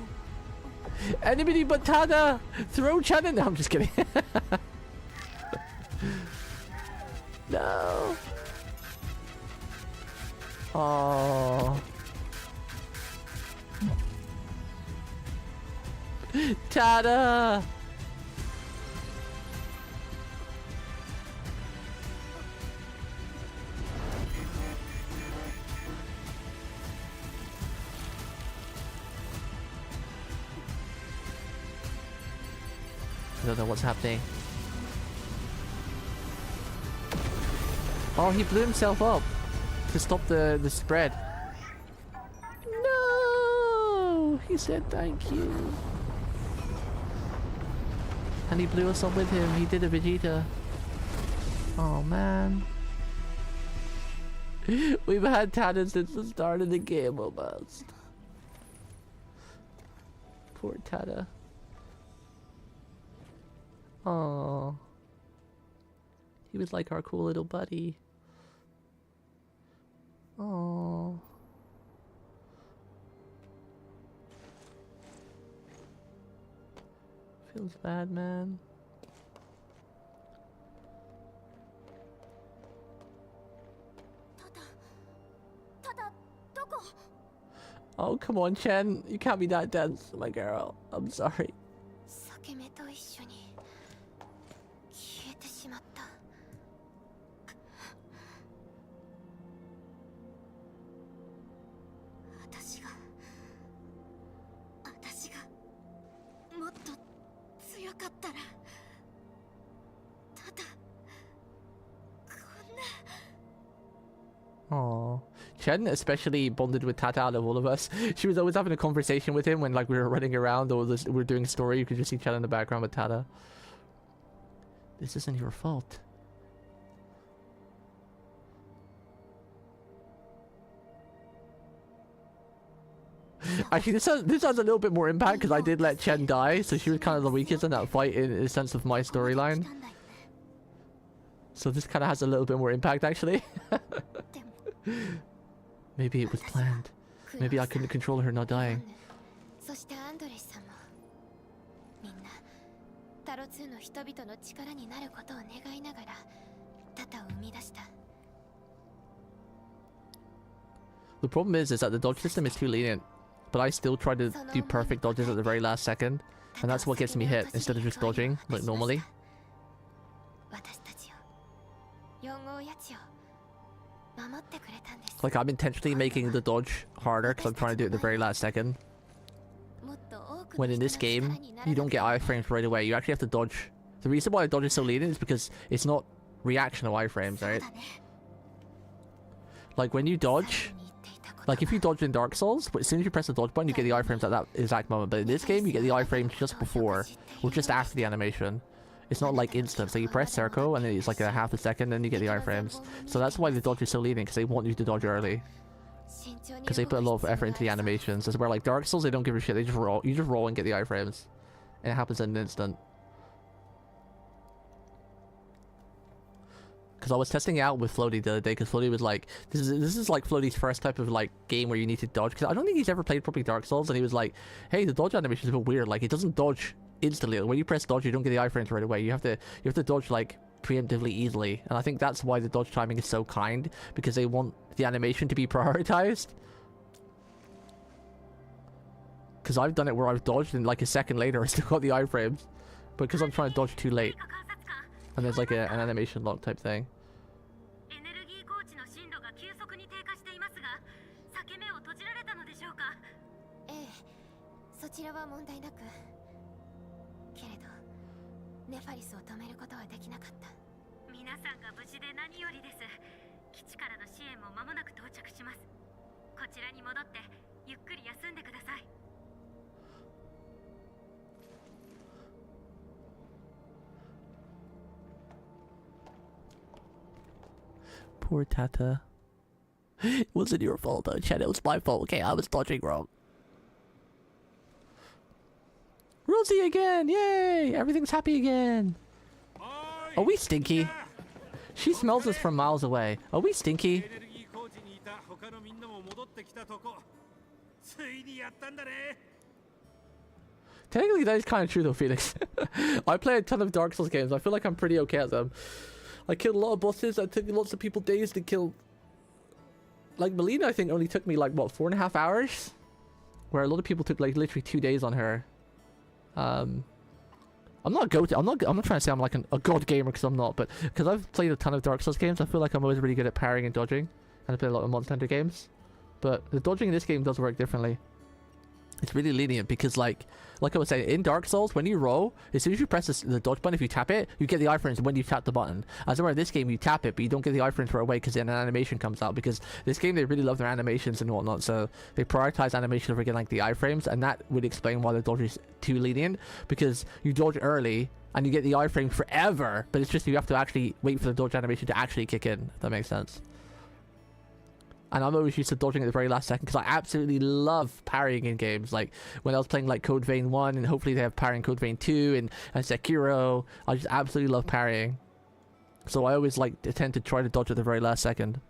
Anybody but Tada, throw Chad in. No, I'm just kidding. No. Oh. Tada! I don't know what's happening. Oh, he blew himself up to stop the spread. No! He said thank you. And he blew us up with him. He did a Vegeta. Oh man. We've had Tada since the start of the game almost. Poor Tada. Oh. He was like our cool little buddy. Oh. Feels bad, man. Oh, come on, Chen. You can't be that dense, my girl. I'm sorry. 裂け目と一緒に消えてしまった。私がもっと強かったら、ただこんな。Aww. Chen especially bonded with Tata out of all of us. She was always having a conversation with him when like we were running around or we were doing a story. You could just see Chen in the background with Tata. This isn't your fault. Actually, this has a little bit more impact because I did let Chen die, so she was kind of the weakest in that fight in a sense of my storyline. So this kind of has a little bit more impact actually. Maybe it was planned. Maybe I couldn't control her not dying. The problem is that the dodge system is too lenient, but I still try to do perfect dodges at the very last second, and that's what gets me hit instead of just dodging like normally. Like I'm intentionally making the dodge harder because I'm trying to do it at the very last second. When in this game, you don't get iframes right away. You actually have to dodge. The reason why the dodge is so lenient is because it's not reactional iframes, right? Like when you dodge, like if you dodge in Dark Souls, but as soon as you press the dodge button, you get the iframes at that exact moment. But in this game, you get the iframes just before or just after the animation. It's not like instant, so you press circle and then it's like a half a second, then you get the iframes. So that's why the dodge is so lenient, because they want you to dodge early. Because they put a lot of effort into the animations. As where like Dark Souls, they don't give a shit, they just roll. You just roll and get the iframes. And it happens in an instant. Because I was testing it out with Floaty the other day, because Floaty was like, this is like Floaty's first type of like game where you need to dodge. Because I don't think he's ever played properly Dark Souls, and he was like, hey, the dodge animation is a bit weird. Like, it doesn't dodge instantly. When you press dodge, you don't get the iframes right away. You have to dodge like preemptively easily, and I think that's why the dodge timing is so kind, because they want the animation to be prioritized. Because I've done it where I've dodged and like a second later I still got the iframes, but because I'm trying to dodge too late, and there's like an animation lock type thing. Poor Tata. It wasn't your fault though, Chen. It was my fault. Okay, I was dodging wrong. Rosie again! Yay! Everything's happy again. Are we stinky? She smells us from miles away. Are we stinky? Technically, that is kind of true though, Felix. I play a ton of Dark Souls games. I feel like I'm pretty okay at them. I killed a lot of bosses. I took lots of people days to kill. Like Melina, I think only took me like what, 4.5 hours, where a lot of people took like literally 2 days on her. I'm not trying to say I'm like a god gamer, because I'm not, but because I've played a ton of Dark Souls games, I feel like I'm always really good at parrying and dodging, and I play a lot of Monster Hunter games. But the dodging in this game does work differently. It's really lenient because like I was saying, in Dark Souls, when you roll, as soon as you press the dodge button, if you tap it, you get the iframes when you tap the button. As in this game, you tap it, but you don't get the iframes right away because then an animation comes out. Because this game, they really love their animations and whatnot, so they prioritize animation over getting like the iframes, and that would explain why the dodge is too lenient. Because you dodge early and you get the iframes forever, but it's just you have to actually wait for the dodge animation to actually kick in. If that makes sense. And I'm always used to dodging at the very last second because I absolutely love parrying in games. Like when I was playing like Code Vein 1, and hopefully they have parrying Code Vein 2 and Sekiro. I just absolutely love parrying. So I always like tend to try to dodge at the very last second.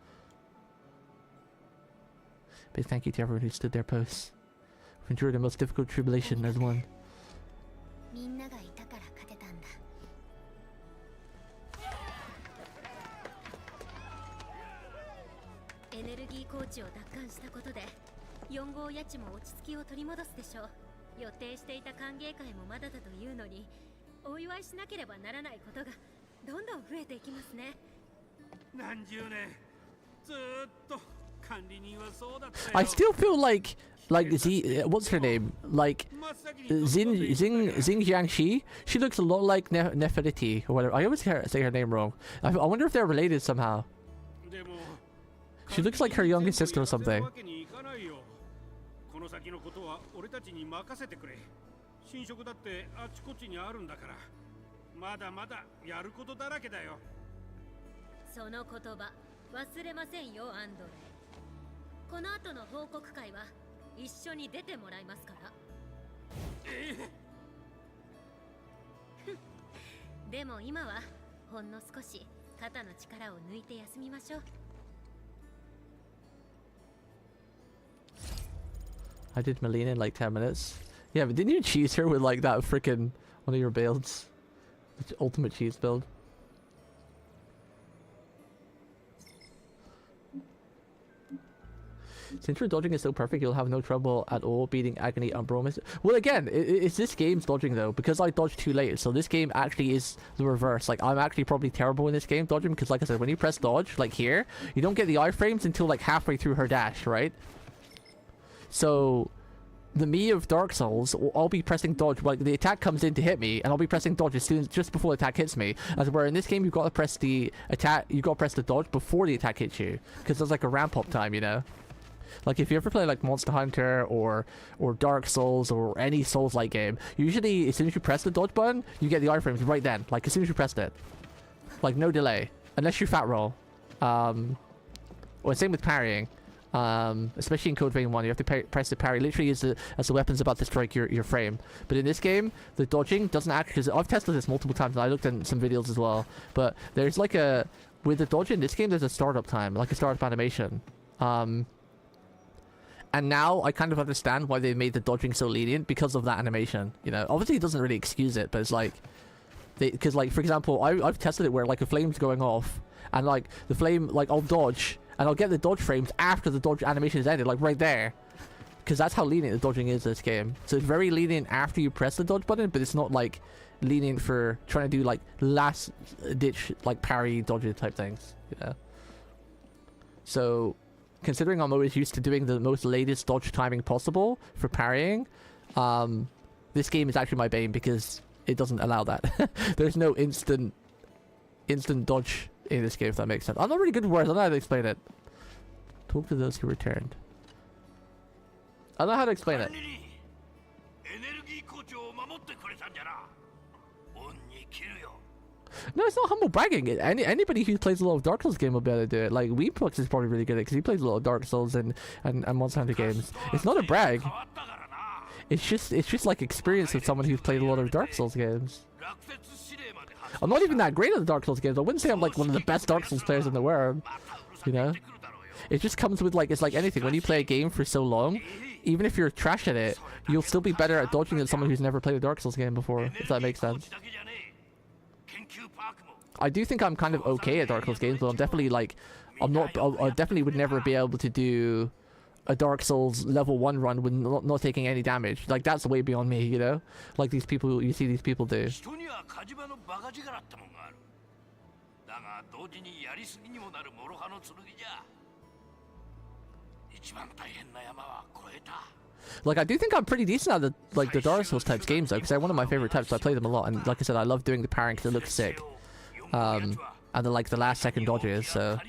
Big thank you to everyone who stood their posts. We've endured the most difficult tribulation as one. 4号家地も落ち着きを取り戻すでしょう。予定していた歓迎会もまだだというのに、お祝いしなければならないことがどんどん増えていきますね。何十年ずーっと管理人はそうだったよ。 I still feel like what's her name? Like Xing Jiangxi. She looks a lot like Nefertiti or whatever. I always say her name wrong. I wonder if they're related somehow. She looks like her younger sister or something. この先のことは俺たちに任せてくれ。新職だってあちこちにあるんだから、まだまだやることだらけだよ。その言葉忘れませんよ、アンドレ。この後の報告会は一緒に出てもらいますから。でも今はほんの少し肩の力を抜いて休みましょう。I did Melina in like 10 minutes. Yeah, but didn't you cheese her with like that freaking one of your builds? The ultimate cheese build. Since your dodging is so perfect, you'll have no trouble at all beating Agony and Bromis. Well, again, it's this game's dodging though, because I dodged too late. So this game actually is the reverse. Like, I'm actually probably terrible in this game dodging, because like I said, when you press dodge, like here, you don't get the iframes until like halfway through her dash, right? So the me of Dark Souls, I'll be pressing dodge, like the attack comes in to hit me, and I'll be pressing dodge as soon as, just before the attack hits me. As where in this game, you've got to press the attack, you've got to press the dodge before the attack hits you, because there's like a ramp up time, you know. Like if you ever play like Monster Hunter or Dark Souls or any Souls-like game, usually as soon as you press the dodge button, you get the iframes right then. Like as soon as you pressed it, like no delay, unless you fat roll. Or same with parrying. Especially in Code Vein 1, you have to press the parry literally as the weapon's about to strike your frame. But in this game, the dodging doesn't actually, because I've tested this multiple times and I looked at some videos as well, but there's like a, with the dodging in this game, there's a startup time, like a startup animation. And now I kind of understand why they made the dodging so lenient, because of that animation, you know. Obviously it doesn't really excuse it, but it's like, because like for example, I've tested it where like a flame's going off and like the flame, like I'll dodge and I'll get the dodge frames after the dodge animation is ended, like right there, because that's how lenient the dodging is in this game. So it's very lenient after you press the dodge button, but it's not like lenient for trying to do like last ditch like parry dodge type things, you know. So considering I'm always used to doing the most latest dodge timing possible for parrying, this game is actually my bane because it doesn't allow that. There's no instant dodge in this game, if that makes sense. I'm not really good with words, I don't know how to explain it. Talk to those who returned. I don't know how to explain it. No, it's not humble bragging. Anybody who plays a lot of Dark Souls game will be able to do it. Like, Weepux is probably really good at it because he plays a lot of Dark Souls and Monster Hunter games. It's not a brag. It's just like experience with someone who's played a lot of Dark Souls games. I'm not even that great at the Dark Souls games. I wouldn't say I'm like one of the best Dark Souls players in the world. You know? It just comes with like, it's like anything. When you play a game for so long, even if you're trash at it, you'll still be better at dodging than someone who's never played a Dark Souls game before, if that makes sense. I do think I'm kind of okay at Dark Souls games, but I'm definitely like, I definitely would never be able to do a Dark Souls level 1 run with not taking any damage. Like, that's way beyond me, you know? Like these people, you see these people do. Like, I do think I'm pretty decent at the Dark Souls types games though, because they're one of my favorite types, so I play them a lot, and like I said, I love doing the parrying because it looks sick. And then like the last second dodges, so.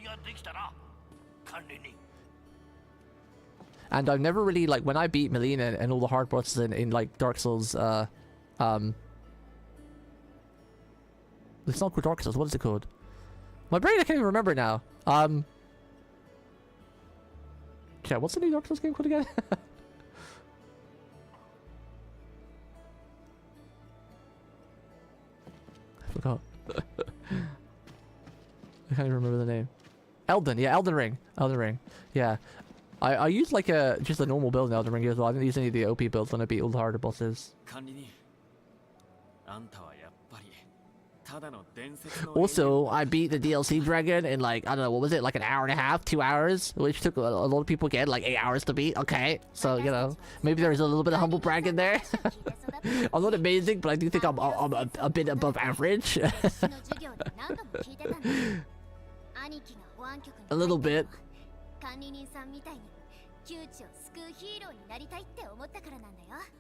And I've never really, like, when I beat Melina and all the hard bosses in like Dark Souls, it's not called Dark Souls, what is it called? My brain, I can't even remember it now. Yeah, what's the new Dark Souls game called again? I forgot. I can't even remember the name. Elden, yeah, Elden Ring. Elden Ring, yeah. I used like just a normal build in Elden Ring as well. I didn't use any of the OP builds when I beat all the harder bosses. Also, I beat the DLC dragon in like, I don't know, what was it, like an hour and a half, 2 hours, which took a lot of people get like 8 hours to beat. Okay, so you know, maybe there's a little bit of humble brag in there. I'm not amazing, but I do think I'm a bit above average. A little bit.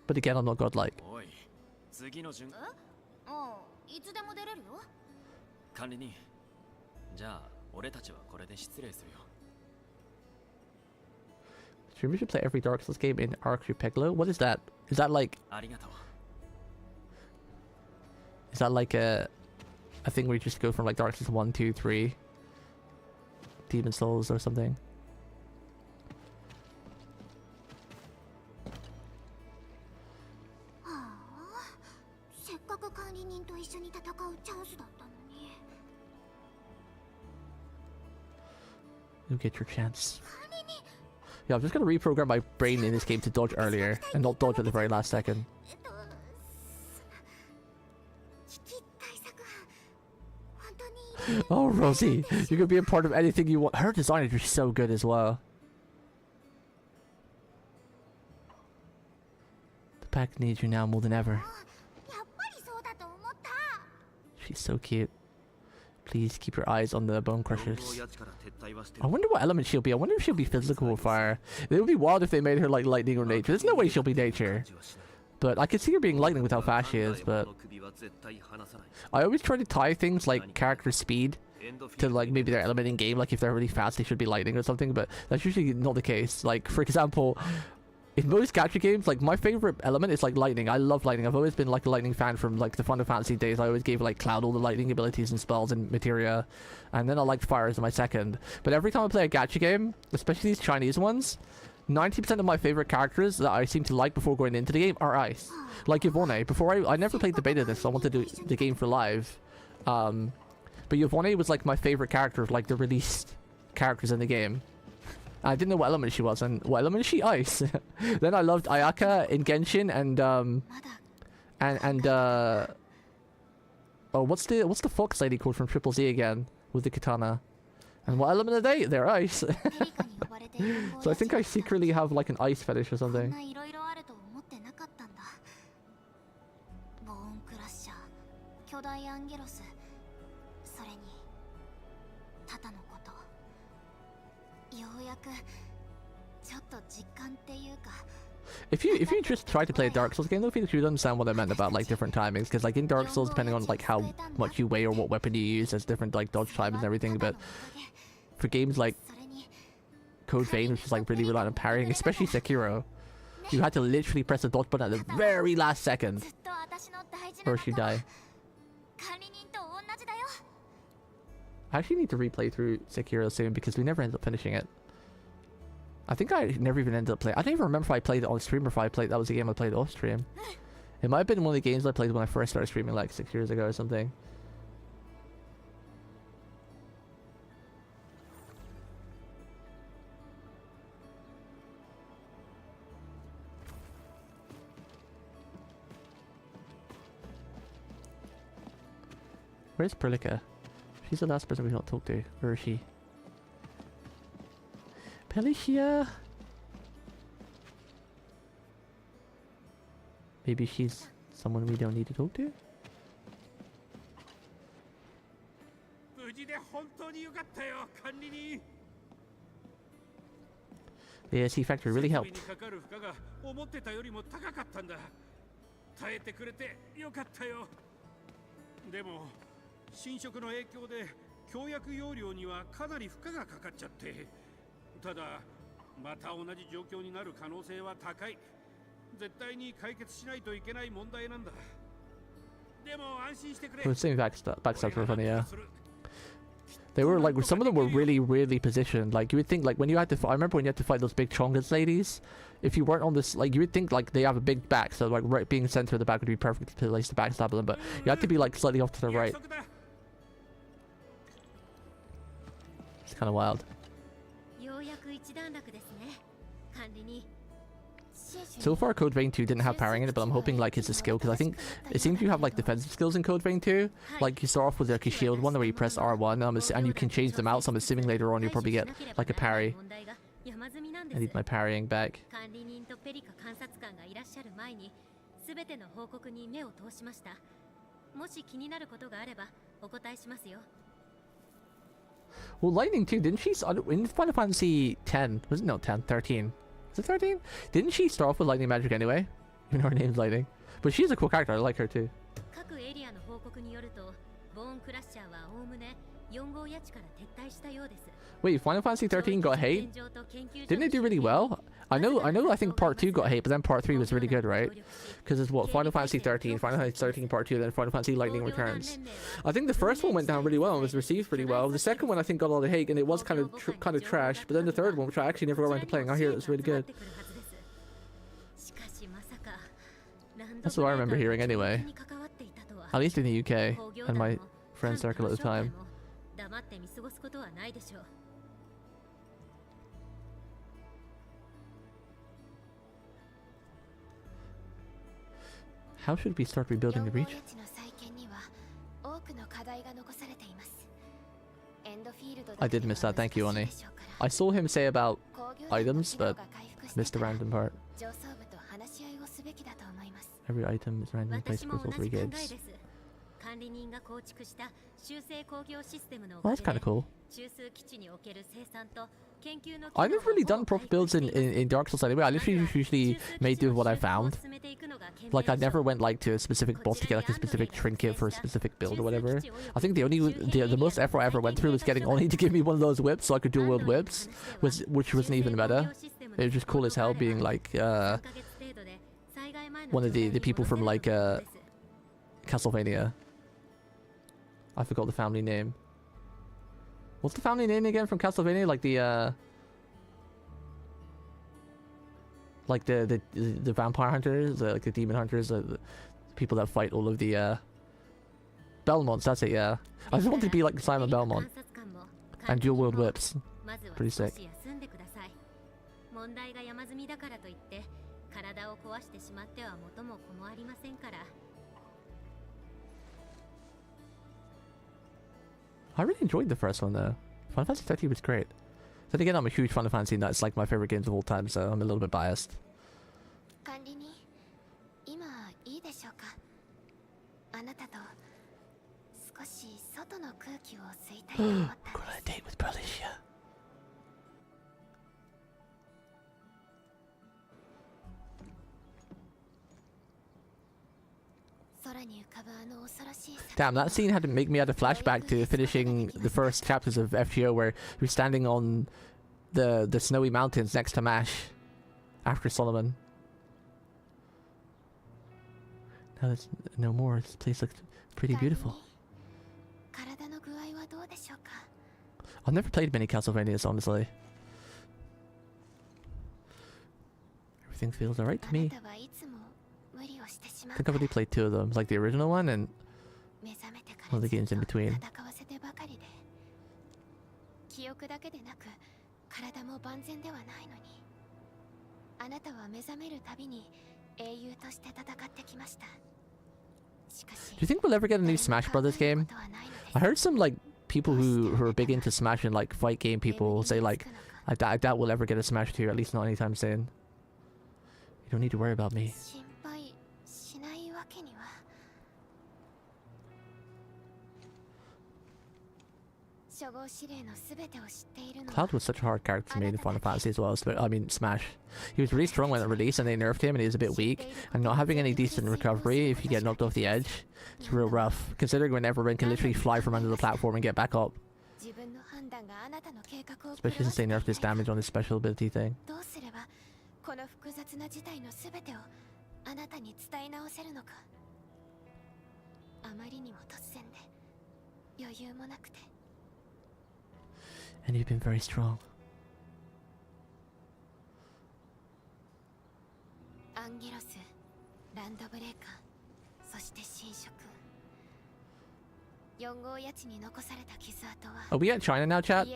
But again, I'm not godlike. We should play every Dark Souls game in Arknights. What is that? Is that like... Is that like a thing where you just go from like Dark Souls 1, 2, 3, Demon Souls or something? You'll get your chance. Yeah, I'm just gonna reprogram my brain in this game to dodge earlier and not dodge at the very last second. Oh, Rosie, you can be a part of anything you want. Her design is so good as well. The pack needs you now more than ever. She's so cute. Please keep your eyes on the bone crushers. I wonder what element she'll be. I wonder if she'll be physical or fire. It would be wild if they made her like lightning or nature. There's no way she'll be nature. But I could see her being lightning with how fast she is, but... I always try to tie things like character speed to like maybe their element in game. Like if they're really fast, they should be lightning or something, but that's usually not the case. Like, for example... in most gacha games, like my favorite element is like lightning. I love lightning. I've always been like a lightning fan from like the Final Fantasy days. I always gave like Cloud all the lightning abilities and spells and materia, and then I liked fire as my second. But every time I play a gacha game, especially these Chinese ones, 90% of my favorite characters that I seem to like before going into the game are ice. Like Yvonne. Before I never played the beta of this, so I wanted to do the game for live. But Yvonne was like my favorite character of like the released characters in the game. I didn't know what element she was, and what element is she? Ice. Then I loved Ayaka in Genshin, and oh, what's the fox lady called from Triple Z again with the katana? And what element are they? They're ice. So I think I secretly have like an ice fetish or something. If you just try to play a Dark Souls game, though, you would understand what I meant about like different timings, because like in Dark Souls, depending on like how much you weigh or what weapon you use, there's different like dodge times and everything. But for games like Code Vein, which is like really reliant on parrying, especially Sekiro, you had to literally press the dodge button at the very last second, or else you die. I actually need to replay through Sekiro soon because we never ended up finishing it. I think I never even ended up playing. I don't even remember if I played it on stream or if that was a game I played off stream. It might have been one of the games I played when I first started streaming like 6 years ago or something. Where's Perlica? She's the last person we've not talked to. Where is she? Pelicia? Maybe she's someone we don't need to talk to? The AC factory really helped. We're seeing backstabs were funny, yeah. They were like, some of them were really positioned. Like you would think, like when you had to, I remember when you had to fight those big Chongas ladies. If you weren't on this, like you would think like they have a big back, so like right being center of the back would be perfect place to backstab them. But you had to be like slightly off to the right. It's kind of wild. So far, Code Vein 2 didn't have parrying in it, but I'm hoping like it's a skill because I think it seems you have like defensive skills in Code Vein 2. Like you start off with like a shield one where you press R1, and you can change them out. So I'm assuming later on you'll probably get like a parry. I need my parrying back. Well, Lightning too, didn't she? In Final Fantasy 10, was it? No, 10, 13. Is it 13? Didn't she start off with lightning magic anyway? Even though her name's Lightning. But she's a cool character, I like her too. Wait, Final Fantasy 13 got hate? Didn't it do really well? I think part 2 got hate, but then part 3 was really good, right? Because it's what, Final Fantasy 13, Final Fantasy 13 part 2, then Final Fantasy Lightning Returns. I think the first one went down really well and was received pretty well. The second one I think got a lot of hate and it was kind of trash, but then the third one, which I actually never got around to playing, I hear it was really good. That's what I remember hearing anyway. At least in the UK and my friend circle at the time. How should we start rebuilding the region? I did miss that, thank you, Oni. I saw him say about items, but missed the random part. Every item is randomly placed for 3 gigs. Well, that's kind of cool. I've never really done proper builds in Dark Souls anyway. I literally usually made do with what I found. Like I never went like to a specific boss to get like a specific trinket for a specific build or whatever. I think the most effort I ever went through was getting Oni to give me one of those whips so I could dual wield whips, which wasn't even better. It was just cool as hell being like one of the people from like Castlevania. I forgot the family name. What's the family name again from Castlevania? Like the vampire hunters, like the demon hunters, the people that fight all of the Belmonts. That's it. Yeah, I just wanted to be like Simon Belmont and dual wield whips. Pretty sick. I really enjoyed the first one though. Final Fantasy 13 was great. Then again, I'm a huge Final Fantasy nut. It's like my favorite games of all time, so I'm a little bit biased. Going on a date with Berlicia. Damn, that scene had to make me had a flashback to finishing the first chapters of FGO where you're standing on the snowy mountains next to Mash after Solomon. Now there's no more. This place looks pretty beautiful. I've never played many Castlevanias, honestly. Everything feels alright to me. I think I've only played 2 of them, like the original one and one of the games in between. Do you think we'll ever get a new Smash Brothers game? I heard some like people who are big into Smash and like fight game people say like, I doubt we'll ever get a Smash 2, at least not anytime soon. You don't need to worry about me. Cloud was such a hard character to me in Final Fantasy as well. I mean, Smash. He was really strong when it released and they nerfed him and he was a bit weak. And not having any decent recovery if you get knocked off the edge, it's real rough. Considering when everyone can literally fly from under the platform and get back up. Especially since they nerfed his damage on his special ability thing. And you've been very strong. Are we at China now, chat? Do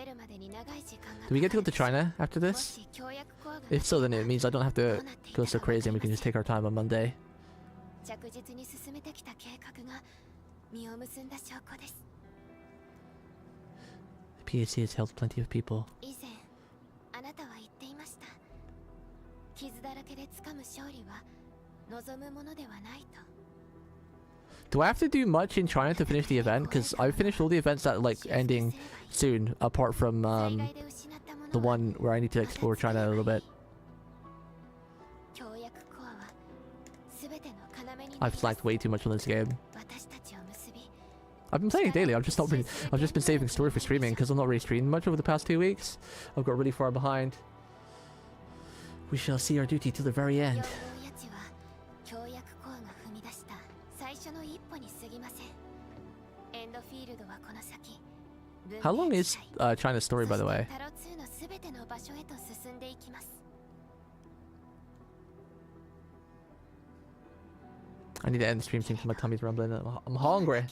we get to go to China after this? If so, then it means I don't have to go so crazy and we can just take our time on Monday. 着実に進めてきた計画が実を結んだ証拠です。 The PAC has helped plenty of people. 以前あなたは言っていました。傷だらけで掴む勝利は望むものではないと。 Do I have to do much in China to finish the event? Because I've finished all the events that like ending soon, apart from the one where I need to explore China a little bit. I've slacked way too much on this game. I've been playing daily. I've just been saving story for streaming because I'm not really streaming much over the past 2 weeks. I've got really far behind. We shall see our duty to the very end. How long is China's story, by the way? I need to end the stream soon because my tummy's rumbling. I'm hungry.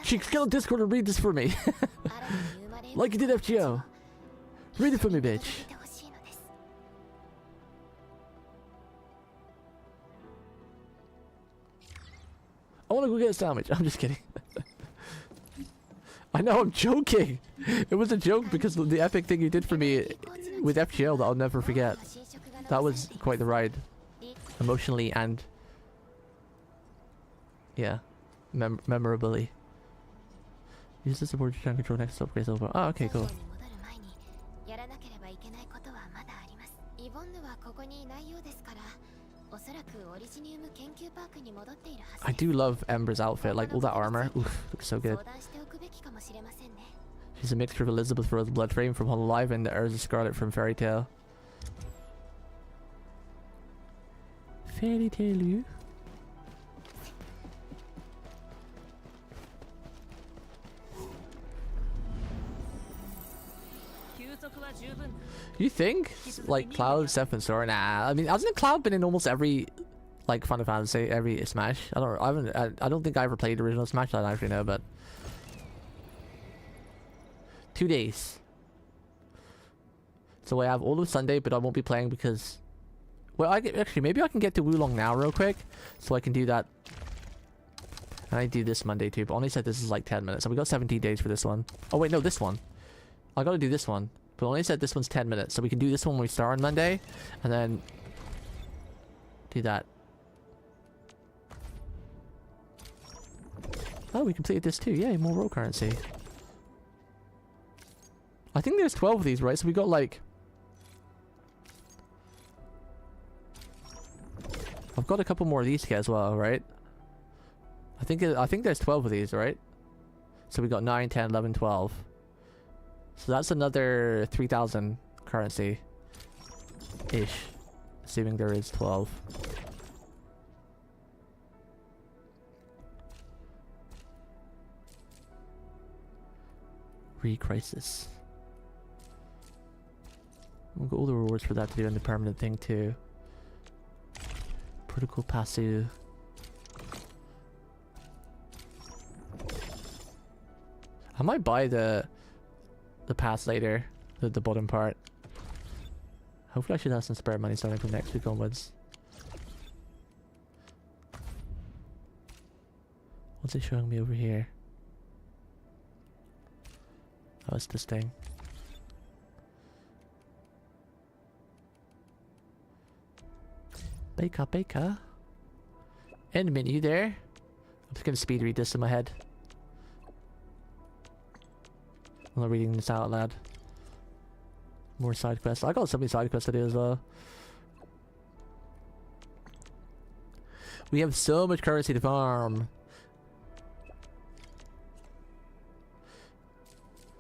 Cheeks, get on Discord and read this for me. Like you did FGO. Read it for me, bitch. I want to go get a sandwich. I'm just kidding. I know, I'm joking. It was a joke because of the epic thing you did for me with FGL that I'll never forget. That was quite the ride. Emotionally and... yeah. Memorably. Use the support to try and control next upgrades over. Oh, okay, cool. I do love Ember's outfit, like all that armor. Oof, looks so good. She's a mixture of Elizabeth Rose Bloodframe from Hololive and Urza Scarlet from Fairy Tail. Fairy Tail, you? You think? Like Cloud, Seth, and Sora? Nah. I mean, hasn't Cloud been in almost every like Final Fantasy, every Smash? I don't think I ever played original Smash. I don't actually know, but 2 days. So I have all of Sunday, but I won't be playing because, well, actually maybe I can get to Wulong now real quick, so I can do that. And I do this Monday too, but only said this is like 10 minutes. So we got 17 days for this one. Oh wait, no, this one. I gotta do this one. But only said this one's 10 minutes, so we can do this one when we start on Monday, and then do that. Oh, we completed this too. Yay, more roll currency. I think there's 12 of these, right? So we got like... I've got a couple more of these to get as well, right? I think there's 12 of these, right? So we got 9, 10, 11, 12. So that's another 3,000 currency-ish, assuming there is 12. Re-crisis. We'll get all the rewards for that to do in the permanent thing too. Protocol Passu. I might buy the pass later, the bottom part. Hopefully I should have some spare money starting from next week onwards. What's it showing me over here? Oh, it's this thing. Baker. End menu there. I'm just gonna speed read this in my head. I'm not reading this out loud. More side quests. I got so many side quests to do as well. We have so much currency to farm.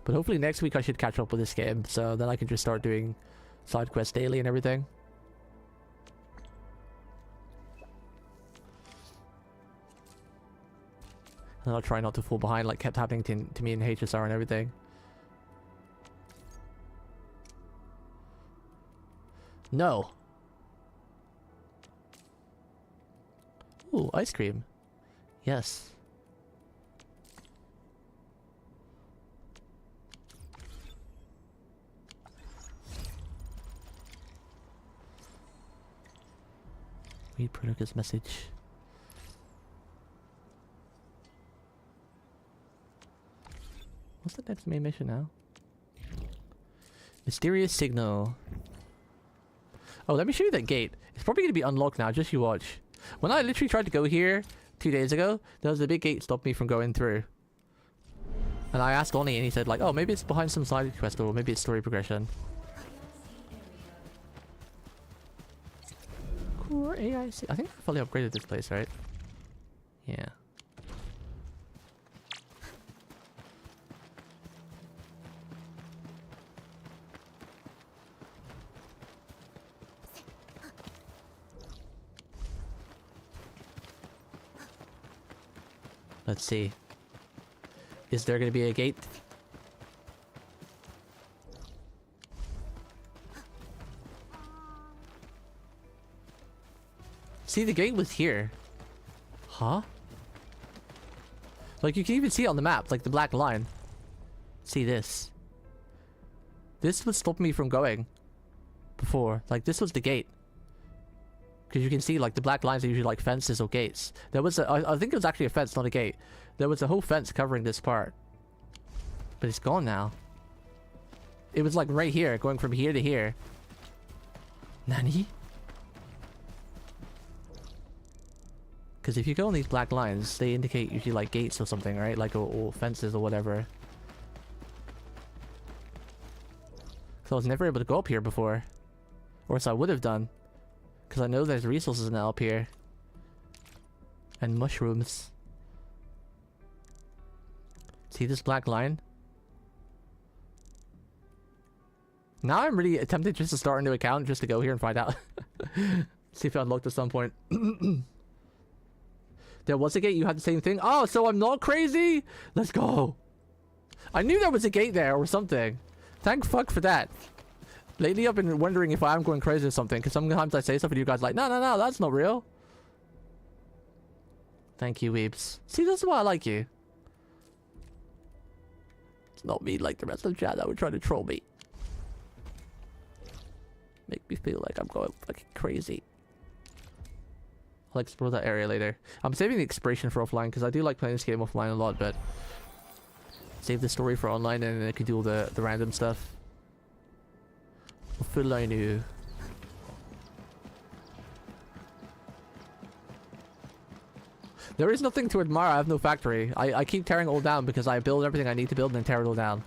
But hopefully next week I should catch up with this game, so then I can just start doing side quests daily and everything. And I'll try not to fall behind like kept happening to me in HSR and everything. No. Ooh, ice cream. Yes. Read Protoka's message. What's the next main mission now? Mysterious signal. Oh, let me show you that gate. It's probably going to be unlocked now, just you watch. When I literally tried to go here 2 days ago, there was a big gate stopped me from going through. And I asked Oni and he said like, oh, maybe it's behind some side quest or maybe it's story progression. Core AIC. I think I fully upgraded this place, right? Yeah. Let's see. Is there going to be a gate? See, the gate was here. Huh? Like, you can even see it on the map, like the black line. See this. This would stop me from going before. Like, this was the gate. Because you can see, like, the black lines are usually like fences or gates. There was a... I think it was actually a fence, not a gate. There was a whole fence covering this part. But it's gone now. It was, like, right here, going from here to here. Nani? Because if you go on these black lines, they indicate usually, like, gates or something, right? Like, or fences or whatever. So I was never able to go up here before. Or else I would have done. Because I know there's resources now up here. And mushrooms. See this black line? Now I'm really tempted just to start a new account just to go here and find out. See if I unlocked at some point. There was a gate, you had the same thing? Oh, so I'm not crazy? Let's go. I knew there was a gate there or something. Thank fuck for that. Lately, I've been wondering if I'm going crazy or something, because sometimes I say stuff and you guys are like, no, no, no, that's not real. Thank you, weebs. See, this is why I like you. It's not me like the rest of the chat that would try to troll me. Make me feel like I'm going fucking crazy. I'll explore that area later. I'm saving the exploration for offline, because I do like playing this game offline a lot, but... Save the story for online and then I can do all the random stuff. Full I knew. There is nothing to admire. I have no factory. I keep tearing it all down because I build everything I need to build and then tear it all down.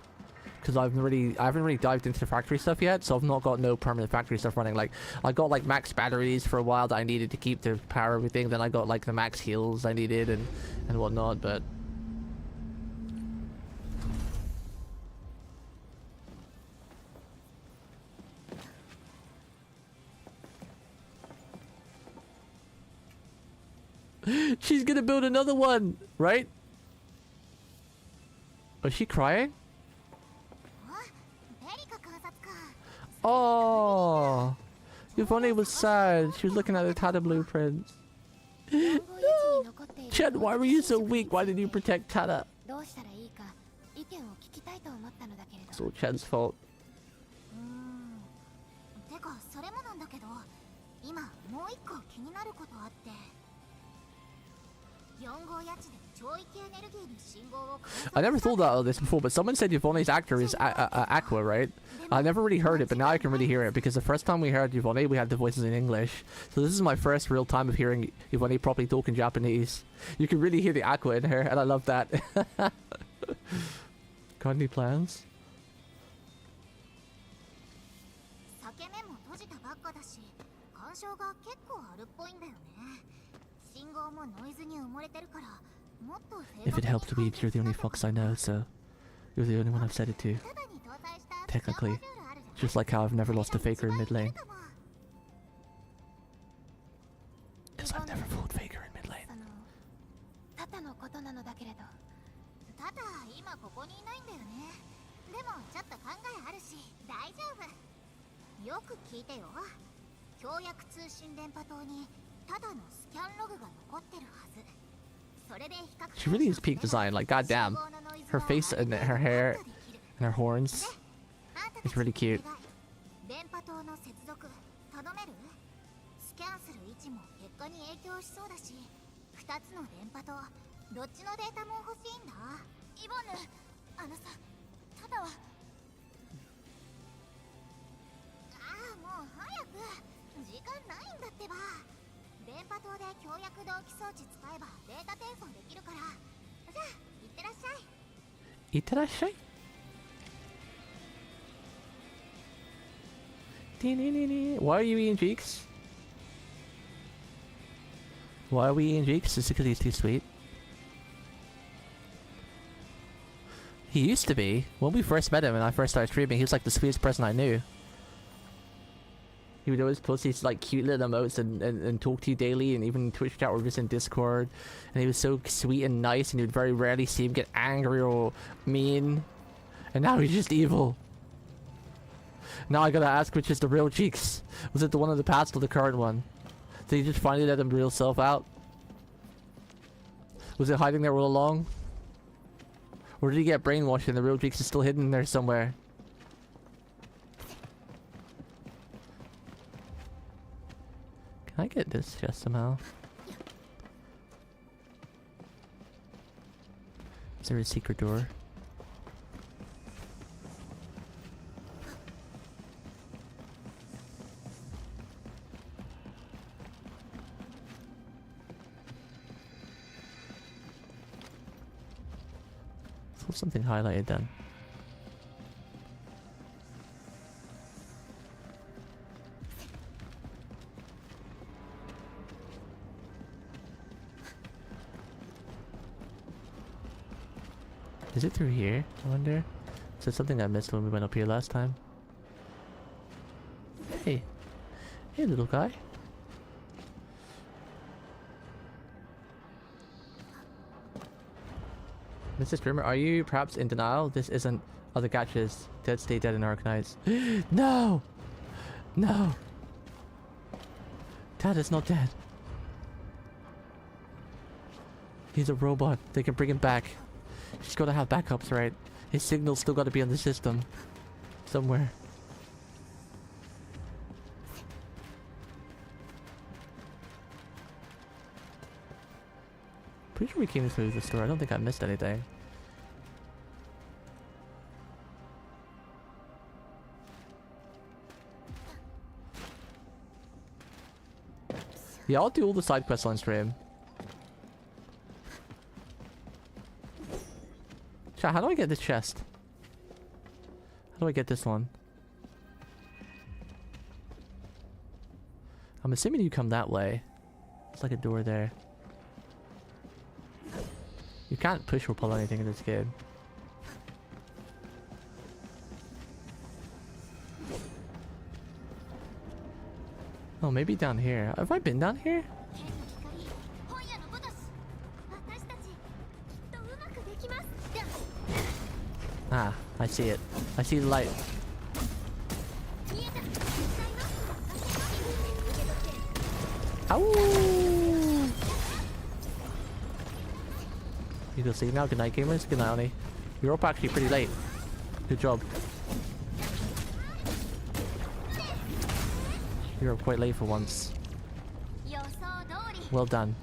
Because I haven't really dived into the factory stuff yet, so I've not got no permanent factory stuff running. Like I got like max batteries for a while that I needed to keep to power everything. Then I got like the max heals I needed and whatnot, but. She's gonna build another one, right? Was she crying? Oh, Yvonne was sad. She was looking at the Tada blueprints. No. Chen, why were you so weak? Why did you protect Tada? It's all Chen's fault. I never thought about this before, but someone said Yvonne's actor is Aqua, right? I never really heard it, but now I can really hear it because the first time we heard Yvonne, we had the voices in English. So this is my first real time of hearing Yvonne properly talk in Japanese. You can really hear the Aqua in her, and I love that. Got any plans? If it helps, Weebs, you're the only fox I know, so you're the only one I've said it to. Technically. Just like how I've never lost a faker in mid lane. Because I've never fought faker in mid lane. She really is peak design, like goddamn. Her face and her hair and her horns. It's really cute. スキャンする位置も結果に影響しそうだし、2つの電波とどっちのデータも欲しいんだ。イボヌ、あのさ、ただはもう早く、時間ないんだってば。電波塔で強約同期装置使えばデータ転送できるから。じゃあ行ってらっしゃい。いってらっしゃい。Why are you eating cheeks? Why are we eating cheeks? Is it because he's too sweet? He used to be. When we first met him and I first started streaming, he was like the sweetest person I knew. He would always post these like cute little emotes and talk to you daily, and even Twitch chat or just in Discord. And he was so sweet and nice, and you would very rarely see him get angry or mean. And now he's just evil. Now I gotta ask which is the real Cheeks. Was it the one in the past or the current one? Did he just finally let him real self out? Was it hiding there all along? Or did he get brainwashed and the real Cheeks is still hidden there somewhere? Can I get this chest somehow? Is there a secret door? Something highlighted then. Is it through here? I wonder. Is it something I missed when we went up here last time? Hey. Hey, little guy. Mr. Streamer, are you perhaps in denial? This isn't other gachas. Dead stay dead in Arknights. No! No! Dad is not dead. He's a robot. They can bring him back. She's gotta have backups, right? His signal's still gotta be on the system. Somewhere. Pretty sure we came through the store. I don't think I missed anything. Yeah, I'll do all the side quests on stream. Chat, how do I get this chest? How do I get this one? I'm assuming you come that way. It's like a door there. You can't push or pull anything in this game. Oh, maybe down here. Have I been down here? Ah, I see it. I see the light. Ow! You can see now. Good night, gamers. Good night, Oni. You're up actually pretty late. Good job. You're up quite late for once. Well done.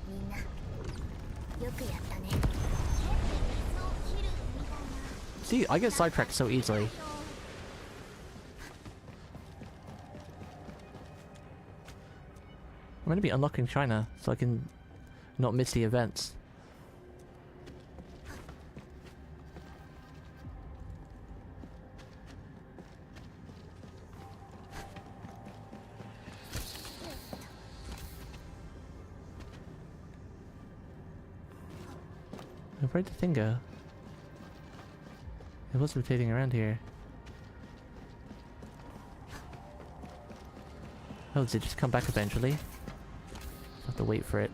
See, I get sidetracked so easily. I'm going to be unlocking China so I can not miss the events. Where'd the thing go? It was rotating around here. Oh, does it just come back eventually? I'll have to wait for it.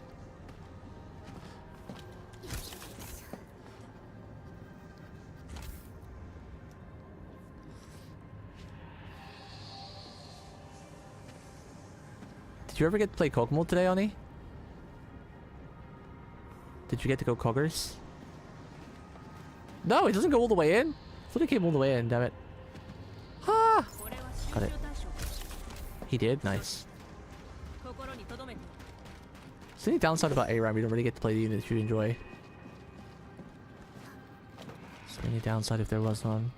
Did you ever get to play Cog mode today, Oni? Did you get to go Coggers? No, it doesn't go all the way in. I thought it came all the way in, damn it. Ah! Got it. He did? Nice. the only downside about ARAM, you don't really get to play the units you enjoy. It's the only downside if there was one.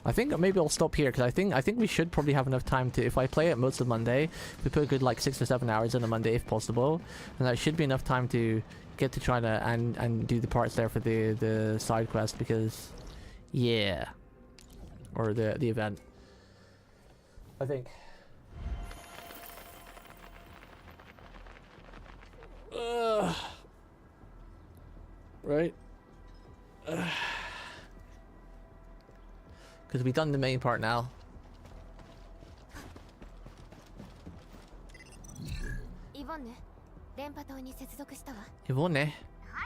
I think maybe I'll stop here because I think we should probably have enough time to, if I play it most of Monday, we put a good like 6 or 7 hours in a Monday if possible, and that should be enough time to get to China and do the parts there for the side quest, because yeah, or the event, I think. Right. Because we've done the main part now. Yvonne. Hi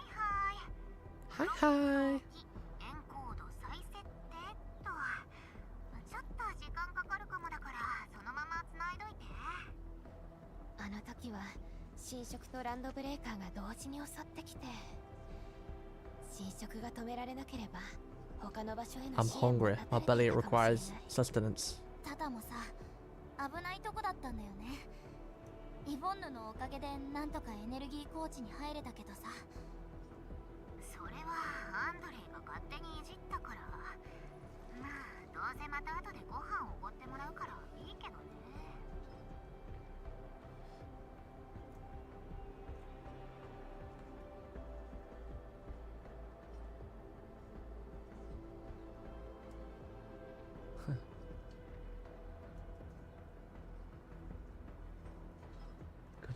hi. I'm hungry. My belly requires sustenance. ただもさ、危ないとこだったんだよね。イボンヌのおかげでなんとかエネルギーコーチに入れたけどさ。それはアンドレイが勝手にいじったから。まあ、どうせまた後でご飯をおごってもらうからいいけどね。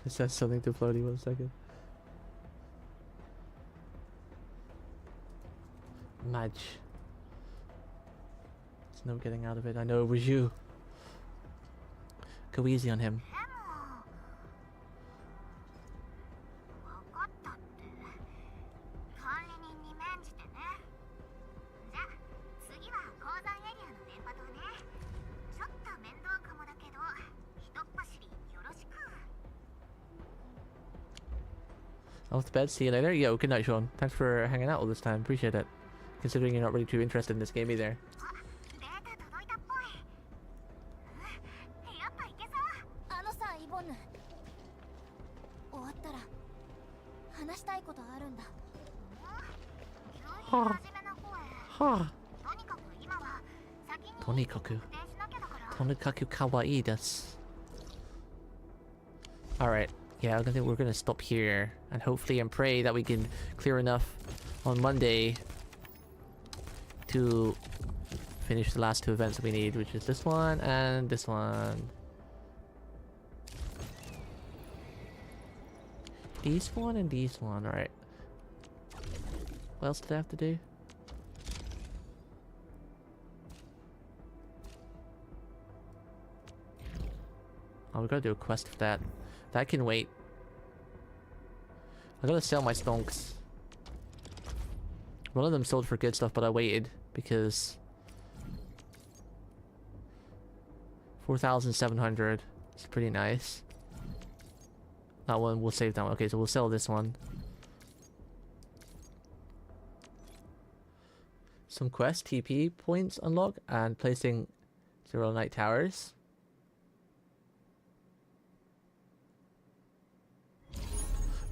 It says something to Floaty, 1 second. Madge. There's no getting out of it. I know it was you. Go easy on him. Off to bed, see you later. Yo, good night, Sean. Thanks for hanging out all this time. Appreciate it. Considering you're not really too interested in this game either. Tonikaku. Tonikaku kawaii desu. Alright. Yeah, I think we're gonna stop here and hopefully and pray that we can clear enough on Monday to finish the last 2 events that we need, which is this one and this one. These one and these one, alright. What else did I have to do? Oh, we gotta do a quest for that. That can wait. I gotta sell my stonks. One of them sold for good stuff, but I waited because 4,700 is pretty nice. That one we'll save that one. Okay, so we'll sell this one. Some quest TP points unlock and placing 0 night towers.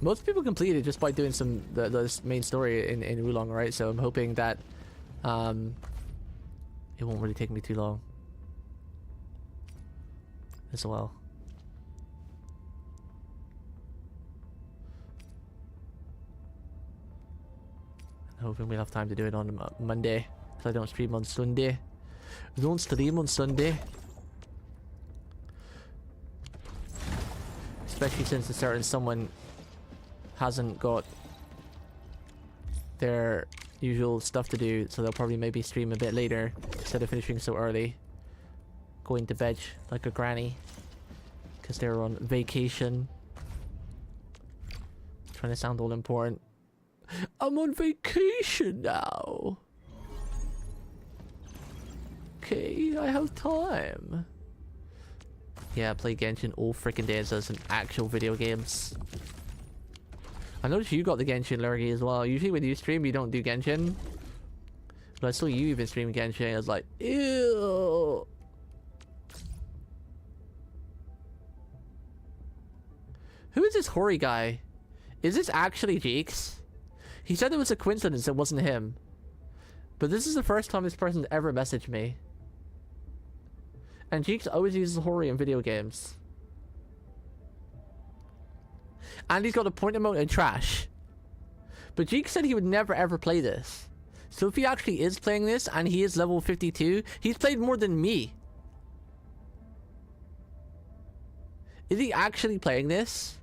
Most people complete it just by doing some the main story in Wulong, right? So I'm hoping that it won't really take me too long as well. I'm hoping we'll have time to do it on Monday, because I don't stream on Sunday. I don't stream on Sunday. Especially since a certain someone hasn't got their usual stuff to do, so they'll probably maybe stream a bit later instead of finishing so early, going to bed like a granny because they're on vacation. Trying to sound all important. I'm on vacation now. Okay, I have time. Yeah, I play Genshin all freaking days as an actual video games. I noticed you got the Genshin lurgy as well. Usually when you stream, you don't do Genshin. But I saw you even stream Genshin. I was like, ew. Who is this Hori guy? Is this actually Jeeks? He said it was a coincidence it wasn't him. But this is the first time this person's ever messaged me. And Jeeks always uses Hori in video games. And he's got a point emote and trash. But Jeeks said he would never ever play this. So if he actually is playing this and he is level 52, he's played more than me. Is he actually playing this?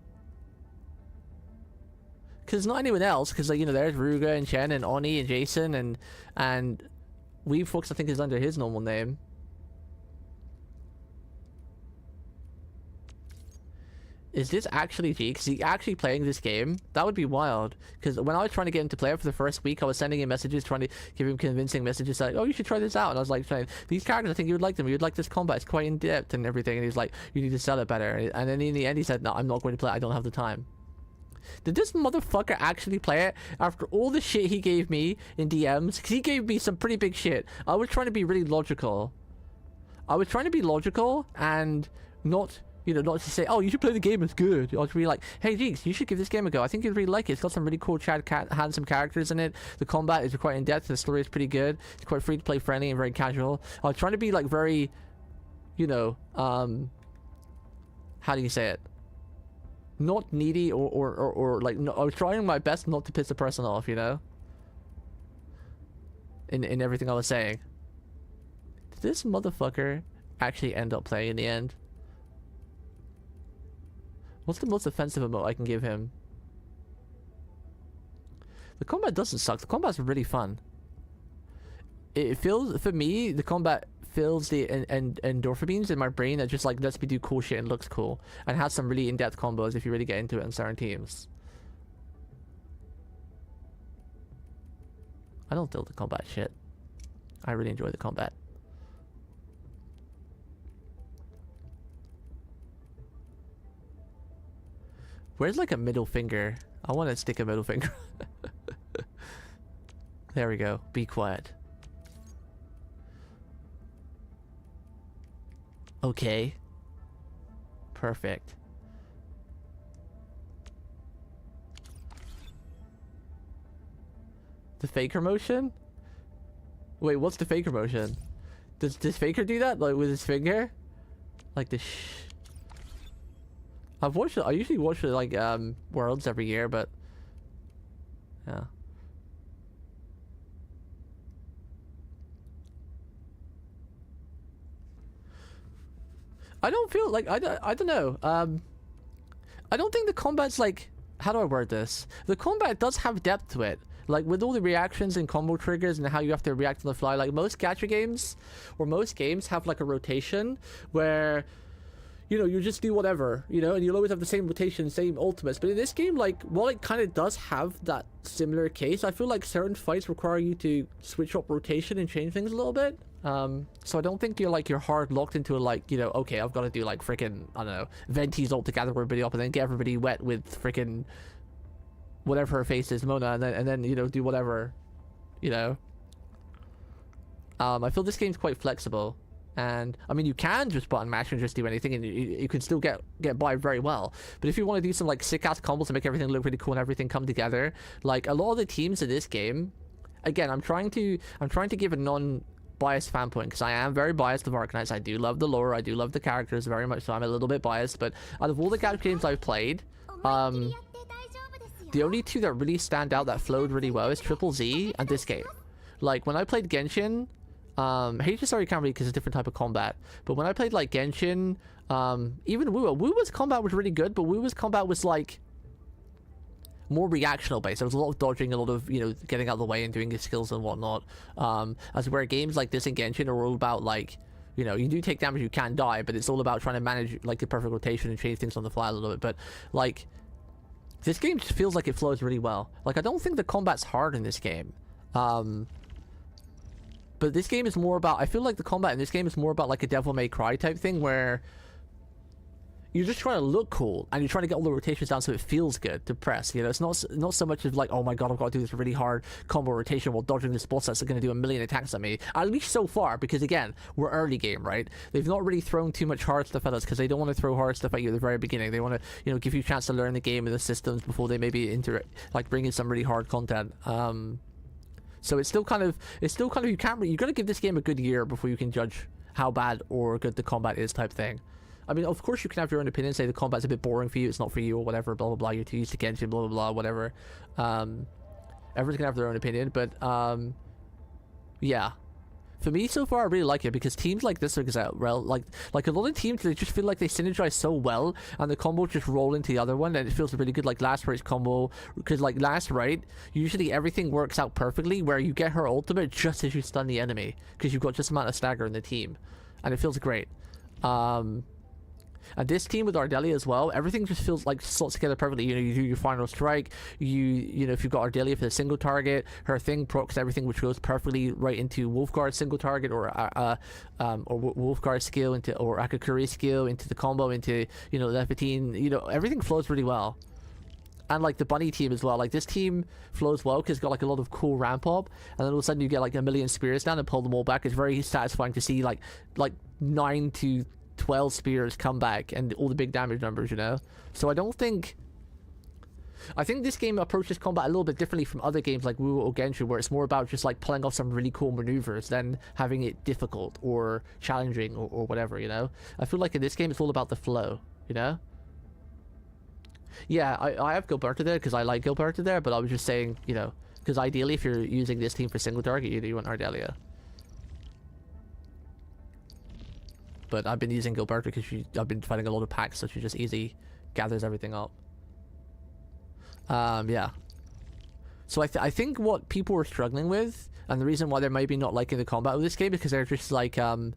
Because not anyone else, because like, you know, there's Ruga and Chen and Oni and Jason and Weeb Fox, I think, is under his normal name. Is this actually Jeeks? Is he actually playing this game? That would be wild. Because when I was trying to get him to play it for the first week, I was sending him messages, trying to give him convincing messages like, oh, you should try this out. And I was like, these characters, I think you would like them. You would like this combat. It's quite in-depth and everything. And he's like, you need to sell it better. And then in the end, he said, no, I'm not going to play it. I don't have the time. Did this motherfucker actually play it after all the shit he gave me in DMs? Because he gave me some pretty big shit. I was trying to be really logical. I was trying to be logical and not, you know, not to say, oh, you should play the game, it's good. I was really like, hey, Jeeks, you should give this game a go. I think you'd really like it. It's got some really cool, handsome characters in it. The combat is quite in-depth. The story is pretty good. It's quite free-to-play friendly and very casual. I was trying to be, like, very, you know, how do you say it? Not needy or like, no, I was trying my best not to piss the person off, you know? In everything I was saying. Did this motherfucker actually end up playing in the end? What's the most offensive emote I can give him? The combat doesn't suck. The combat's really fun. It feels, for me, the combat fills the endorphins in my brain that just like lets me do cool shit and looks cool. And has some really in-depth combos if you really get into it on certain teams. I don't feel the combat shit. I really enjoy the combat. Where's like a middle finger? I want to stick a middle finger. There we go. Be quiet. Okay. Perfect. The faker motion? Wait, what's the faker motion? Does Faker do that? Like with his finger? Like the I've watched it. I usually watch it like Worlds every year, but yeah. I don't feel like I don't know. I don't think the combat's like, how do I word this? The combat does have depth to it. Like with all the reactions and combo triggers and how you have to react on the fly. Like most gacha games or most games have like a rotation where, you know, you just do whatever, you know, and you'll always have the same rotation, same ultimates. But in this game, like, while it kind of does have that similar case, I feel like certain fights require you to switch up rotation and change things a little bit. So I don't think you're hard locked into a, like, you know, okay, I've got to do like freaking, I don't know, Venti's ult to gather everybody up and then get everybody wet with freaking whatever her face is, Mona, and then you know, do whatever, you know. I feel this game's quite flexible. And I mean, you can just button mash and just do anything, and you can still get by very well. But if you want to do some like sick ass combos and make everything look really cool and everything come together, like a lot of the teams in this game, again, I'm trying to give a non-biased fan point because I am very biased of Arknights. I do love the lore, I do love the characters very much, so I'm a little bit biased. But out of all the games I've played, the only two that really stand out that flowed really well is Triple Z and this game. Like when I played Genshin. Hinotori can't really because it's a different type of combat. But when I played like Genshin, even Wuwa's combat was really good, but Wuwa's combat was like more reactional based. There was a lot of dodging, a lot of, you know, getting out of the way and doing his skills and whatnot. As where games like this in Genshin are all about like, you know, you do take damage, you can die, but it's all about trying to manage like the perfect rotation and change things on the fly a little bit. But like this game just feels like it flows really well. Like I don't think the combat's hard in this game. But this game is more about, I feel like the combat in this game is more about like a Devil May Cry type thing where you're just trying to look cool, and you're trying to get all the rotations down so it feels good to press. You know, it's not so much of like, oh my god, I've got to do this really hard combo rotation while dodging this boss that's going to do a million attacks at me. At least so far, because again, we're early game, right? They've not really thrown too much hard stuff at us because they don't want to throw hard stuff at you at the very beginning. They want to, you know, give you a chance to learn the game and the systems before they maybe bring in some really hard content. So it's still kind of you got to give this game a good year before you can judge how bad or good the combat is, type thing. I mean, of course you can have your own opinion, say the combat's a bit boring for you, it's not for you, or whatever, blah blah blah, you're too used to Genshin, blah blah blah, whatever. Everyone's gonna have their own opinion, but yeah. For me, so far, I really like it because teams like this are like a lot of teams, they just feel like they synergize so well, and the combos just roll into the other one, and it feels really good. Like last right's combo, because like last right, usually everything works out perfectly, where you get her ultimate just as you stun the enemy, because you've got just amount of stagger in the team, and it feels great. And this team with Ardelia as well, everything just feels like slots together perfectly. You know, you do your final strike, you know, if you've got Ardelia for the single target, her thing procs everything, which goes perfectly right into Wolfguard's single target, or Wolfguard's skill into, or Akakuri's skill into the combo, into, you know, Levitine. You know, everything flows really well. And like the bunny team as well, like this team flows well because it's got like a lot of cool ramp up, and then all of a sudden you get like a million spears down and pull them all back. It's very satisfying to see like 9 to 12 spears come back and all the big damage numbers, you know. So I think this game approaches combat a little bit differently from other games like Wu or Genshin, where it's more about just like pulling off some really cool maneuvers than having it difficult or challenging or whatever, you know. I feel like in this game it's all about the flow, you know. Yeah, I have Gilberto there because I like Gilberto there, but I was just saying, you know, because ideally if you're using this team for single target, you want Ardelia. But I've been using Gilberto because I've been fighting a lot of packs, so she just easy gathers everything up. Yeah. So I think what people are struggling with, and the reason why they're maybe not liking the combat of this game, is because they're just like, I'm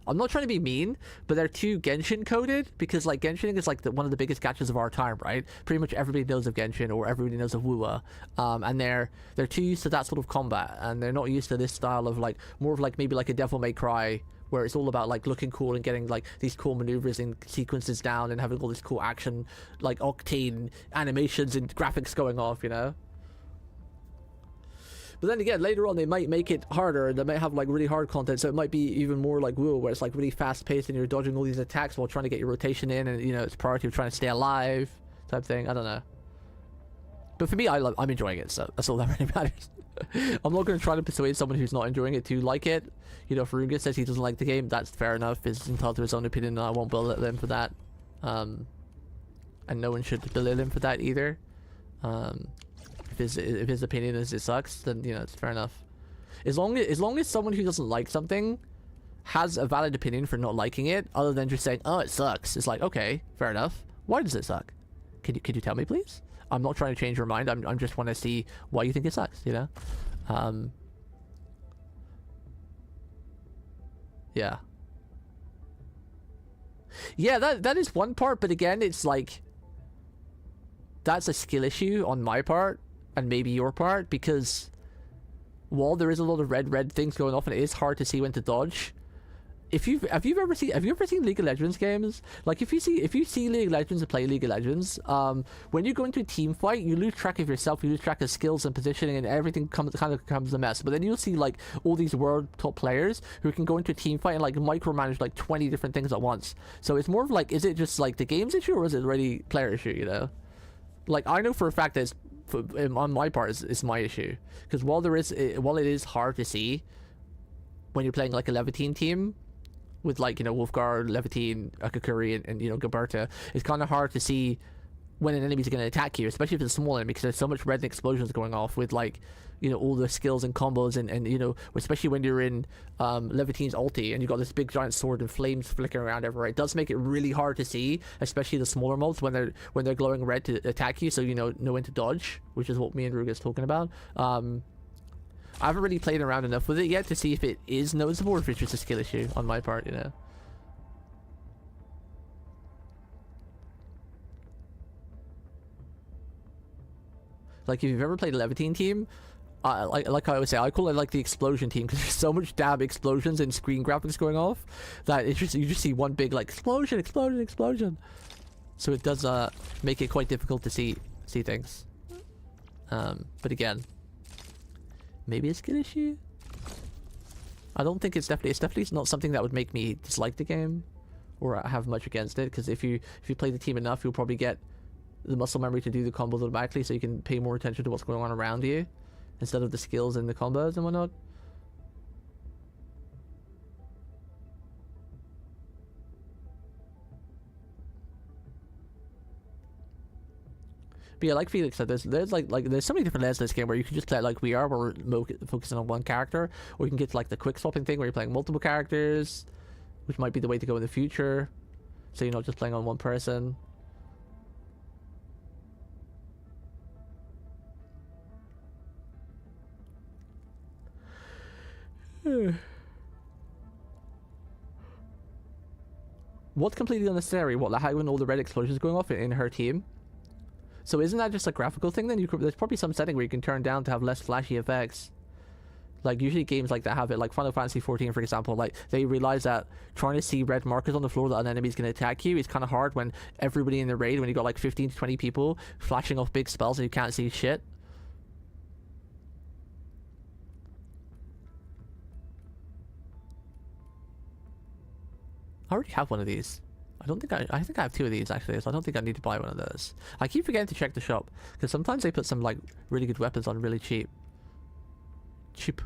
not trying to be mean, but they're too Genshin coded, because like Genshin is like one of the biggest gachas of our time, right? Pretty much everybody knows of Genshin, or everybody knows of Wua, and they're too used to that sort of combat, and they're not used to this style of like, more of like maybe like a Devil May Cry, where it's all about like looking cool and getting like these cool maneuvers and sequences down and having all this cool action, like octane animations and graphics going off, you know. But then again, later on they might make it harder, and they might have like really hard content, so it might be even more like Wu, where it's like really fast paced and you're dodging all these attacks while trying to get your rotation in, and you know, it's priority of trying to stay alive type thing. I don't know. But for me, I'm enjoying it, so that's all that really matters. I'm not going to try to persuade someone who's not enjoying it to like it. You know, if Ruga says he doesn't like the game, that's fair enough. He's entitled to his own opinion, and I won't belittle him for that. And no one should belittle him for that either. If his opinion is it sucks, then you know, it's fair enough. As long as someone who doesn't like something has a valid opinion for not liking it, other than just saying, "Oh, it sucks," it's like, okay, fair enough. Why does it suck? Could you tell me, please? I'm not trying to change your mind. I'm just want to see why you think it sucks, you know? Yeah. Yeah, that is one part, but again, it's like, that's a skill issue on my part, and maybe your part, because while there is a lot of red things going off and it is hard to see when to dodge, have you ever seen League of Legends games? Like if you see League of Legends and play League of Legends, when you go into a team fight, you lose track of yourself, you lose track of skills and positioning, and everything kind of becomes a mess. But then you'll see like all these world top players who can go into a team fight and like micromanage like 20 different things at once. So it's more of like, is it just like the game's issue, or is it already player issue, you know? Like I know for a fact that on my part it's my issue, because while it is hard to see when you're playing like a Levitine team with like, you know, Wolfguard, Levitine, Akakuri, and you know, Gilberto, it's kind of hard to see when an enemy's going to attack you, especially if it's a small enemy, because there's so much red and explosions going off with like, you know, all the skills and combos, and you know, especially when you're in Levitine's ulti and you've got this big giant sword and flames flickering around everywhere. It does make it really hard to see, especially the smaller mobs when they're glowing red to attack you, so you know when to dodge, which is what me and Ruga's talking about. I haven't really played around enough with it yet to see if it is noticeable or if it's just a skill issue on my part, you know. Like if you've ever played a Levitine team, like I always say, I call it like the explosion team, because there's so much damn explosions and screen graphics going off that it's just, you just see one big like explosion, explosion, explosion. So it does make it quite difficult to see things. But again, maybe a skill issue. I don't think it's definitely not something that would make me dislike the game or have much against it, because if you play the team enough, you'll probably get the muscle memory to do the combos automatically, so you can pay more attention to what's going on around you instead of the skills and the combos and whatnot. But yeah, like Felix said, there's so many different lanes in this game where you can just play it like we are, where we're focusing on one character, or you can get to like the quick swapping thing where you're playing multiple characters, which might be the way to go in the future, so you're not just playing on one person. What's completely unnecessary? What, like having all the red explosions going off in her team? So isn't that just a graphical thing then? There's probably some setting where you can turn down to have less flashy effects. Like usually games like that have it, like Final Fantasy 14 for example, like they realize that trying to see red markers on the floor that an enemy's going to attack you is kind of hard when everybody in the raid, when you got like 15 to 20 people flashing off big spells and you can't see shit. I already have one of these. I think I have two of these actually, so I don't think I need to buy one of those. I keep forgetting to check the shop, because sometimes they put some like really good weapons on really cheap. Should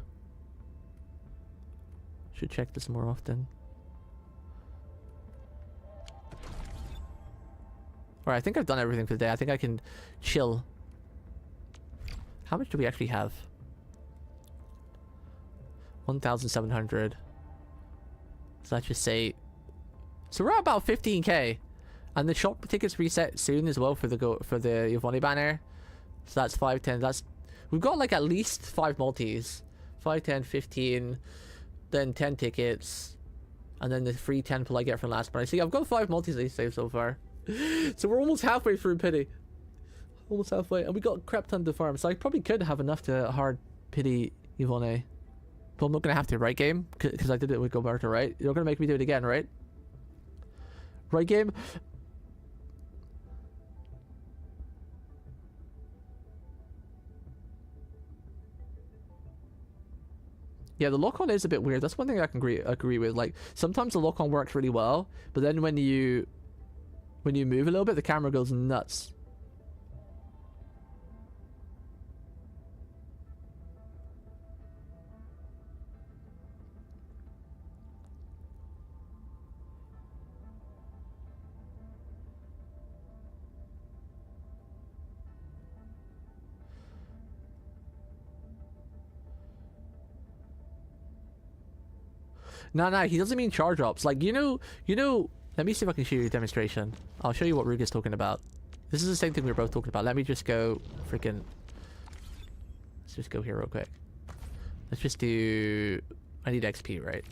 check this more often. Alright, I think I've done everything for the day. I think I can chill. How much do we actually have? 1,700. So let's just say... So we're at about 15k, and the shop tickets reset soon as well for the Yvonne banner. So that's 5, 10. We've got like at least 5 multis, 5, 10, 15, then 10 tickets, and then the free 10 pull I get from last price. See, I've got 5 multis I saved so far, so we're almost halfway through pity, almost halfway, and we got a crap ton to farm. So I probably could have enough to hard pity Yvonne, but I'm not gonna have to, right game? Because I did it with Gilberto, right? You're not gonna make me do it again, right? Right game? Yeah, the lock-on is a bit weird. That's one thing I can agree with. Like, sometimes the lock-on works really well, but then when you move a little bit, the camera goes nuts. No, he doesn't mean charge ups. Like, you know, let me see if I can show you a demonstration. I'll show you what Rug is talking about. This is the same thing we were both talking about. Let me just go freaking... Let's just go here real quick. Let's just do... I need XP, right?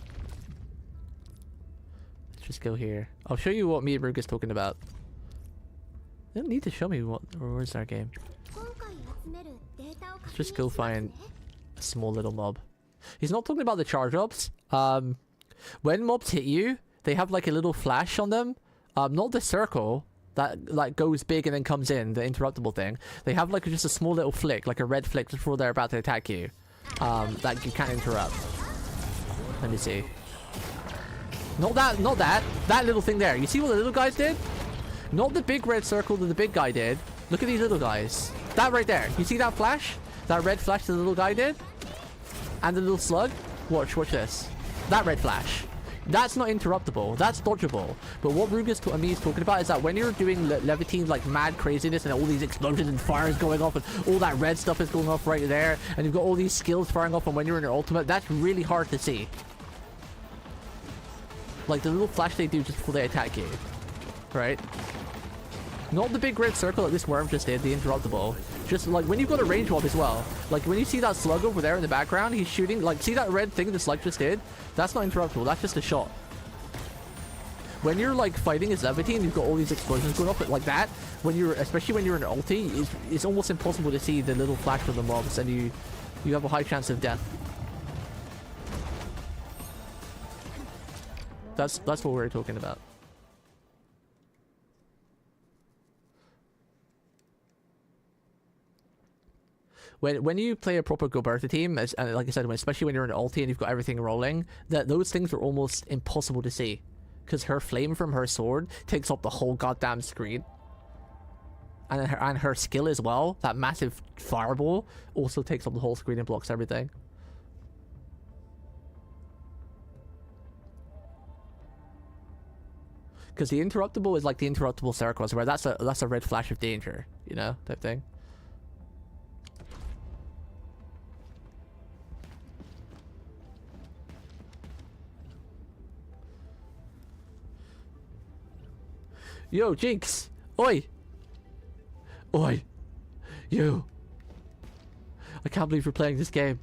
Let's just go here. I'll show you what me and Rug is talking about. You don't need to show me what... Where's our game? Let's just go find a small little mob. He's not talking about the charge ups. When mobs hit you, they have like a little flash on them. Not the circle that like goes big and then comes in, the interruptible thing. They have like just a small little flick, like a red flick before they're about to attack you. That you can't interrupt. Let me see. Not that. That little thing there. You see what the little guys did? Not the big red circle that the big guy did. Look at these little guys. That right there. You see that flash? That red flash the little guy did? And the little slug? Watch this. That red flash. That's not interruptible. That's dodgeable. But what Rugus and me is talking about is that when you're doing levitating like mad craziness and all these explosions and fires going off and all that red stuff is going off right there, and you've got all these skills firing off, and when you're in your ultimate, that's really hard to see. Like the little flash they do just before they attack you. Right? Not the big red circle that this worm just did, the interruptible. Just like when you've got a range mob as well. Like when you see that slug over there in the background, he's shooting. Like, see that red thing the slug just did? That's not interruptible, that's just a shot. When you're like fighting as Levitine, you've got all these explosions going off like that. When you're, especially when you're in ulti, it's almost impossible to see the little flash from the mobs, and you have a high chance of death. That's what we're talking about. When you play a proper Goberta team, and like I said, especially when you're in ulti and you've got everything rolling, those things are almost impossible to see. Because her flame from her sword takes up the whole goddamn screen. And her skill as well, that massive fireball, also takes up the whole screen and blocks everything. Because the interruptible is like the interruptible circles, where that's a red flash of danger, you know, type thing. Yo, Jinx! Oi! Oi! You! I can't believe we're playing this game.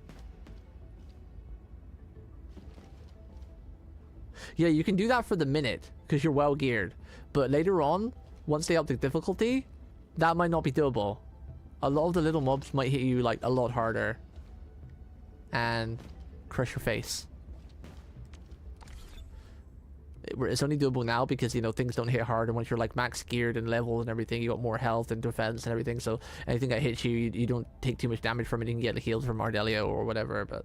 Yeah, you can do that for the minute, because you're well geared. But later on, once they up the difficulty, that might not be doable. A lot of the little mobs might hit you like a lot harder. And crush your face. It's only doable now because, you know, things don't hit hard, and once you're like max geared and level and everything, you got more health and defense and everything, so anything that hits you, you don't take too much damage from it. You can get healed from Ardelio or whatever. But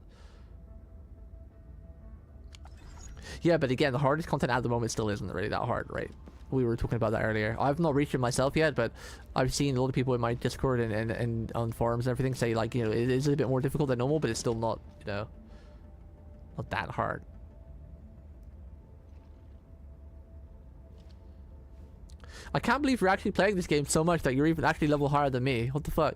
yeah, but again, the hardest content at the moment still isn't really that hard, right? We were talking about that earlier. I've not reached it myself yet, but I've seen a lot of people in my Discord and on forums and everything say, like, you know, it is a bit more difficult than normal, but it's still not, you know, not that hard. I can't believe you're actually playing this game so much that you're even actually level higher than me. What the fuck?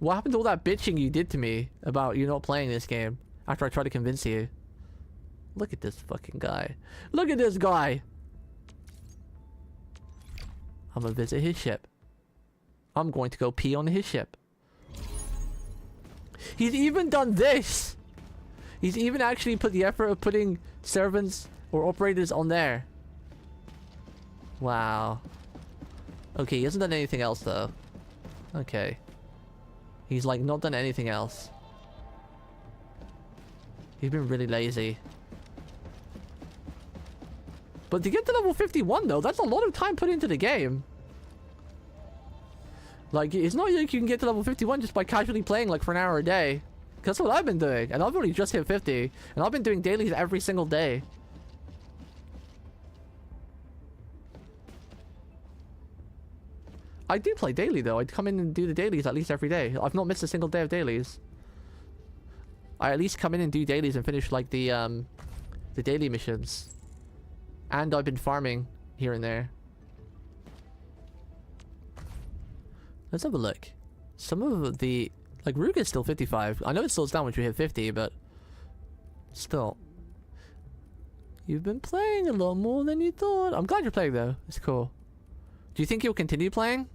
What happened to all that bitching you did to me about you not playing this game after I tried to convince you? Look at this fucking guy. Look at this guy! I'm gonna visit his ship. I'm going to go pee on his ship. He's even done this! He's even actually put the effort of putting servants or operators on there. Wow. Okay, he hasn't done anything else though. Okay. He's like not done anything else. He's been really lazy. But to get to level 51 though, that's a lot of time put into the game. Like, it's not like you can get to level 51 just by casually playing like for an hour a day. That's what I've been doing, and I've only just hit 50. And I've been doing dailies every single day. I do play daily though. I'd come in and do the dailies at least every day. I've not missed a single day of dailies. I at least come in and do dailies and finish like the daily missions. And I've been farming here and there. Let's have a look. Some of the, like, Ruga's still 55. I know it slows down once you hit 50, but still. You've been playing a lot more than you thought. I'm glad you're playing though. It's cool. Do you think you'll continue playing?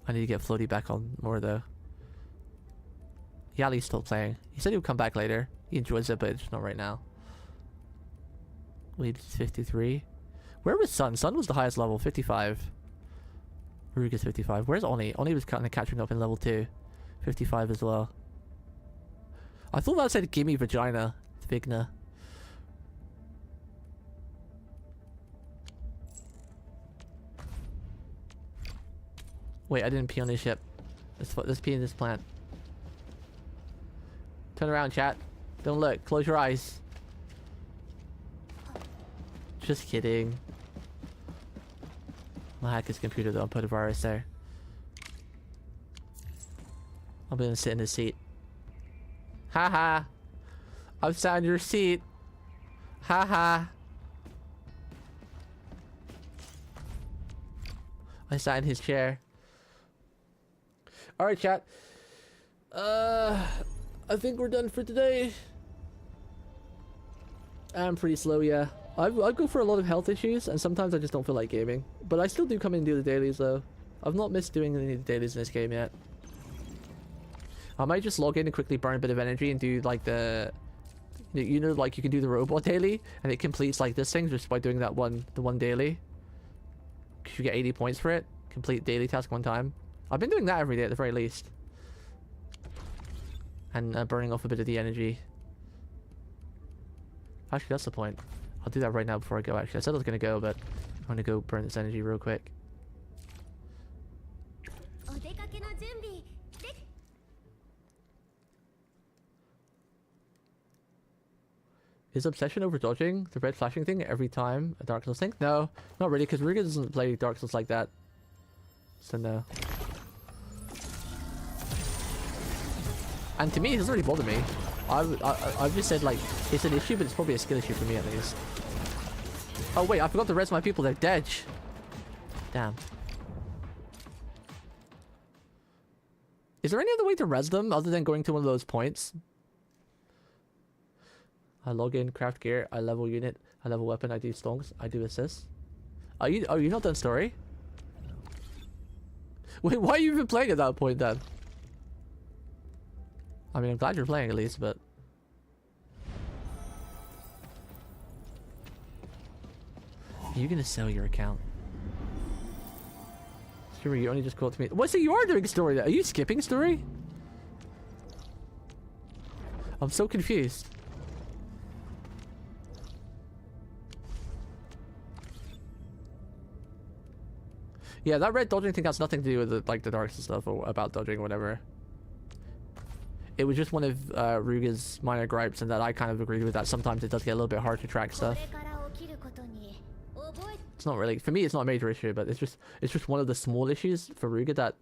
I need to get Floaty back on more though. Yali's still playing. He said he'll come back later. He enjoys it, but it's not right now. Wait, 53. Where was Sun? Sun was the highest level, 55. Ruga's 55. Where's Oni? Oni was kind of catching up in level 2. 55 as well. I thought that said gimme vagina. Vigna. Wait, I didn't pee on this ship. Let's pee in this plant. Turn around, chat. Don't look. Close your eyes. Just kidding. I'll hack his computer though and put a virus there. I'm gonna sit in his seat. Haha. I've sat in your seat. Haha. I sat in his chair. Alright, chat. I think we're done for today. I'm pretty slow, yeah. I go for a lot of health issues, and sometimes I just don't feel like gaming. But I still do come in and do the dailies, though. I've not missed doing any of the dailies in this game yet. I might just log in and quickly burn a bit of energy and do, like, the... You know, like, you can do the robot daily, and it completes, like, this thing just by doing that the one daily. You get 80 points for it. Complete daily task one time. I've been doing that every day at the very least. and burning off a bit of the energy. Actually, that's the point. I'll do that right now before I go. Actually, I said I was gonna go, but I'm gonna go burn this energy real quick. Is obsession over dodging the red flashing thing every time a Dark Souls thing? No, not really, because Ruga doesn't play Dark Souls like that. So no. And to me, it doesn't really bother me. I've just said, like, it's an issue, but it's probably a skill issue for me at least. Oh wait, I forgot to res my people, they're dead. Damn. Is there any other way to res them other than going to one of those points? I log in, craft gear, I level unit, I level weapon, I do stonks, I do assists. Are you not done story? Wait, why are you even playing at that point then? I mean, I'm glad you're playing at least, but... Are you gonna sell your account? Sure, you only just called to me. What, so you are doing story then? Are you skipping story? I'm so confused. Yeah, that red dodging thing has nothing to do with the, like the darks and stuff or about dodging or whatever. It was just one of Ruga's minor gripes, and that I kind of agreed with that. Sometimes it does get a little bit hard to track stuff. It's not really, for me, it's not a major issue, but it's just one of the small issues for Ruga that,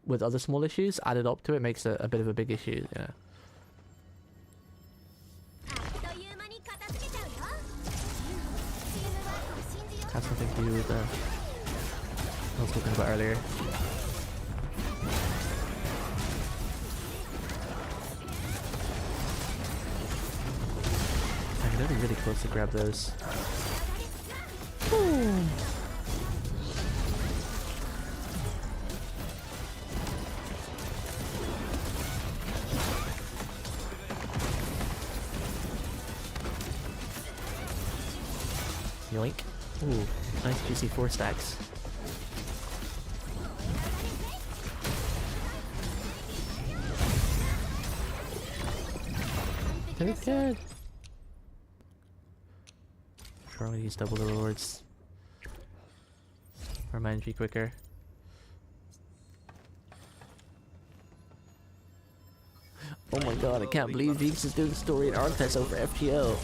with other small issues added up to it, makes it a bit of a big issue. Yeah. Has something to do with I was talking about earlier. I'm gonna be really close to grab those. Ooh. Yoink. Ooh, nice juicy 4 stacks. Very good. Sure, I'll use double the rewards. Or my energy quicker. Oh my god, I can't believe Veeks is doing story in Arknights over FGO.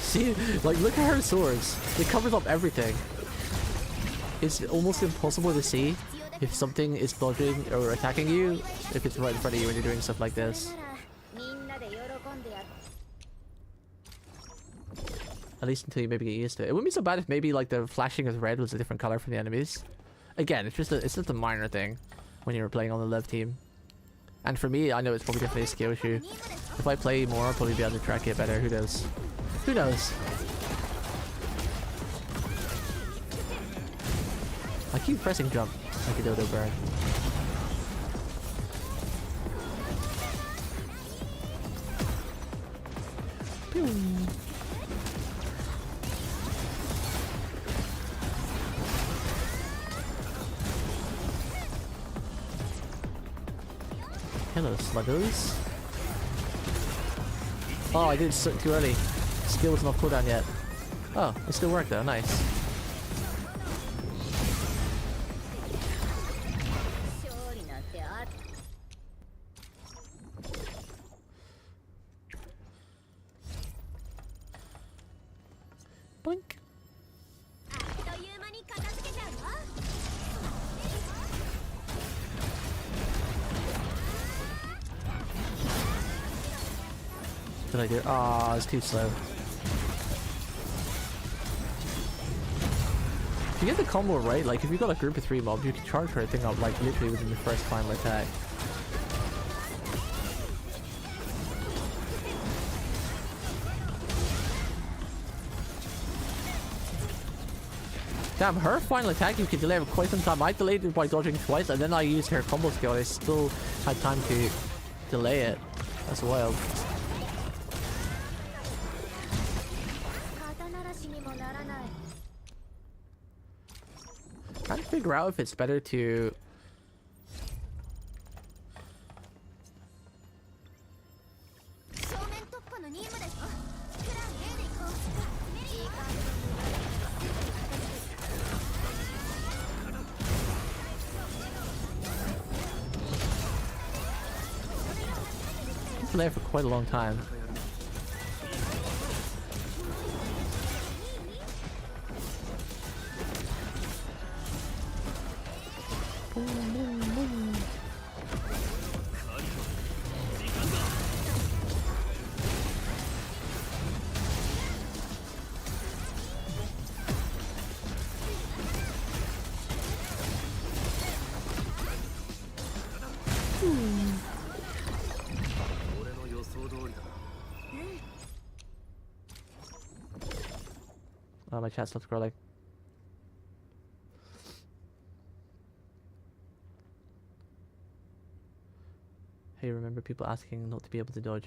See, like, look at her swords. It covers up everything. It's almost impossible to see if something is dodging or attacking you if it's right in front of you when you're doing stuff like this. At least until you maybe get used to it. It wouldn't be so bad if maybe like the flashing of red was a different color from the enemies. Again, it's just a minor thing when you're playing on the Lev team. And for me, I know it's probably definitely a skill issue. If I play more, I'll probably be able to track it better. Who knows? Who knows? I keep pressing jump like a dodo bird. Pew. Hello, sluggers. Oh, I did it too early. Skill was not cooldown yet. Oh, it still worked though, nice. Blink. Did I do it? Ah, it's too slow. If you get the combo right, like if you've got a group of 3 mobs, you can charge her thing up like literally within the first final attack. Damn, her final attack you can delay for quite some time. I delayed it by dodging twice, and then I used her combo skill. I still had time to delay it. That's wild. Trying to figure out if it's better to... there for quite a long time. Oh, my chat stopped scrolling. Hey, remember people asking not to be able to dodge.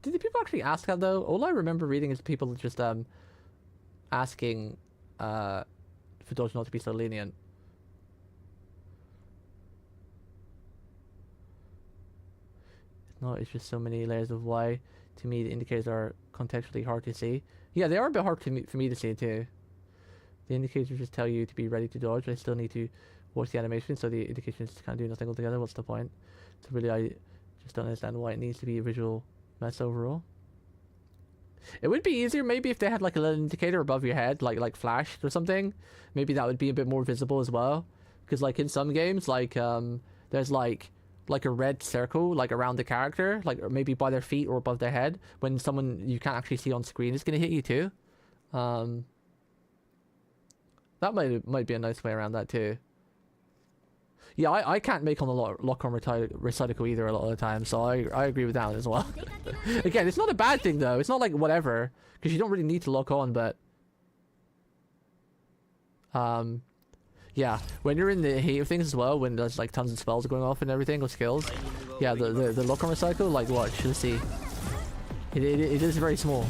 Did the people actually ask that though? All I remember reading is people just asking for dodge not to be so lenient. No, it's just so many layers of why. To me, the indicators are contextually hard to see. Yeah, they are a bit hard for me to see too. The indicators just tell you to be ready to dodge. I still need to watch the animation, so the indications can't do nothing altogether. What's the point? So really, I just don't understand why it needs to be a visual mess overall. It would be easier maybe if they had like a little indicator above your head, like flashed or something. Maybe that would be a bit more visible as well. Because like in some games, like there's like a red circle like around the character, like or maybe by their feet or above their head, when someone you can't actually see on screen is going to hit you too. That might be a nice way around that too. Yeah, I can't make on the lock on recycle either a lot of the time, so I agree with that one as well. Again, it's not a bad thing though. It's not like whatever, because you don't really need to lock on, but yeah, when you're in the heat of things as well, when there's like tons of spells going off and everything or skills, yeah, the lock on recycle, like watch, let's see, it is very small,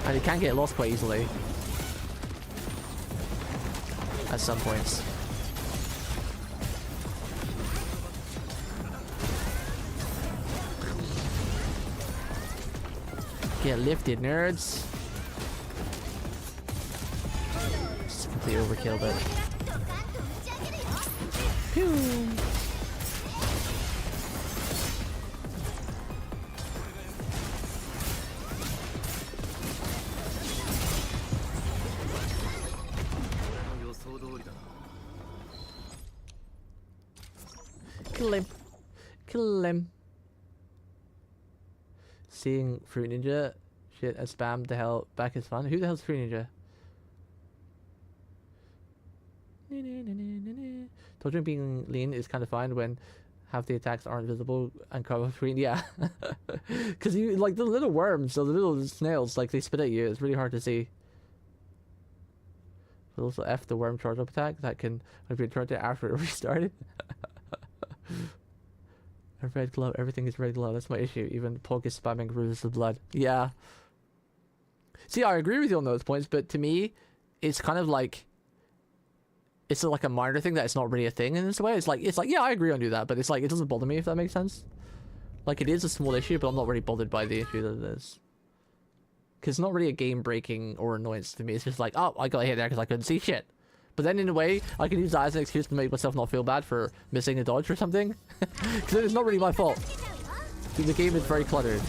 and it can get lost quite easily at some points. Get lifted, nerds. Just completely overkilled it. Pew! Kill him. Kill him. Seeing Fruit Ninja shit as spam the hell back is fun. Who the hell's Fruit Ninja? Dodging being lean is kind of fine when half the attacks aren't visible and cover screen. Yeah, because you like the little worms or the little snails, like they spit at you. It's really hard to see. But also F the worm charge up attack that can be turned after it restarted. A red glow, everything is red glow. That's my issue. Even Pog is spamming Rivers of Blood. Yeah. See, I agree with you on those points, but to me, it's kind of like it's like a minor thing that it's not really a thing in this way. It's like yeah, I agree on do that, but it's like it doesn't bother me if that makes sense. Like it is a small issue, but I'm not really bothered by the issue that it is. Because it's not really a game breaking or annoyance to me. It's just like, oh, I got hit there because I couldn't see shit. But then in a way, I can use that as an excuse to make myself not feel bad for missing a dodge or something. Because it's not really my fault. The game is very cluttered.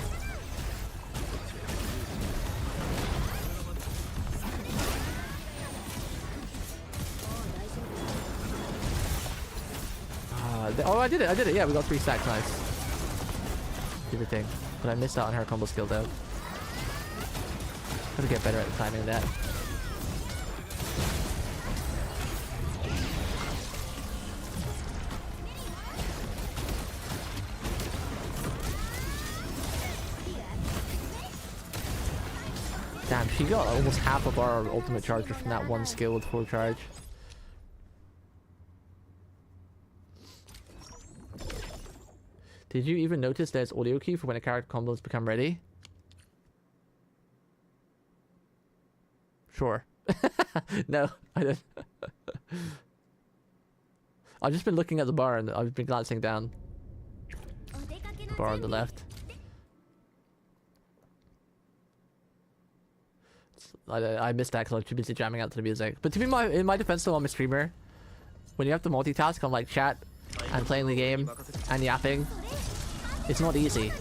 Oh, I did it. Yeah, we got 3 stacks. Nice. Do the thing. But I missed out on her combo skill though. Gotta get better at the timing of that. Damn, she got almost half of our ultimate charge from that one skill with full charge. Did you even notice there's audio key for when a character combos become ready? Sure. No, I don't. I've just been looking at the bar and I've been glancing down. Bar on the left. I missed that because I was too busy jamming out to the music. But to be in my defense though, I'm a streamer. When you have to multitask on like chat and playing the game and yapping, it's not easy.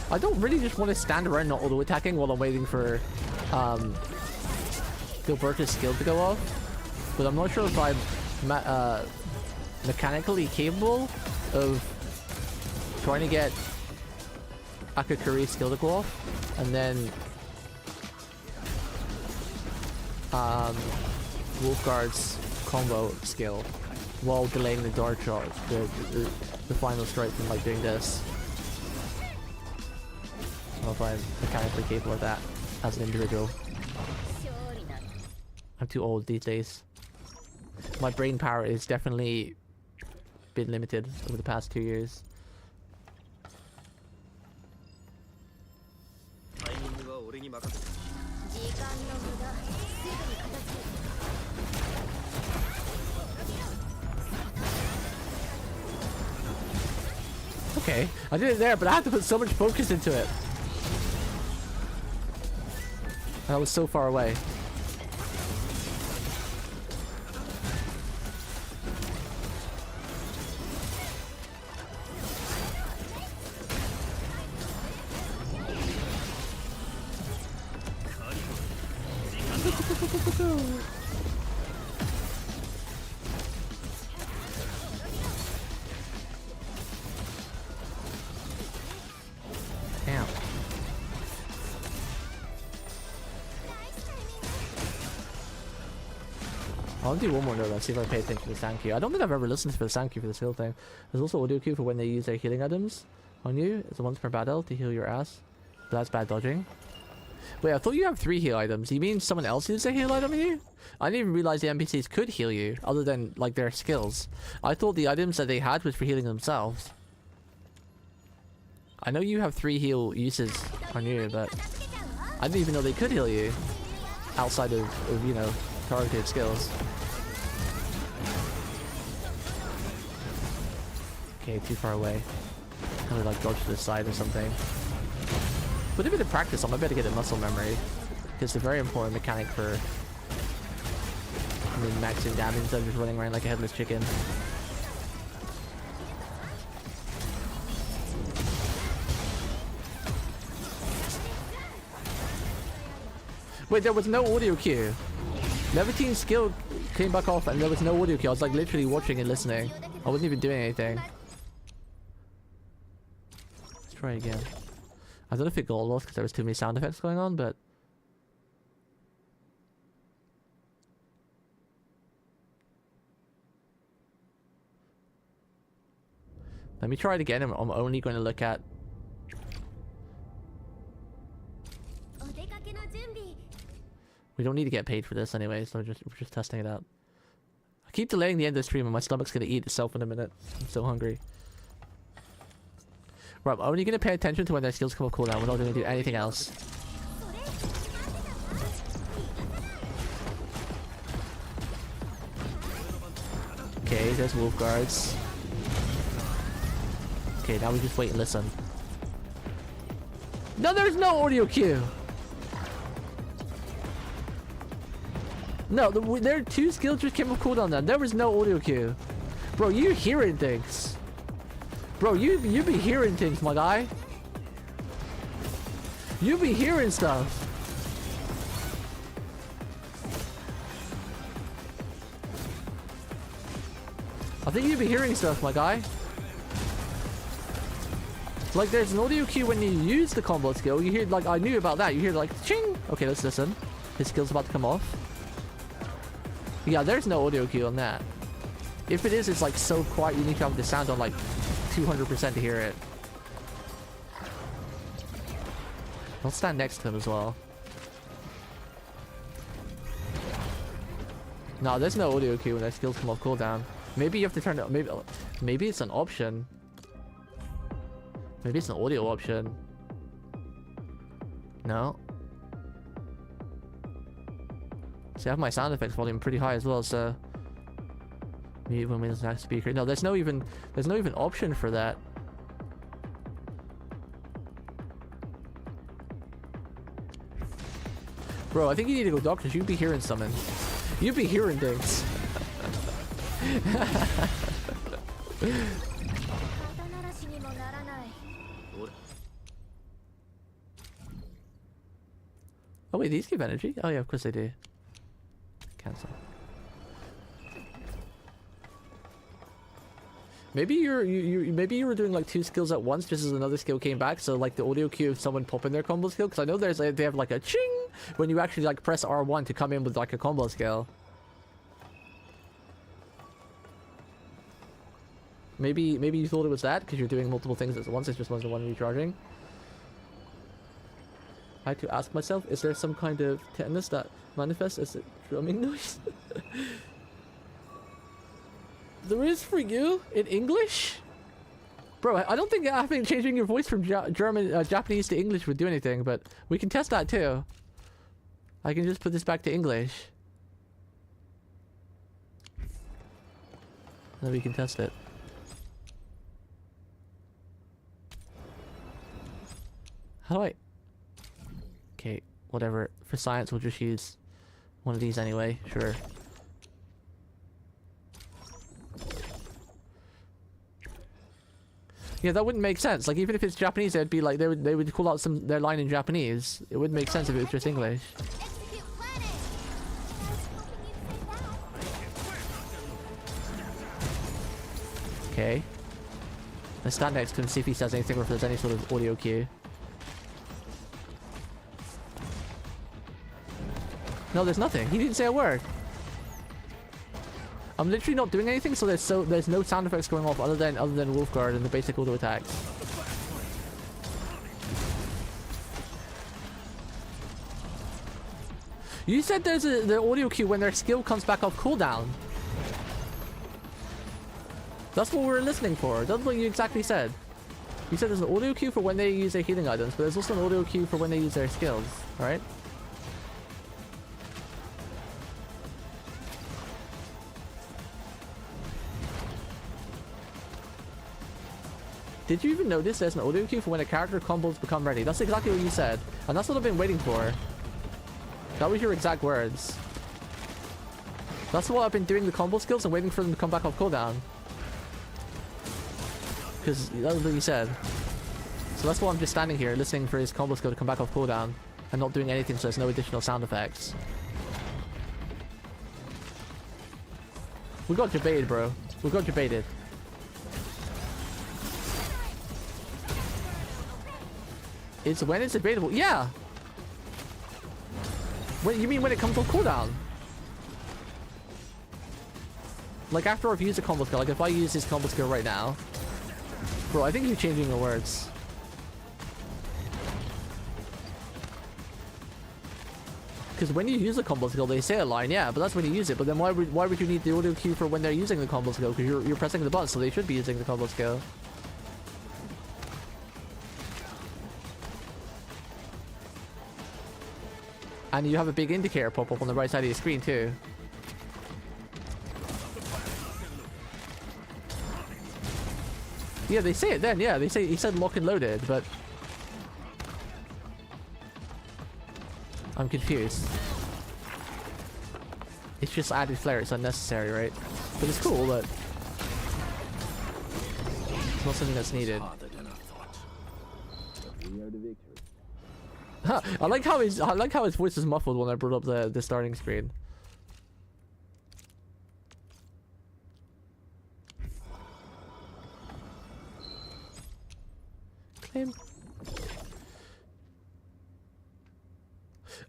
I don't really just want to stand around not auto attacking while I'm waiting for Gilberta's skill to go off. But I'm not sure if I'm mechanically capable of trying to get Akakuri's skill to go off and then Wolfguard's combo skill while delaying the dart shot, the final strike from like doing this. I don't know if I'm mechanically capable of that as an individual. I'm too old these days. My brain power is definitely been limited over the past 2 years. Okay, I did it there, but I had to put so much focus into it. I was so far away. Damn. I'll do one more note. Let's see if I pay attention to the sound cue. I don't think I've ever listened to the sound cue for this skill thing. There's also audio cue for when they use their healing items on you. It's once per battle to heal your ass. But that's bad dodging. Wait, I thought you have 3 heal items. You mean someone else uses a heal item on you? I didn't even realize the NPCs could heal you, other than like their skills. I thought the items that they had was for healing themselves. I know you have 3 heal uses on you, but I didn't even know they could heal you outside of you know, targeted skills. Okay, too far away. Probably like dodge to the side or something. With a bit of practice, I'm about to get a muscle memory. Because it's a very important mechanic for maxing damage instead of just running around like a headless chicken. Wait, there was no audio cue. Levitine's skill came back off and there was no audio cue. I was like literally watching and listening. I wasn't even doing anything. Let's try again. I don't know if it got lost because there was too many sound effects going on, but... Let me try it again. I'm only going to look at... We don't need to get paid for this anyway, so we're just testing it out. I keep delaying the end of the stream and my stomach's going to eat itself in a minute. I'm so hungry. Right, I'm only going to pay attention to when their skills come off cooldown. We're not going to do anything else. Okay, there's wolf guards. Okay, now we just wait and listen. No, there's no audio cue! No, their 2 skills just came off cooldown then. There was no audio cue. Bro, you're hearing things. Bro, you be hearing things, my guy. You be hearing stuff. I think you be hearing stuff, my guy. Like, there's an audio cue when you use the combo skill. You hear, like, I knew about that. You hear, like, ching. Okay, let's listen. His skill's about to come off. Yeah, there's no audio cue on that. If it is, it's like so quiet you need to have the sound on like 200% to hear it. I'll stand next to him as well. No, there's no audio cue when their skills come off cooldown. Maybe you have to turn it. Maybe it's an option. Maybe it's an audio option. No. See, I have my sound effects volume pretty high as well, so mute when it's next speaker. No, there's no even option for that. Bro, I think you need to go doctors. You'd be hearing something. You'd be hearing things. Oh wait, these give energy? Oh yeah, of course they do. Cancel. Maybe maybe you were doing like 2 skills at once just as another skill came back, so like the audio cue of someone popping their combo skill, because I know they have like a ching when you actually like press R1 to come in with like a combo skill. Maybe you thought it was that because you're doing multiple things at once. It's just one recharging. I had to ask myself, is there some kind of tetanus that manifests as a drumming noise? There is for you in English? Bro, I don't think having changing your voice from Japanese to English would do anything, but we can test that too. I can just put this back to English. Then we can test it. How do I... Okay, whatever. For science, we'll just use one of these anyway. Sure. Yeah, that wouldn't make sense. Like, even if it's Japanese, it'd be like they would call out their line in Japanese. It wouldn't make sense if it was just English. Okay. Let's stand next to him and see if he says anything or if there's any sort of audio cue. No, there's nothing. He didn't say a word. I'm literally not doing anything, so there's no sound effects going off other than Wolfguard and the basic auto attacks. You said there's the audio cue when their skill comes back off cooldown. That's what we were listening for. That's what you exactly said. You said there's an audio cue for when they use their healing items, but there's also an audio cue for when they use their skills. Alright? Did you even notice there's an audio cue for when a character combos become ready? That's exactly what you said. And that's what I've been waiting for. That was your exact words. That's why I've been doing the combo skills and waiting for them to come back off cooldown. Because that was what you said. So that's why I'm just standing here listening for his combo skill to come back off cooldown. And not doing anything, so there's no additional sound effects. We got debated, bro. We got debated. It's when it's available. Yeah. When you mean when it comes on cooldown? Like after I've used a combo skill. Like if I use this combo skill right now, bro. I think you're changing your words. Because when you use a combo skill, they say a line, yeah, but that's when you use it. But then why would you need the audio cue for when they're using the combo skill? Because you're pressing the button, so they should be using the combo skill. And you have a big indicator pop up on the right side of your screen too. Yeah, they say it then. Yeah, he said lock and loaded, but I'm confused. It's just added flair. It's unnecessary, right? But it's cool, but it's not something that's needed. I like how his voice is muffled when I brought up the starting screen. Claim.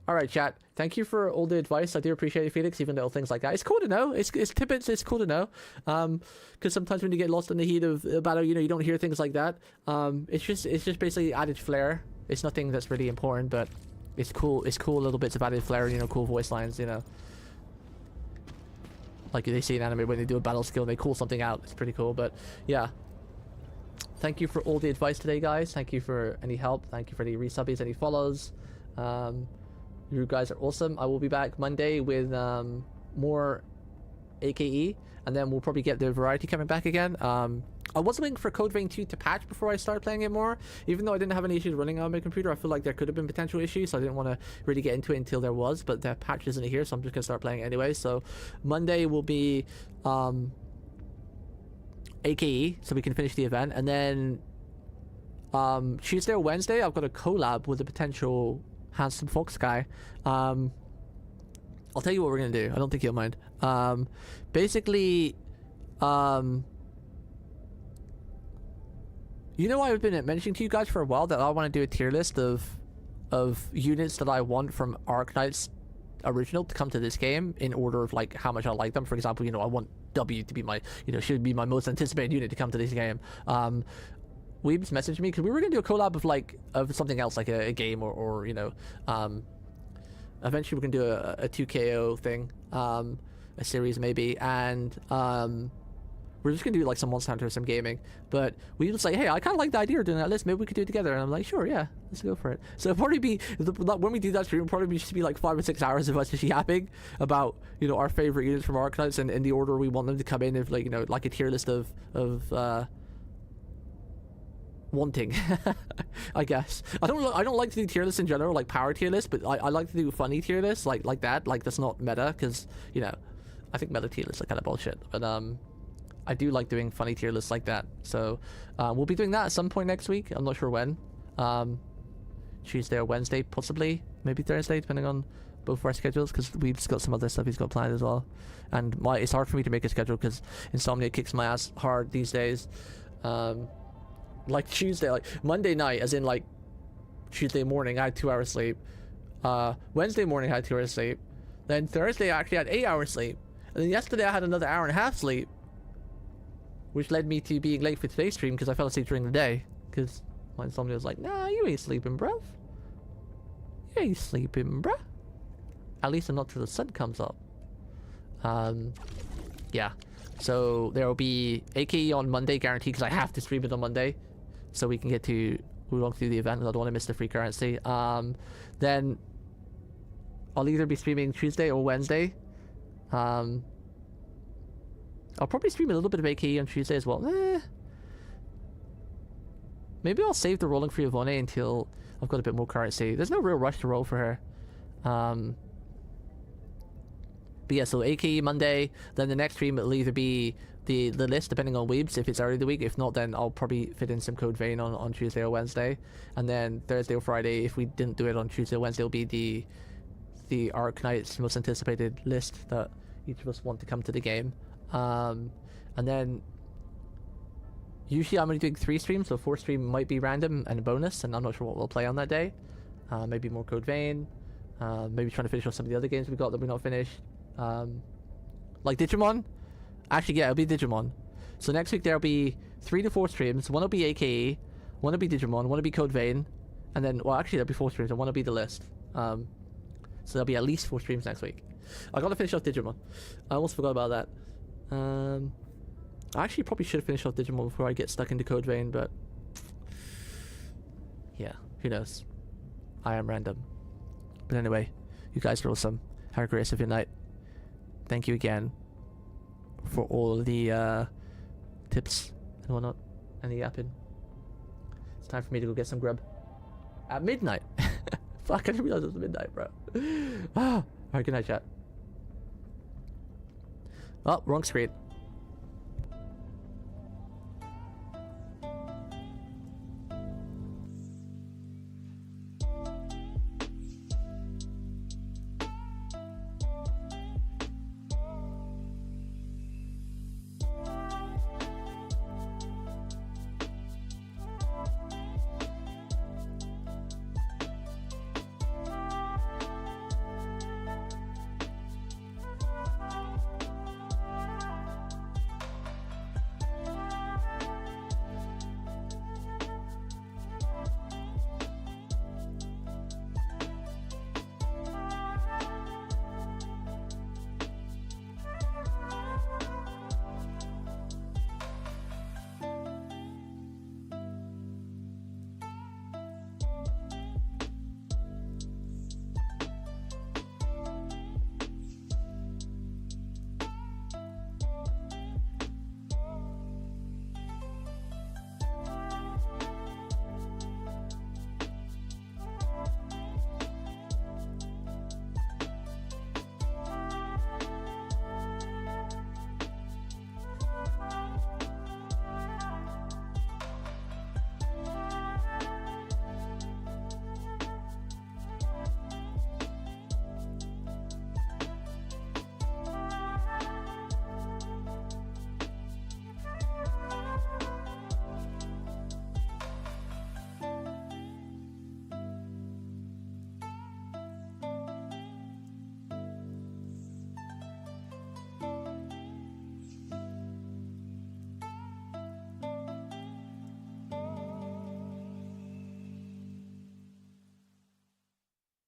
All right, chat. Thank you for all the advice. I do appreciate it, Felix. Even little things like that. It's cool to know. It's tidbits. It's cool to know. Because sometimes when you get lost in the heat of a battle, you know, you don't hear things like that. It's just basically added flair. It's nothing that's really important, but it's cool. It's cool little bits of added flair. You know, cool voice lines. You know, like they see in anime when they do a battle skill and they call something out. It's pretty cool. But yeah. Thank you for all the advice today, guys. Thank you for any help. Thank you for any resubbies, any follows. You guys are awesome. I will be back Monday with more AKE, and then we'll probably get the variety coming back again. I was waiting for Code Vein 2 to patch before I start playing it more. Even though I didn't have any issues running on my computer, I feel like there could have been potential issues, so I didn't want to really get into it until there was, but the patch isn't here, so I'm just going to start playing it anyway. So Monday will be AKE, so we can finish the event, and then Tuesday or Wednesday I've got a collab with a potential handsome fox guy. I'll tell you what we're gonna do. I don't think he'll mind. Basically, you know, I've been mentioning to you guys for a while that I want to do a tier list of units that I want from Arknights original to come to this game in order of like how much I like them. For example, you know, I want W to be my, you know, should be my most anticipated unit to come to this game. Weebs messaged me because we were gonna do a collab of like of something else, like a game or you know, eventually we're gonna do a 2KO thing, a series maybe, and we're just gonna do like some Monster Hunter or some gaming. But we was like, hey, I kind of like the idea of doing that list. Maybe we could do it together. And I'm like, sure, yeah, let's go for it. So it'll probably be when we do that stream, it'll probably just be like 5 or 6 hours of us just yapping about, you know, our favorite units from Arknights and in the order we want them to come in. If like, you know, like a tier list of wanting. I guess I don't like to do tier lists in general, like power tier lists, but I like to do funny tier lists like that, like that's not meta, because you know I think meta tier lists are kind of bullshit, but I do like doing funny tier lists like that. So we'll be doing that at some point next week. I'm not sure when. Tuesday or Wednesday, possibly, maybe Thursday, depending on both of our schedules, because we've just got some other stuff he's got planned as well. And it's hard for me to make a schedule because Insomnia kicks my ass hard these days. Like Tuesday, like Monday night, as in like Tuesday morning, I had 2 hours sleep. Wednesday morning, I had 2 hours sleep. Then Thursday, I actually had 8 hours sleep. And then yesterday, I had another hour and a half sleep, which led me to being late for today's stream because I fell asleep during the day. Because my insomnia was like, nah, you ain't sleeping, bruv. You ain't sleeping, bruh. At least not till the sun comes up. Yeah. So there will be AKE on Monday, guaranteed, because I have to stream it on Monday. So we can get to, we won't do the event, because I don't want to miss the free currency. Then I'll either be streaming Tuesday or Wednesday. I'll probably stream a little bit of AKE on Tuesday as well. Maybe I'll save the rolling for Yvonne until I've got a bit more currency. There's no real rush to roll for her. But yeah, so AKE Monday, then the next stream it'll either be the list, depending on Weebs, if it's early in the week. If not, then I'll probably fit in some Code Vein on Tuesday or Wednesday. And then Thursday or Friday, if we didn't do it on Tuesday or Wednesday, it'll be the Arknights most anticipated list that each of us want to come to the game. And then usually I'm only doing 3 streams, so 4th stream might be random and a bonus, and I'm not sure what we'll play on that day. Maybe more Code Vein, maybe trying to finish off some of the other games we got that we're not finished. Like Digimon. Actually, yeah, it'll be Digimon. So next week there'll be 3 to 4 streams. One will be AKE, one will be Digimon, one will be Code Vein, and then, well, actually there'll be 4 streams and one will be the list. So there'll be at least 4 streams next week. I gotta finish off Digimon. I almost forgot about that. I actually probably should finish off Digimon before I get stuck into Code Vein, but yeah, who knows? I am random. But anyway, you guys are awesome. Have a great rest of your night. Thank you again for all the tips and whatnot and the yapping. It's time for me to go get some grub at midnight. Fuck, I didn't realize it was midnight, bro. Alright, good night, chat. Oh, wrong screen.